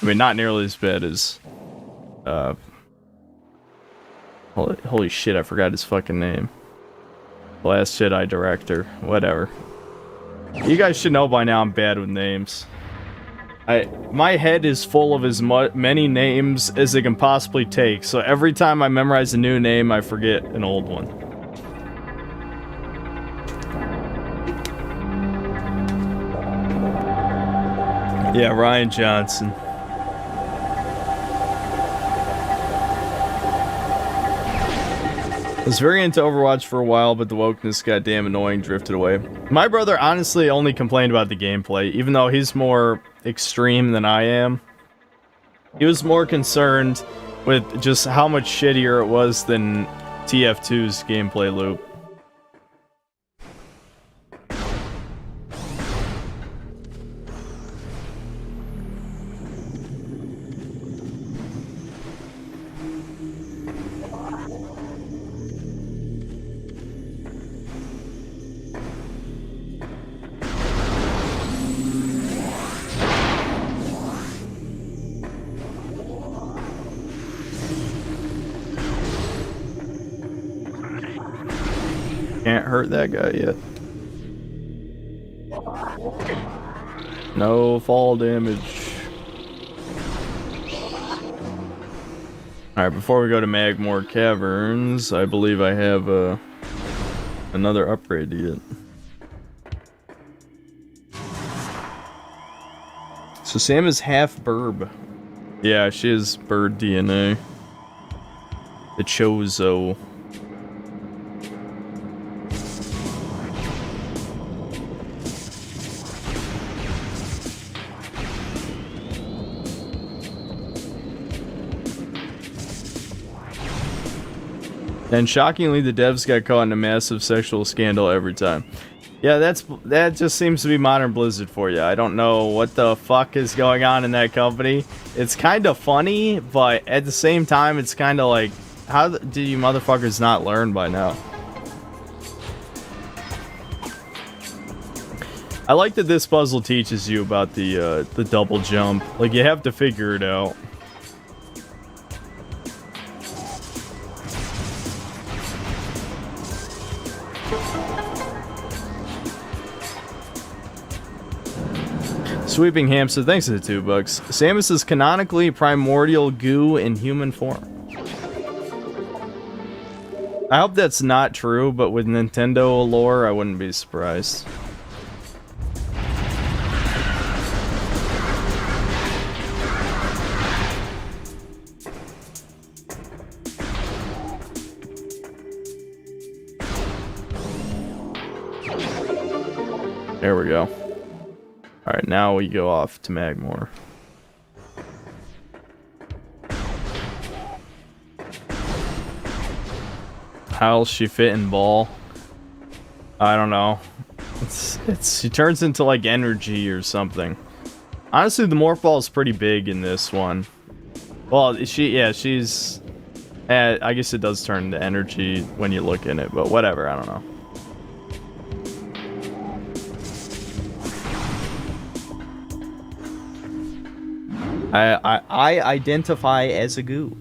I mean, not nearly as bad as... Holy shit, I forgot his fucking name. Last Jedi director. Whatever. You guys should know by now I'm bad with names. My head is full of as many names as it can possibly take, so every time I memorize a new name, I forget an old one. Yeah, Ryan Johnson. I was very into Overwatch for a while, but the wokeness got damn annoying, drifted away. My brother honestly only complained about the gameplay, even though he's more extreme than I am. He was more concerned with just how much shittier it was than TF2's gameplay loop. Can't hurt that guy yet. No fall damage. Alright, before we go to Magmore Caverns, I believe I have another upgrade to get. So Sam is half burb. Yeah, she is bird DNA. The Chozo. And shockingly, the devs got caught in a massive sexual scandal every time. Yeah, that just seems to be modern Blizzard for you. I don't know what the fuck is going on in that company. It's kind of funny, but at the same time, it's kind of like, how do you motherfuckers not learn by now? I like that this puzzle teaches you about the double jump. Like, you have to figure it out. Sweeping Hamster, thanks to the $2. Samus is canonically primordial goo in human form. I hope that's not true, but with Nintendo lore, I wouldn't be surprised. There we go. Alright, now we go off to Magmore. How'll she fit in ball? I don't know. She turns into like energy or something. Honestly, the morph ball is pretty big in this one. Well, she's... I guess it does turn into energy when you look in it, but whatever, I don't know. I identify as a goo.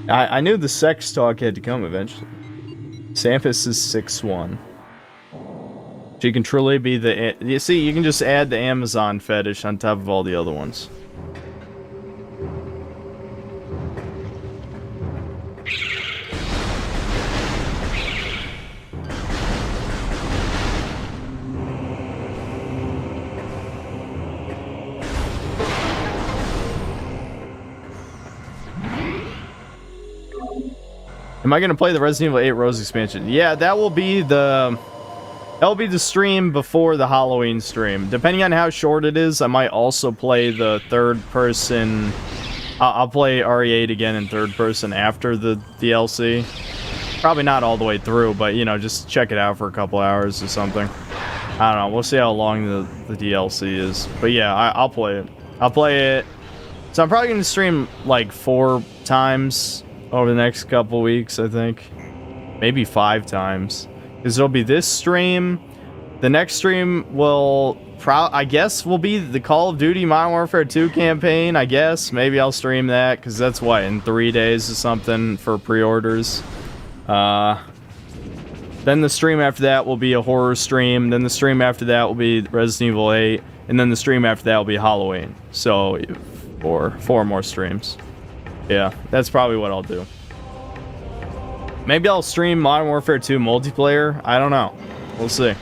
I knew the sex talk had to come eventually. Samus is 6'1". She can truly be the... You see, you can just add the Amazon fetish on top of all the other ones. Am I gonna play the Resident Evil 8 Rose expansion? Yeah, that will be the stream before the Halloween stream. Depending on how short it is, I might also play the third person. I'll play RE8 again in third person after the DLC. Probably not all the way through, but you know, just check it out for a couple hours or something. I don't know. We'll see how long the DLC is. But yeah, I'll play it. I'll play it. So I'm probably going to stream like 4 times over the next couple weeks, I think. Maybe 5 times. Because there'll be this stream. The next stream will, I guess, will be the Call of Duty Modern Warfare 2 campaign, I guess. Maybe I'll stream that, because that's, what, in 3 days or something for pre-orders. Then the stream after that will be a horror stream. Then the stream after that will be Resident Evil 8. And then the stream after that will be Halloween. So, 4 more streams. Yeah, that's probably what I'll do. Maybe I'll stream Modern Warfare 2 multiplayer. I don't know. We'll see.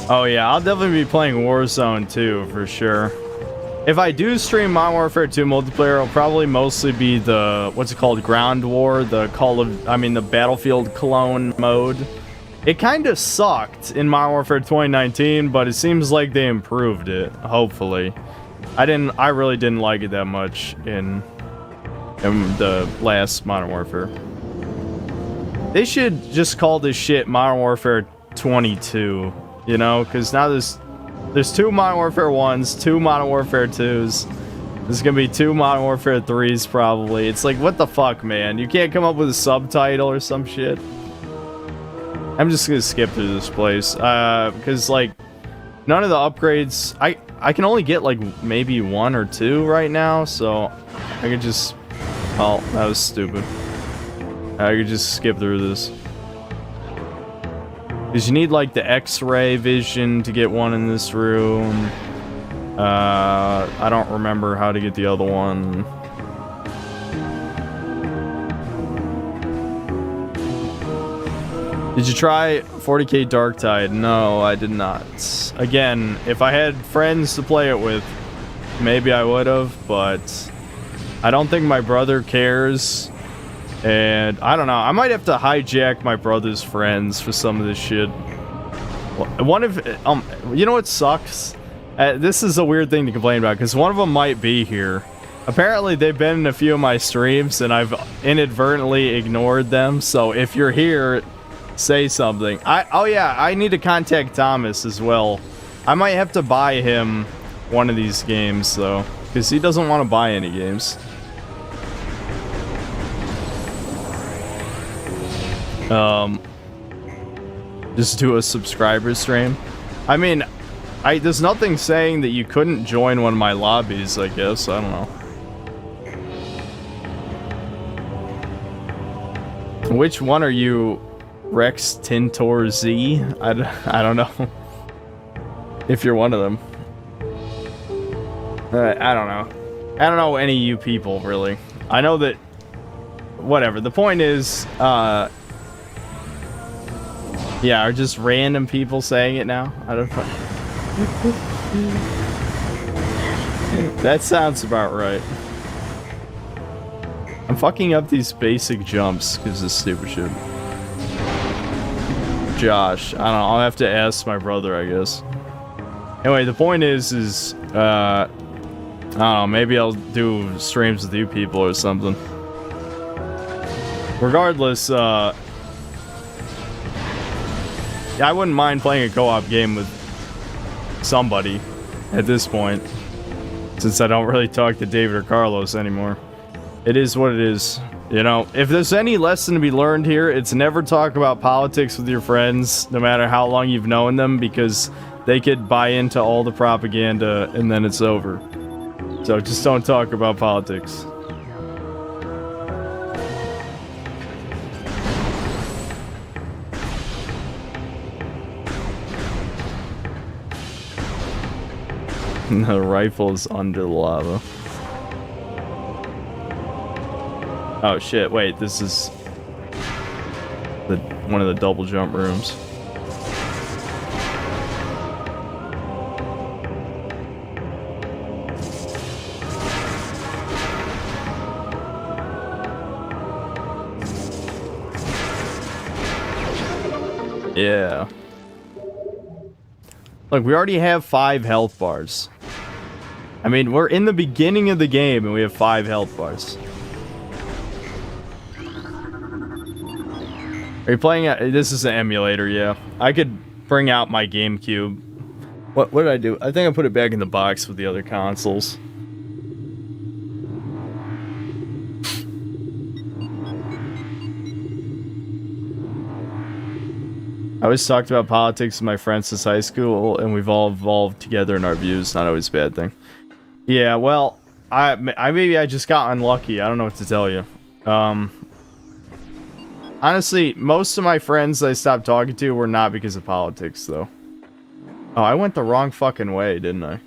Oh yeah, I'll definitely be playing Warzone 2 for sure. If I do stream Modern Warfare 2 multiplayer, it'll probably mostly be the, what's it called, Ground War, the the Battlefield clone mode. It kind of sucked in Modern Warfare 2019, but it seems like they improved it, hopefully. I really didn't like it that much in the last Modern Warfare. They should just call this shit Modern Warfare 22. You know, because now there's 2 Modern Warfare 1s, 2 Modern Warfare 2s. There's gonna be 2 Modern Warfare 3s probably. It's like, what the fuck, man? You can't come up with a subtitle or some shit? I'm just gonna skip through this place. Because, like, none of the upgrades... I can only get, like, maybe 1 or 2 right now, so I could just... Oh, that was stupid. I could just skip through this. Because you need, like, the X-ray vision to get one in this room. I don't remember how to get the other one. Did you try 40k Darktide? No, I did not. Again, if I had friends to play it with, maybe I would have, but I don't think my brother cares. And I don't know, I might have to hijack my brother's friends for some of this shit. One of, you know what sucks? This is a weird thing to complain about, because one of them might be here. Apparently they've been in a few of my streams, and I've inadvertently ignored them, so if you're here, say something. Oh yeah, I need to contact Thomas as well. I might have to buy him one of these games, though, because he doesn't want to buy any games. Just do a subscriber stream. I mean, there's nothing saying that you couldn't join one of my lobbies, I guess. I don't know. Which one are you, Rex Tintor Z? I don't know. If you're one of them. I don't know. I don't know any of you people, really. I know that... Whatever. The point is, yeah, are just random people saying it now? I don't know. That sounds about right. I'm fucking up these basic jumps because of stupid shit. Josh. I don't know. I'll have to ask my brother, I guess. Anyway, the point is I don't know. Maybe I'll do streams with you people or something. Regardless, I wouldn't mind playing a co-op game with somebody at this point, since I don't really talk to David or Carlos anymore. It is what it is. You know, if there's any lesson to be learned here, it's never talk about politics with your friends, no matter how long you've known them, because they could buy into all the propaganda and then it's over. So just don't talk about politics. The rifle is under the lava. Oh shit, wait, this is one of the double jump rooms. Yeah. Look, we already have 5 health bars. I mean, we're in the beginning of the game and we have 5 health bars. Are you playing this is an emulator, yeah. I could bring out my GameCube. What did I do? I think I put it back in the box with the other consoles. I always talked about politics with my friends since high school, and we've all evolved together in our views. Not always a bad thing. Yeah, well, maybe I just got unlucky. I don't know what to tell you. Honestly, most of my friends I stopped talking to were not because of politics, though. Oh, I went the wrong fucking way, didn't I?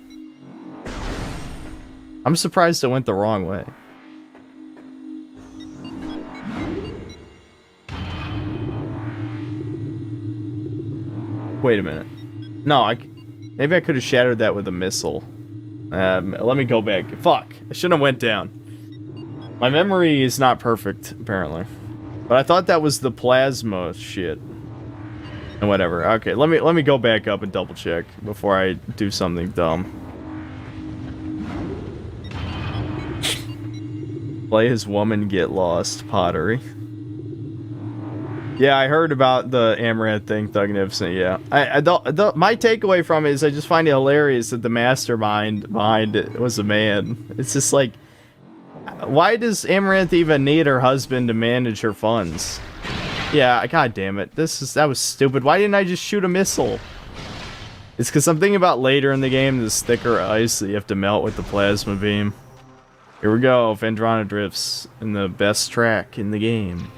I'm surprised I went the wrong way. Wait a minute. No, maybe I could have shattered that with a missile. Let me go back. Fuck. I shouldn't have went down. My memory is not perfect, apparently. But I thought that was the plasma shit. And whatever. Okay, let me go back up and double check before I do something dumb. Play as woman, get lost. Pottery. Yeah, I heard about the Amaranth thing, Thugnificent, yeah. My takeaway from it is I just find it hilarious that the mastermind behind it was a man. It's just like, why does Amaranth even need her husband to manage her funds? Yeah, god damn it. That was stupid. Why didn't I just shoot a missile? It's because I'm thinking about later in the game, this thicker ice that you have to melt with the plasma beam. Here we go, Vendrana drifts in the best track in the game.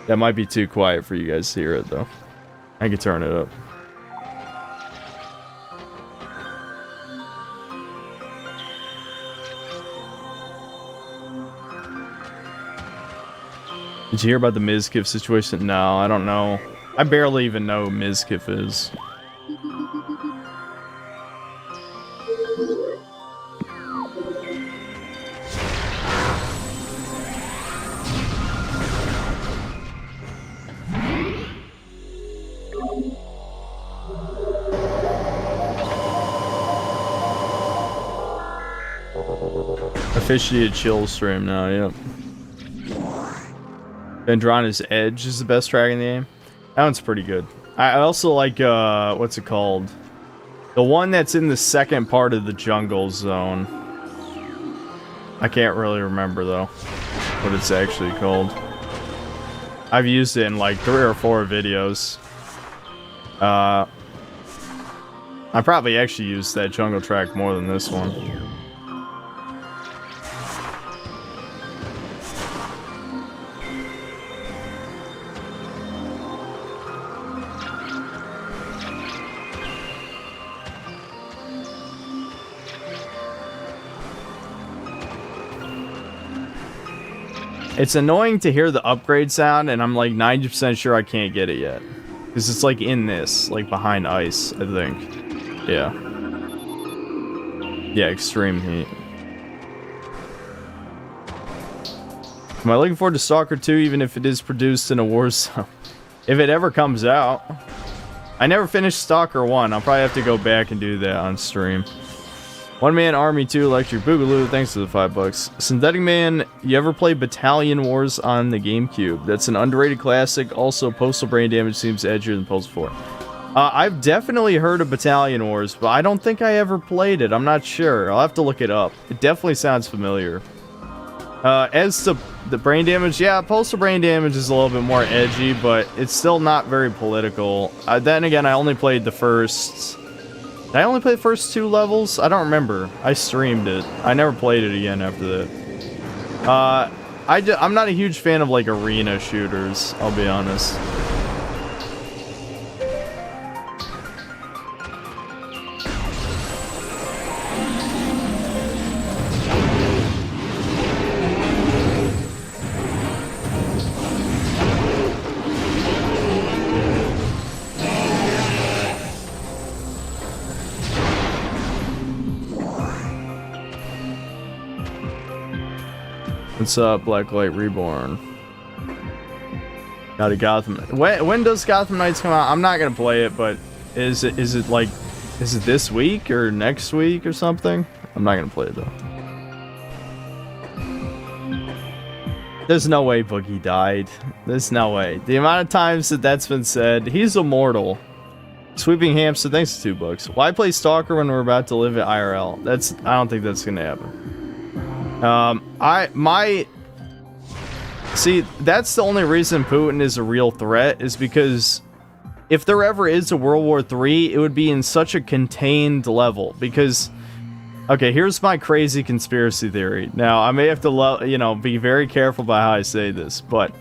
That might be too quiet for you guys to hear it, though. I can turn it up. Did you hear about the Mizkif situation? No, I don't know. I barely even know who Mizkif is. Officially a chill stream now, yep. Vendrana's Edge is the best track in the game. That one's pretty good. I also like, what's it called? The one that's in the second part of the jungle zone. I can't really remember, though, what it's actually called. I've used it in, like, 3 or 4 videos. I probably actually used that jungle track more than this one. It's annoying to hear the upgrade sound, and I'm like 90% sure I can't get it yet. Because it's like in this, like behind ice, I think. Yeah. Yeah, extreme heat. Am I looking forward to Stalker 2, even if it is produced in a war zone? If it ever comes out. I never finished Stalker 1. I'll probably have to go back and do that on stream. One Man Army 2 Electric Boogaloo, thanks for the $5. Synthetic Man, you ever play Battalion Wars on the GameCube? That's an underrated classic. Also, Postal Brain Damage seems edgier than Postal 4. I've definitely heard of Battalion Wars, but I don't think I ever played it. I'm not sure. I'll have to look it up. It definitely sounds familiar. As to the Brain Damage, yeah, Postal Brain Damage is a little bit more edgy, but it's still not very political. Then again, I only played the first... Did I only play the first 2 levels? I don't remember. I streamed it. I never played it again after that. I'm not a huge fan of, like, arena shooters, I'll be honest. What's up, Blacklight Reborn? Got a Gotham. When does Gotham Knights come out? I'm not gonna play it, but is it this week or next week or something? I'm not gonna play it though. There's no way Boogie died. There's no way. The amount of times that's been said, he's immortal. Sweeping Hamster, thanks for $2. Why play Stalker when we're about to live at IRL? I don't think that's gonna happen. See, that's the only reason Putin is a real threat, is because if there ever is a World War III, it would be in such a contained level. Because, okay, here's my crazy conspiracy theory. Now, I may have to, be very careful about how I say this, but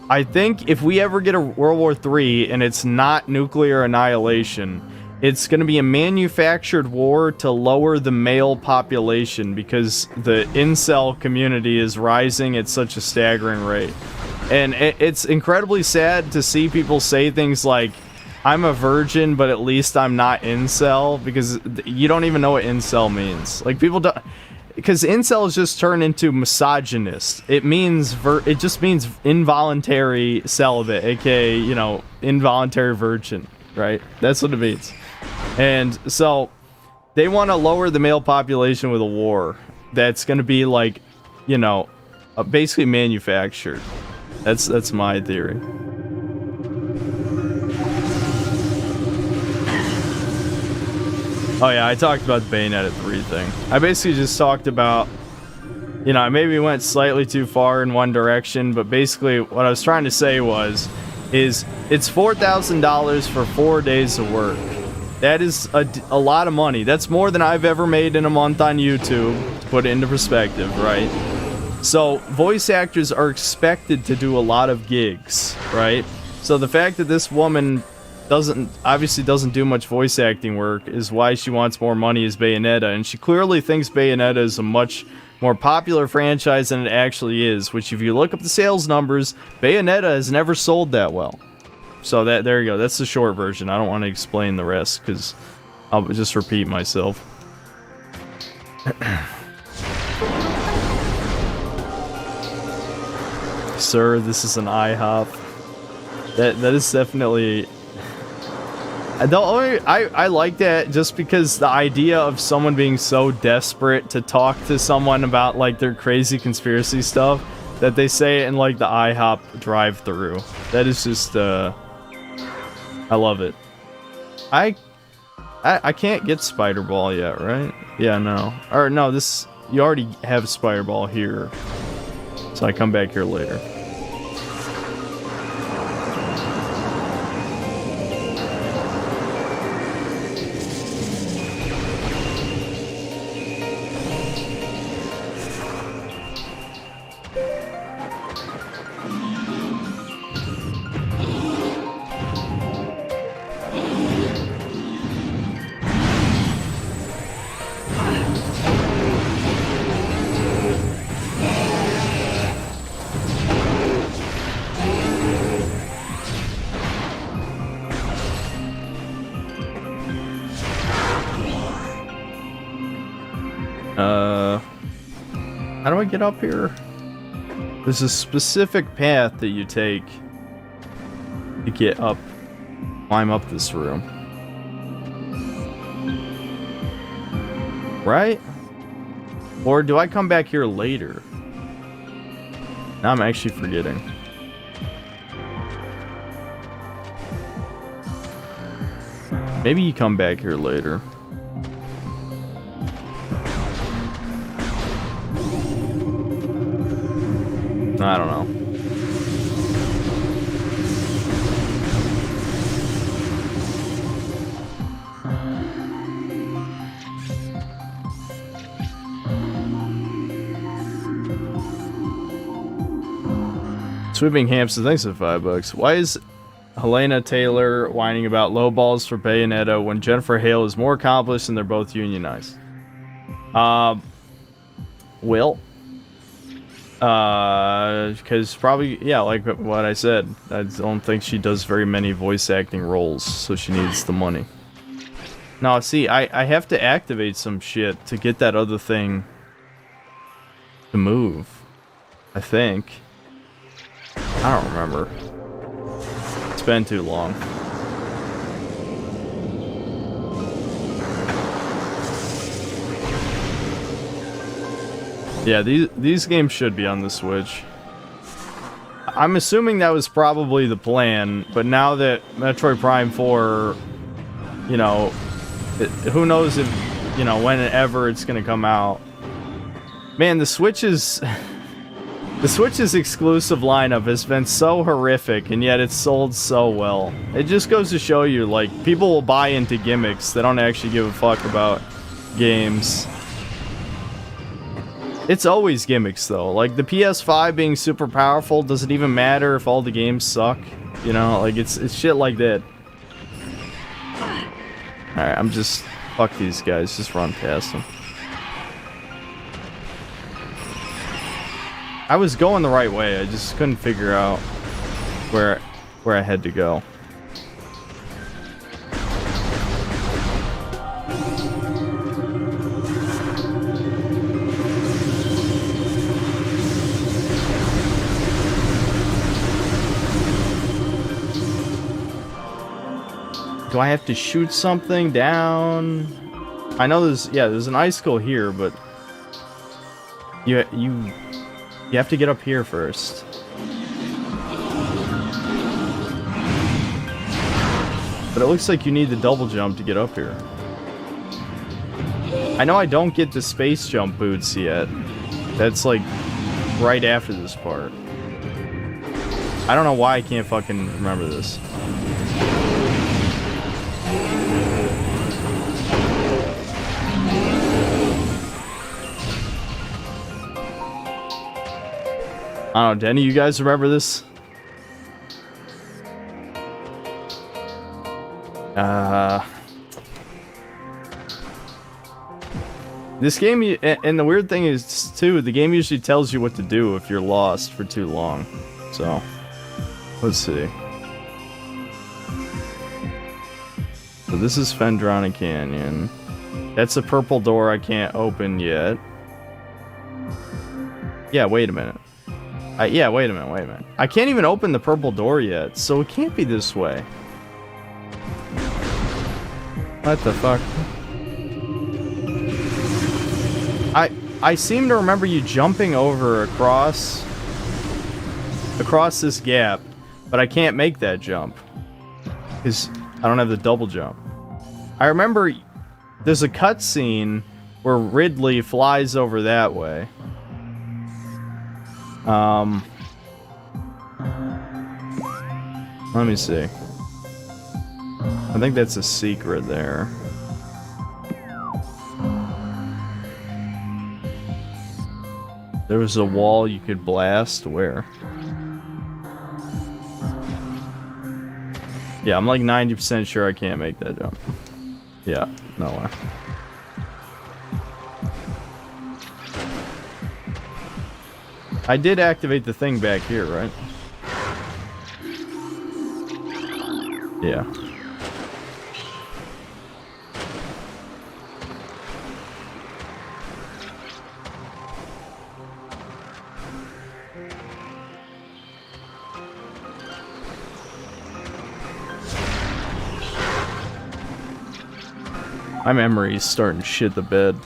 I think if we ever get a World War III and it's not nuclear annihilation, it's going to be a manufactured war to lower the male population because the incel community is rising at such a staggering rate. And it's incredibly sad to see people say things like, I'm a virgin, but at least I'm not incel, because you don't even know what incel means. Like, people don't... Because incel is just turned into misogynist. It means... it just means involuntary celibate, aka, involuntary virgin, right? That's what it means. And so they want to lower the male population with a war that's going to be like, basically manufactured. That's my theory. Oh yeah, I talked about the Bayonetta 3 thing. I basically just talked about, I maybe went slightly too far in one direction, but basically what I was trying to say is it's $4,000 for 4 days of work. That is a lot of money. That's more than I've ever made in a month on YouTube, to put it into perspective, right? So, voice actors are expected to do a lot of gigs, right? So the fact that this woman obviously doesn't do much voice acting work is why she wants more money as Bayonetta, and she clearly thinks Bayonetta is a much more popular franchise than it actually is, which if you look up the sales numbers, Bayonetta has never sold that well. So there you go. That's the short version. I don't want to explain the rest because I'll just repeat myself. Sir, this is an IHOP. That is definitely... I like that just because the idea of someone being so desperate to talk to someone about like their crazy conspiracy stuff that they say it in like the IHOP drive-thru. That is just I love it. I can't get Spider Ball yet, right? Yeah, no. Or no, you already have Spider Ball here. So I come back here later. How do I get up here? There's a specific path that you take to get up, climb up this room. Right? Or do I come back here later? Now I'm actually forgetting. Maybe you come back here later. I don't know. Sweeping Hamster, thanks for $5. Why is Helena Taylor whining about low balls for Bayonetta when Jennifer Hale is more accomplished and they're both unionized? Will. Because probably, yeah, like what I said, I don't think she does very many voice acting roles, so she needs the money. Now, see, I have to activate some shit to get that other thing to move. I think. I don't remember. It's been too long. Yeah, these games should be on the Switch. I'm assuming that was probably the plan, but now that Metroid Prime 4, you know, who knows if, you know, whenever it's gonna come out. Man, the Switch's exclusive lineup has been so horrific, and yet it's sold so well. It just goes to show you, like, people will buy into gimmicks. They don't actually give a fuck about games. It's always gimmicks, though. Like, the PS5 being super powerful, does it even matter if all the games suck? You know, like, it's shit like that. Alright, I'm just... Fuck these guys, just run past them. I was going the right way, I just couldn't figure out where I had to go. Do I have to shoot something down? I know there's an icicle here, but you have to get up here first. But it looks like you need the double jump to get up here. I know I don't get the space jump boots yet. That's like right after this part. I don't know why I can't fucking remember this. I don't know, do any of you guys remember this? This game, and the weird thing is, too, the game usually tells you what to do if you're lost for too long. So, let's see. So this is Fendrana Canyon. That's a purple door I can't open yet. Yeah, wait a minute. Yeah, wait a minute. I can't even open the purple door yet, so it can't be this way. What the fuck? I seem to remember you jumping over across this gap, but I can't make that jump because I don't have the double jump. I remember there's a cutscene where Ridley flies over that way. Let me see. I think that's a secret there. There was a wall you could blast. Where? Yeah, I'm like 90% sure I can't make that jump. Yeah, no way. I did activate the thing back here, right? Yeah. My memory is starting to shit the bed.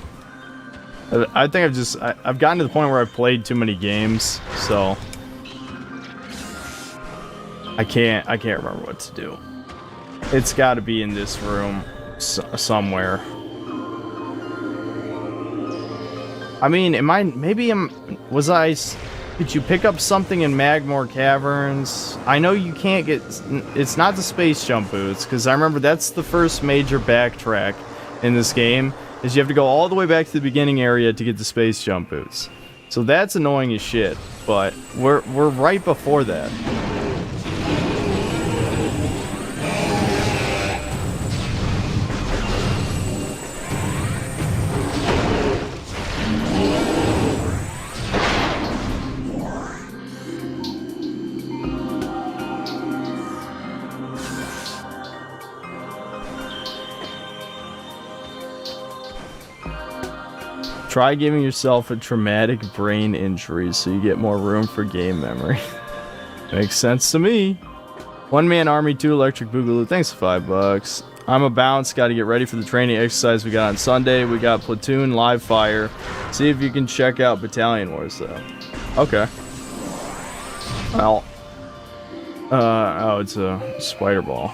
I think I've gotten to the point where I've played too many games, so I can't remember what to do. It's got to be in this room somewhere. I mean, did you pick up something in Magmore Caverns? I know you can't get, it's not the space jump boots, because I remember that's the first major backtrack in this game, is you have to go all the way back to the beginning area to get the space jump boots. So that's annoying as shit, but we're right before that. Try giving yourself a traumatic brain injury so you get more room for game memory. Makes sense to me. One Man Army 2 Electric Boogaloo. Thanks for $5. I'm a bounce. Got to get ready for the training exercise we got on Sunday. We got Platoon Live Fire. See if you can check out Battalion Wars though. Okay. Well. Oh, it's a spider ball.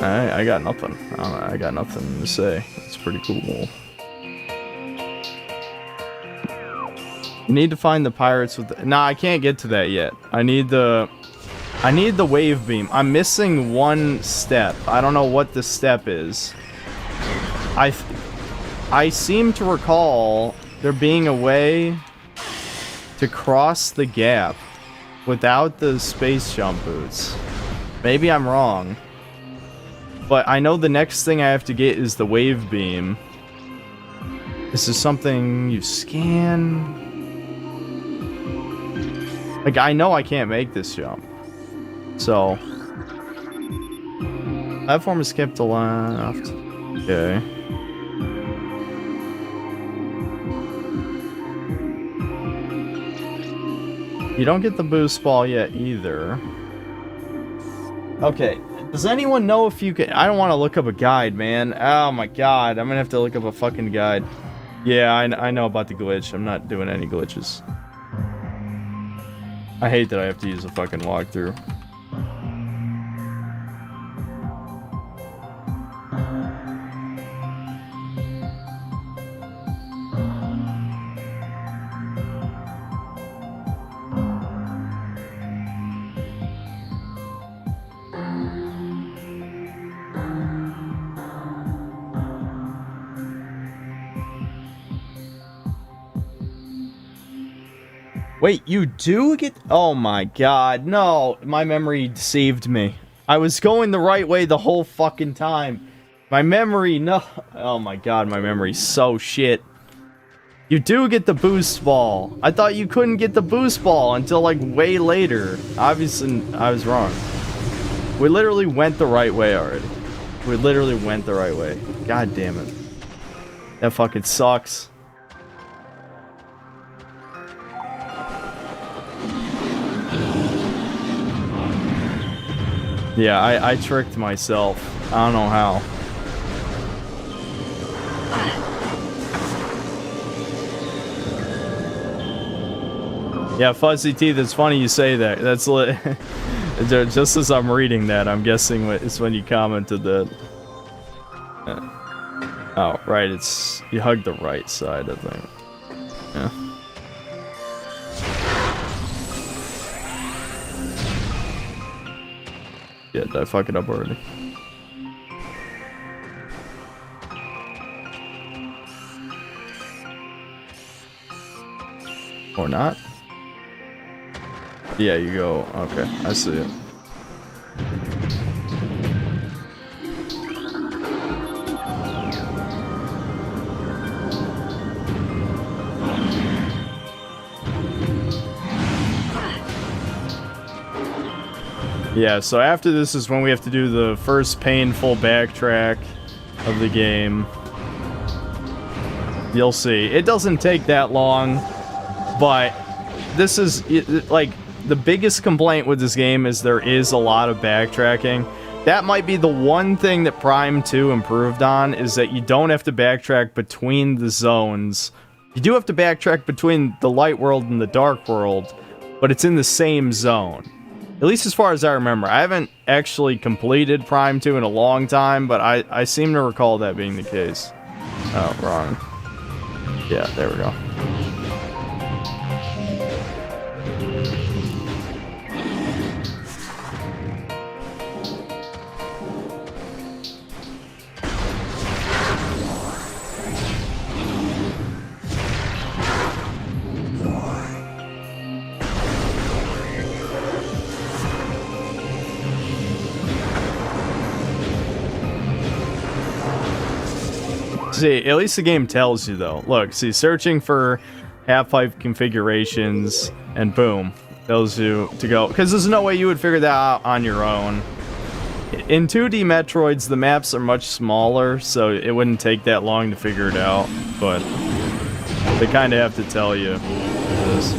I got nothing. I got nothing to say. It's pretty cool. You need to find the pirates with the... Nah, I can't get to that yet. I need the wave beam. I'm missing one step. I don't know what the step is. I seem to recall there being a way to cross the gap without the space jump boots. Maybe I'm wrong. But I know the next thing I have to get is the wave beam. This is something you scan. Like, I know I can't make this jump. So. Platform is skipped to left. Okay. You don't get the boost ball yet either. Okay. Does anyone know if you can... I don't want to look up a guide, man. Oh my god. I'm gonna have to look up a fucking guide. Yeah, I know about the glitch. I'm not doing any glitches. I hate that I have to use a fucking walkthrough. Wait, you do get... Oh my god, no. My memory deceived me. I was going the right way the whole fucking time. My memory, no. Oh my god, my memory's so shit. You do get the boost ball. I thought you couldn't get the boost ball until like way later. Obviously, I was wrong. We literally went the right way already. We literally went the right way. God damn it. That fucking sucks. Yeah, I tricked myself. I don't know how. Yeah, Fuzzy Teeth, it's funny you say that. That's just as I'm reading that, I'm guessing it's when you commented that. Oh, right, it's... You hug the right side, I think. Yeah. Yeah, did I fuck it up already? Or not? Yeah, you go. Okay, I see it. Yeah, so after this is when we have to do the first painful backtrack of the game. You'll see. It doesn't take that long, but this is, like, the biggest complaint with this game is there is a lot of backtracking. That might be the one thing that Prime 2 improved on, is that you don't have to backtrack between the zones. You do have to backtrack between the light world and the dark world, but it's in the same zone. At least as far as I remember. I haven't actually completed Prime 2 in a long time, but I seem to recall that being the case. Oh, wrong. Yeah, there we go. See, at least the game tells you, though. Look, see, searching for half-life configurations, and boom, tells you to go. Because there's no way you would figure that out on your own. In 2D Metroids, the maps are much smaller, so it wouldn't take that long to figure it out, but they kind of have to tell you this.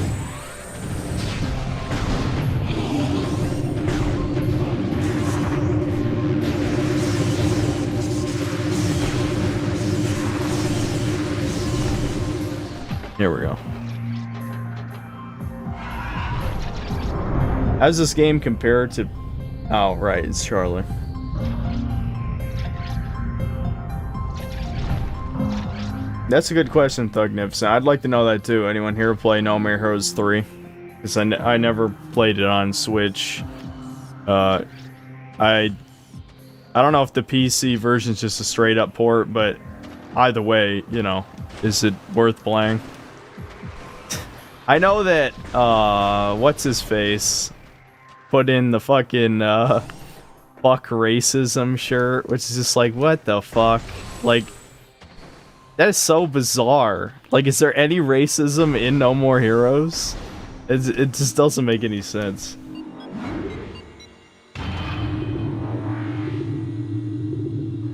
Here we go. How does this game compare to... Oh, right, it's Charlie. That's a good question, Thugnipson. I'd like to know that too. Anyone here play No More Heroes 3? Because I never played it on Switch. I don't know if the PC version's just a straight up port, but either way, you know, is it worth playing? I know that, what's his face put in the fucking, fuck racism shirt, which is just like, what the fuck? Like, that is so bizarre. Like, is there any racism in No More Heroes? It just doesn't make any sense.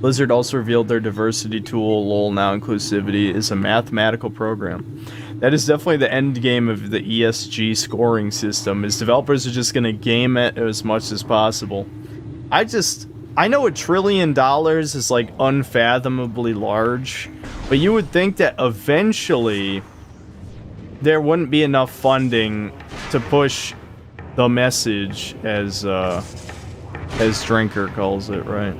Blizzard also revealed their diversity tool, lol, now inclusivity, is a mathematical program. That is definitely the end game of the ESG scoring system, is developers are just gonna game it as much as possible. I know $1 trillion is like unfathomably large, but you would think that eventually there wouldn't be enough funding to push the message, as Drinker calls it, right?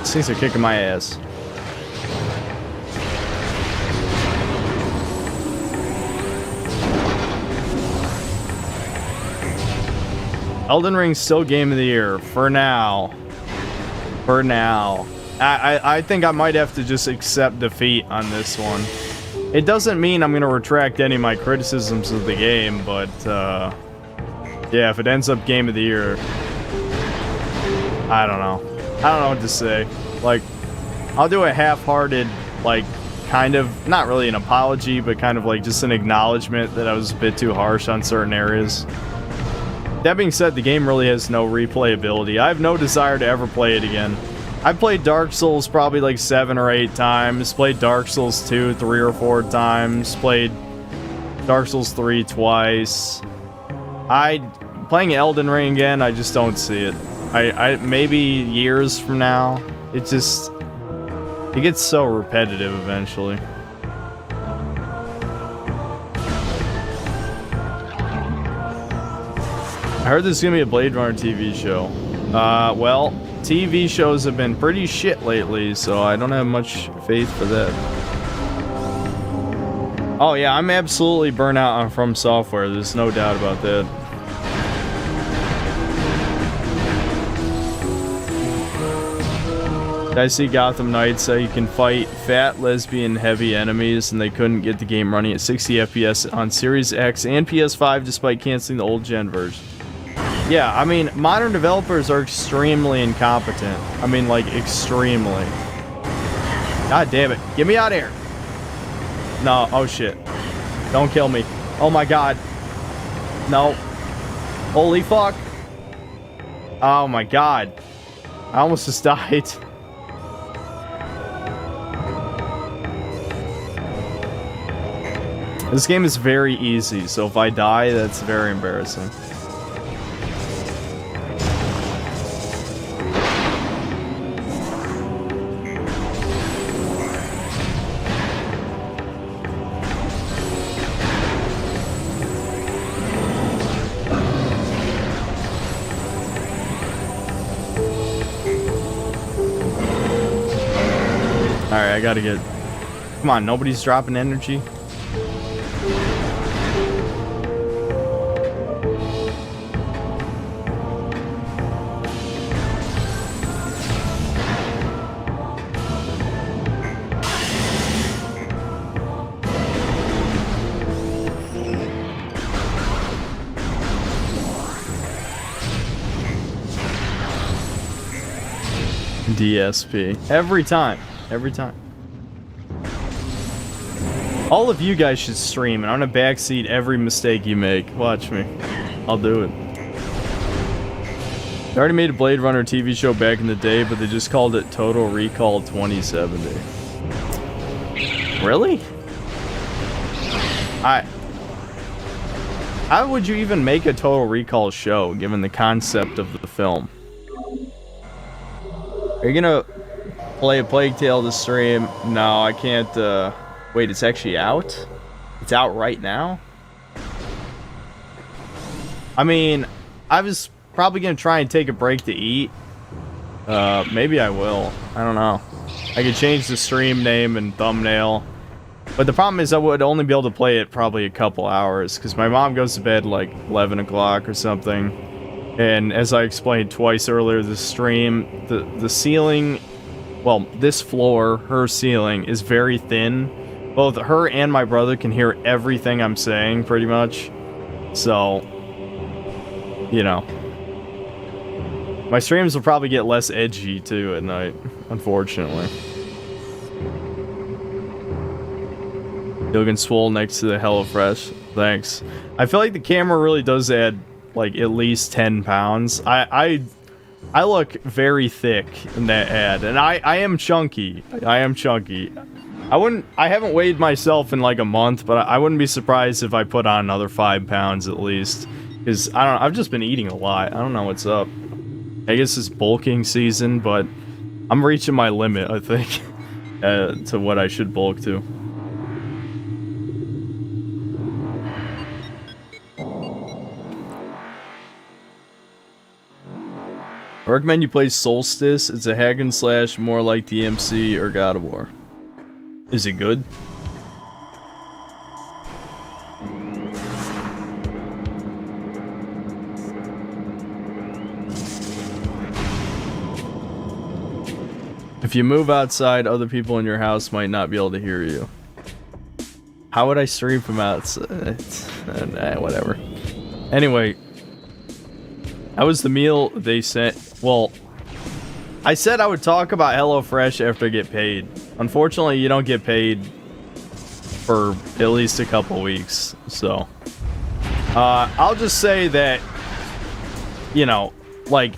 These things are kicking my ass. Elden Ring's still game of the year for now. For now. I think I might have to just accept defeat on this one. It doesn't mean I'm gonna retract any of my criticisms of the game, but yeah, if it ends up game of the year, I don't know. I don't know what to say. Like, I'll do a half-hearted, like, kind of, not really an apology, but kind of like just an acknowledgement that I was a bit too harsh on certain areas. That being said, the game really has no replayability. I have no desire to ever play it again. I played Dark Souls probably like 7 or 8 times, played Dark Souls 2 3 or 4 times, played Dark Souls 3 twice. Playing Elden Ring again, I just don't see it. Maybe years from now, it gets so repetitive eventually. I heard there's gonna be a Blade Runner TV show. Well, TV shows have been pretty shit lately, so I don't have much faith for that. Oh yeah, I'm absolutely burnt out on From Software, there's no doubt about that. I see Gotham Knights say you can fight fat, lesbian, heavy enemies, and they couldn't get the game running at 60 FPS on Series X and PS5 despite canceling the old gen version. Yeah, I mean, modern developers are extremely incompetent. I mean, like, extremely. God damn it. Get me out of here. No, oh shit. Don't kill me. Oh my god. No. Holy fuck. Oh my god. I almost just died. This game is very easy, so if I die, that's very embarrassing. Alright, I gotta get... Come on, nobody's dropping energy? DSP. Every time. Every time. All of you guys should stream, and I'm gonna backseat every mistake you make. Watch me. I'll do it. They already made a Blade Runner TV show back in the day, but they just called it Total Recall 2070. Really? How would you even make a Total Recall show, given the concept of the film? Are you gonna play a Plague Tale to stream? No, I can't, wait, it's actually out? It's out right now? I mean, I was probably gonna try and take a break to eat. Maybe I will. I don't know. I could change the stream name and thumbnail. But the problem is I would only be able to play it probably a couple hours, because my mom goes to bed like 11 o'clock or something. And as I explained twice earlier this stream, the ceiling, well, this floor, her ceiling, is very thin. Both her and my brother can hear everything I'm saying, pretty much. So, you know. My streams will probably get less edgy, too, at night, unfortunately. You're looking swole next to the HelloFresh. Thanks. I feel like the camera really does add, like, at least 10 pounds. I look very thick in that ad, and I am chunky. I am chunky. I haven't weighed myself in, like, a month, but I wouldn't be surprised if I put on another 5 pounds at least. Because, I don't know, I've just been eating a lot. I don't know what's up. I guess it's bulking season, but I'm reaching my limit, I think, to what I should bulk to. I recommend you play Solstice. It's a hack and slash more like DMC or God of War. Is it good? If you move outside, other people in your house might not be able to hear you. How would I stream from outside? Whatever. Anyway, how was the meal they sent? Well, I said I would talk about HelloFresh after I get paid. Unfortunately, you don't get paid for at least a couple weeks, so I'll just say that, you know, like,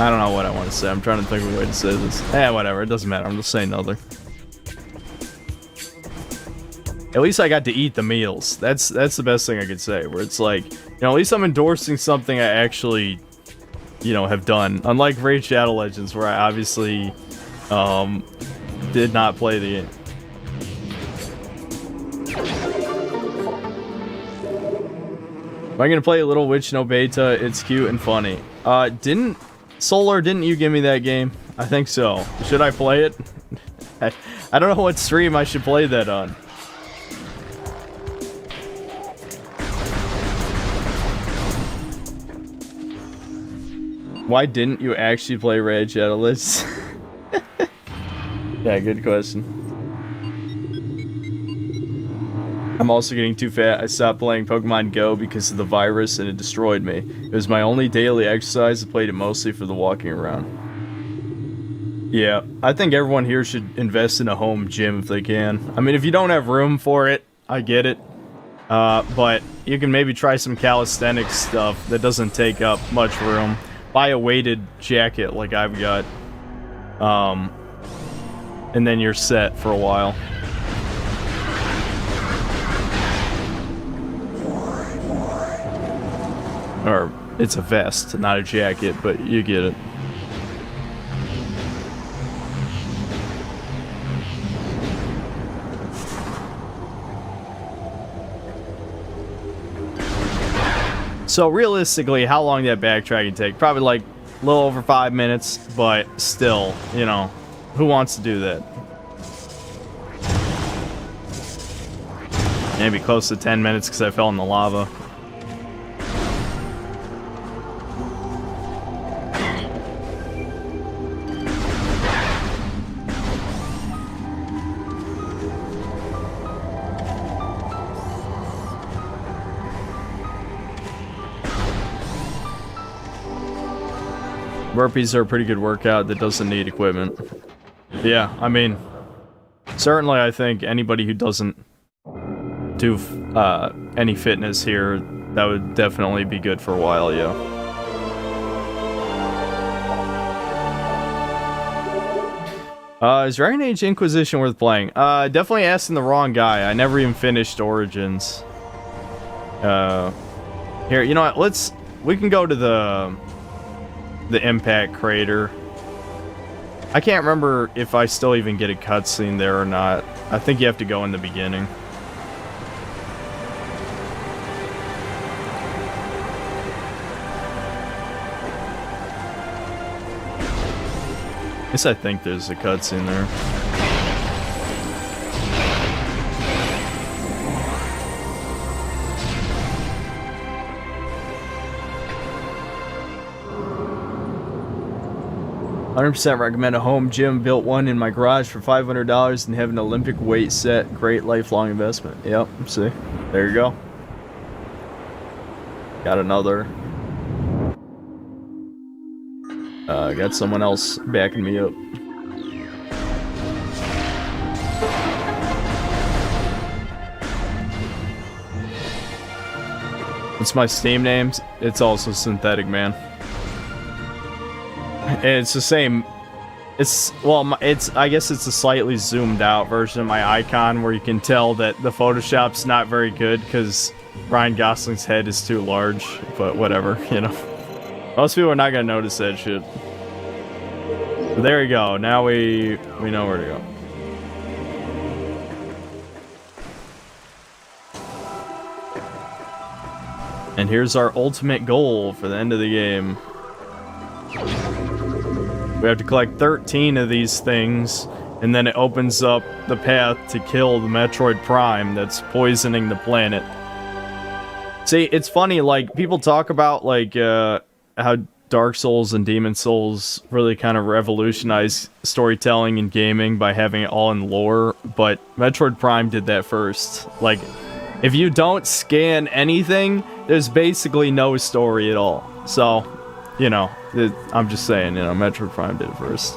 I don't know what I want to say. I'm trying to think of a way to say this. Whatever, it doesn't matter. I'm just saying nothing. At least I got to eat the meals. That's the best thing I could say, where it's like, you know, at least I'm endorsing something I actually, you know, have done. Unlike Raid Shadow Legends, where I obviously did not play the game. Am I gonna play a Little Witch No Beta? It's cute and funny. Didn't you give me that game? I think so. Should I play it? I don't know what stream I should play that on. Why didn't you actually play Raid Shadow Legends? Yeah, good question. I'm also getting too fat. I stopped playing Pokemon Go because of the virus and it destroyed me. It was my only daily exercise. I played it mostly for the walking around. Yeah, I think everyone here should invest in a home gym if they can. I mean, if you don't have room for it, I get it. But you can maybe try some calisthenics stuff that doesn't take up much room. Buy a weighted jacket like I've got. And then you're set for a while. Or, it's a vest, not a jacket, but you get it. So realistically, how long did that backtracking take? Probably like a little over 5 minutes, but still, you know, who wants to do that? Maybe close to 10 minutes because I fell in the lava. Burpees are a pretty good workout that doesn't need equipment. Yeah, I mean, certainly I think anybody who doesn't do any fitness here, that would definitely be good for a while, yeah. Is Dragon Age Inquisition worth playing? Definitely asking the wrong guy. I never even finished Origins. Here, you know what? We can go to the Impact Crater. I can't remember if I still even get a cutscene there or not. I think you have to go in the beginning. I think there's a cutscene there. "100% recommend a home gym. Built one in my garage for $500 and have an Olympic weight set. Great lifelong investment." Yep, see? There you go. Got another. Got someone else backing me up. What's my Steam name? It's also Synthetic Man. And it's the same. I guess it's a slightly zoomed out version of my icon where you can tell that the Photoshop's not very good because Ryan Gosling's head is too large, but whatever, you know. Most people are not gonna notice that shit. But there we go. Now we know where to go. And here's our ultimate goal for the end of the game. We have to collect 13 of these things, and then it opens up the path to kill the Metroid Prime that's poisoning the planet. See, it's funny, like, people talk about, like, how Dark Souls and Demon Souls really kind of revolutionized storytelling and gaming by having it all in lore, but Metroid Prime did that first. Like, if you don't scan anything, there's basically no story at all. So, you know, I'm just saying, you know, Metroid Prime did it first.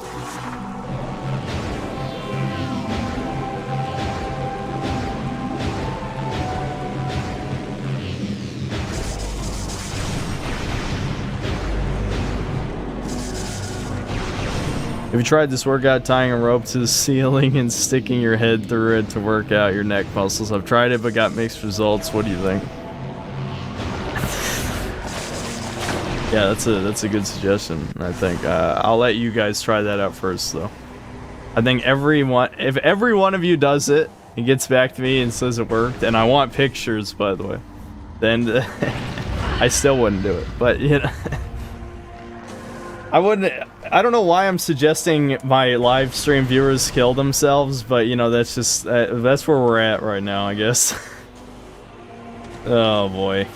Have you tried this workout, tying a rope to the ceiling and sticking your head through it to work out your neck muscles? I've tried it but got mixed results. What do you think? Yeah, that's a good suggestion, I think. I'll let you guys try that out first, though. I think if every one of you does it and gets back to me and says it worked, and I want pictures, by the way, then I still wouldn't do it. But, you know, I don't know why I'm suggesting my live stream viewers kill themselves, but, you know, that's just, that's where we're at right now, I guess. Oh, boy.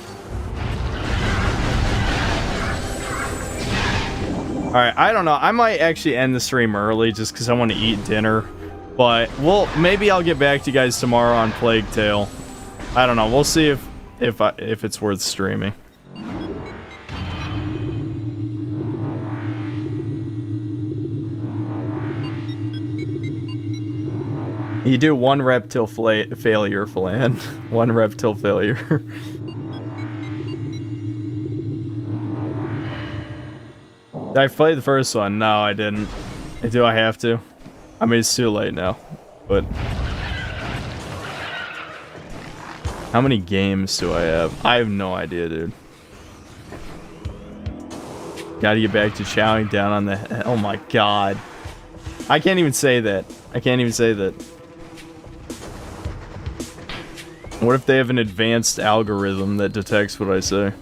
Alright, I don't know. I might actually end the stream early just because I want to eat dinner. But, well, maybe I'll get back to you guys tomorrow on Plague Tale. I don't know. We'll see if it's worth streaming. You do one rep till failure, Falan. One rep till failure. Did I play the first one? No, I didn't. Do I have to? I mean, it's too late now. But how many games do I have? I have no idea, dude. Gotta get back to chowing down on the... Oh my god. I can't even say that. I can't even say that. What if they have an advanced algorithm that detects what I say?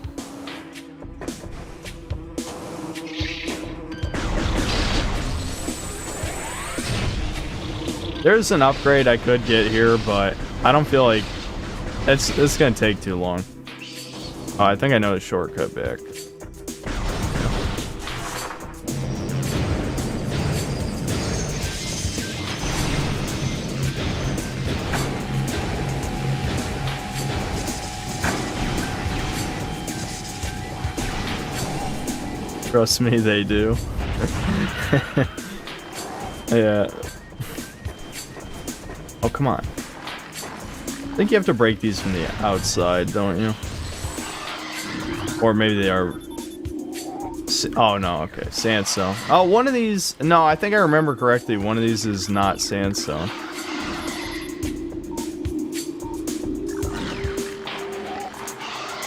There's an upgrade I could get here, but I don't feel like it's gonna take too long. Oh, I think I know the shortcut back. Trust me, they do. Yeah. Oh, come on. I think you have to break these from the outside, don't you? Or maybe they are... Oh, no, okay. Sandstone. Oh, one of these... No, I think I remember correctly. One of these is not sandstone.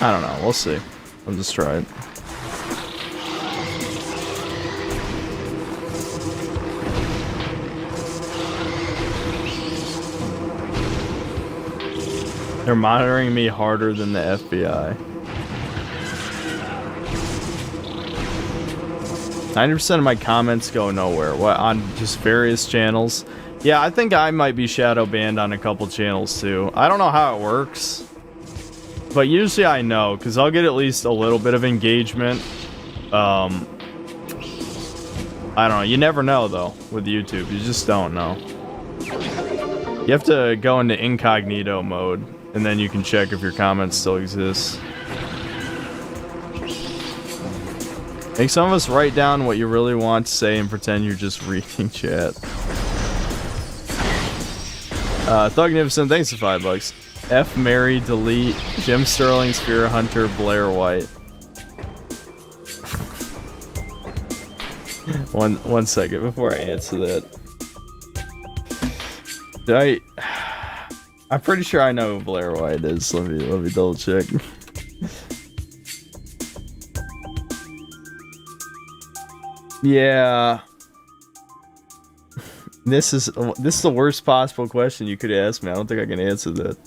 I don't know. We'll see. I'll just try it. They're monitoring me harder than the FBI. 90% of my comments go nowhere. What, on just various channels? Yeah, I think I might be shadow banned on a couple channels too. I don't know how it works, but usually I know, because I'll get at least a little bit of engagement. I don't know. You never know, though, with YouTube. You just don't know. You have to go into incognito mode, and then you can check if your comments still exist. Make some of us write down what you really want to say and pretend you're just reading chat. Thugnificent, thanks for $5. F. Mary, delete, Jim Sterling, Spear Hunter, Blair White. One second before I answer that. I'm pretty sure I know who Blair White is. Let me double check. Yeah. This is the worst possible question you could ask me. I don't think I can answer that.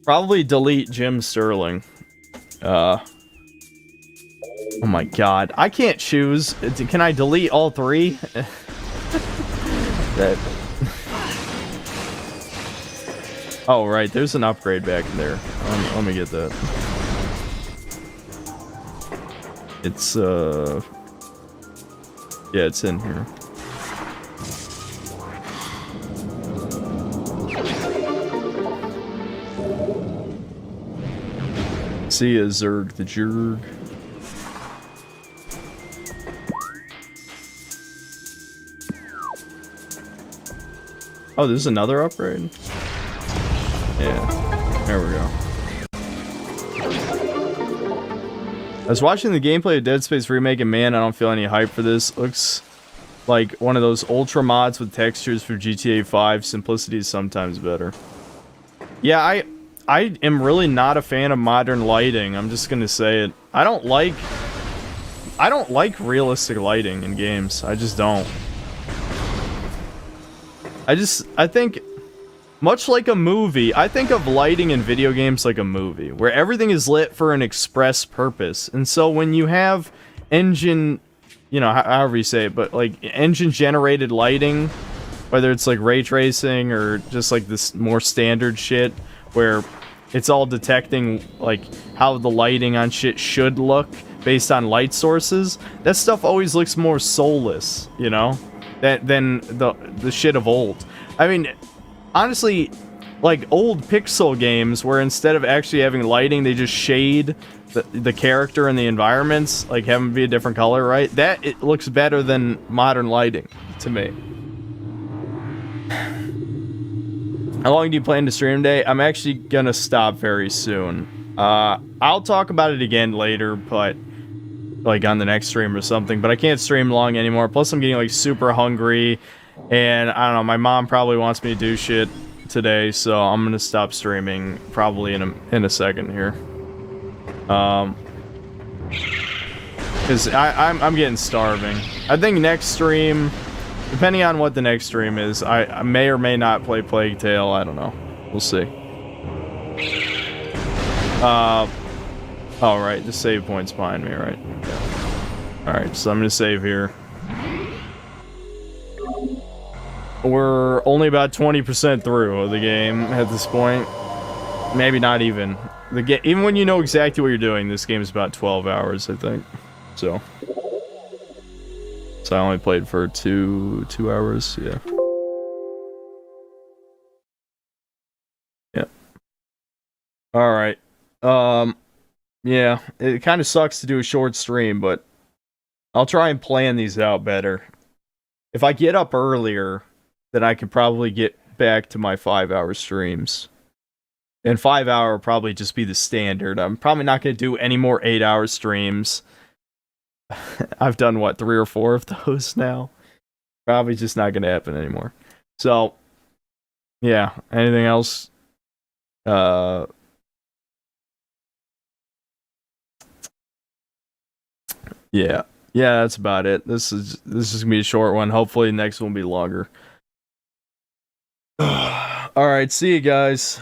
Probably delete Jim Sterling. Oh my god. I can't choose. Can I delete all three? That. Oh, right. There's an upgrade back in there. Let me get that. It's, yeah, it's in here. See ya, Zerg the Jerg. Oh, there's another upgrade? Yeah. There we go. I was watching the gameplay of Dead Space Remake, and man, I don't feel any hype for this. Looks like one of those ultra mods with textures for GTA 5. Simplicity is sometimes better. Yeah, I am really not a fan of modern lighting. I'm just gonna say it. I don't like realistic lighting in games. I just don't. I think, much like a movie, I think of lighting in video games like a movie, where everything is lit for an express purpose. And so when you have engine, you know, however you say it, but like engine-generated lighting, whether it's like ray tracing or just like this more standard shit, where it's all detecting like how the lighting on shit should look based on light sources, that stuff always looks more soulless, you know, than the shit of old. I mean, honestly, like old pixel games where instead of actually having lighting, they just shade the character and the environments, like have them be a different color, right? That it looks better than modern lighting to me. How long do you plan to stream today? I'm actually gonna stop very soon. I'll talk about it again later, but like on the next stream or something, but I can't stream long anymore. Plus I'm getting like super hungry, and I don't know, my mom probably wants me to do shit today, so I'm gonna stop streaming probably in a second here. Cause I'm getting starving. I think next stream, depending on what the next stream is, I may or may not play Plague Tale. I don't know. We'll see. Oh, right. The save point's behind me, right? Alright, so I'm gonna save here. We're only about 20% through the game at this point. Maybe not even. Even when you know exactly what you're doing, this game is about 12 hours, I think. So I only played for two hours, yeah. Yep. Alright. Yeah, it kind of sucks to do a short stream, but I'll try and plan these out better. If I get up earlier, then I could probably get back to my 5-hour streams. And 5-hour will probably just be the standard. I'm probably not going to do any more 8-hour streams. I've done, what, 3 or 4 of those now? Probably just not going to happen anymore. So, yeah, anything else? Yeah. Yeah, that's about it. This is gonna be a short one. Hopefully the next one will be longer. Alright, see you guys.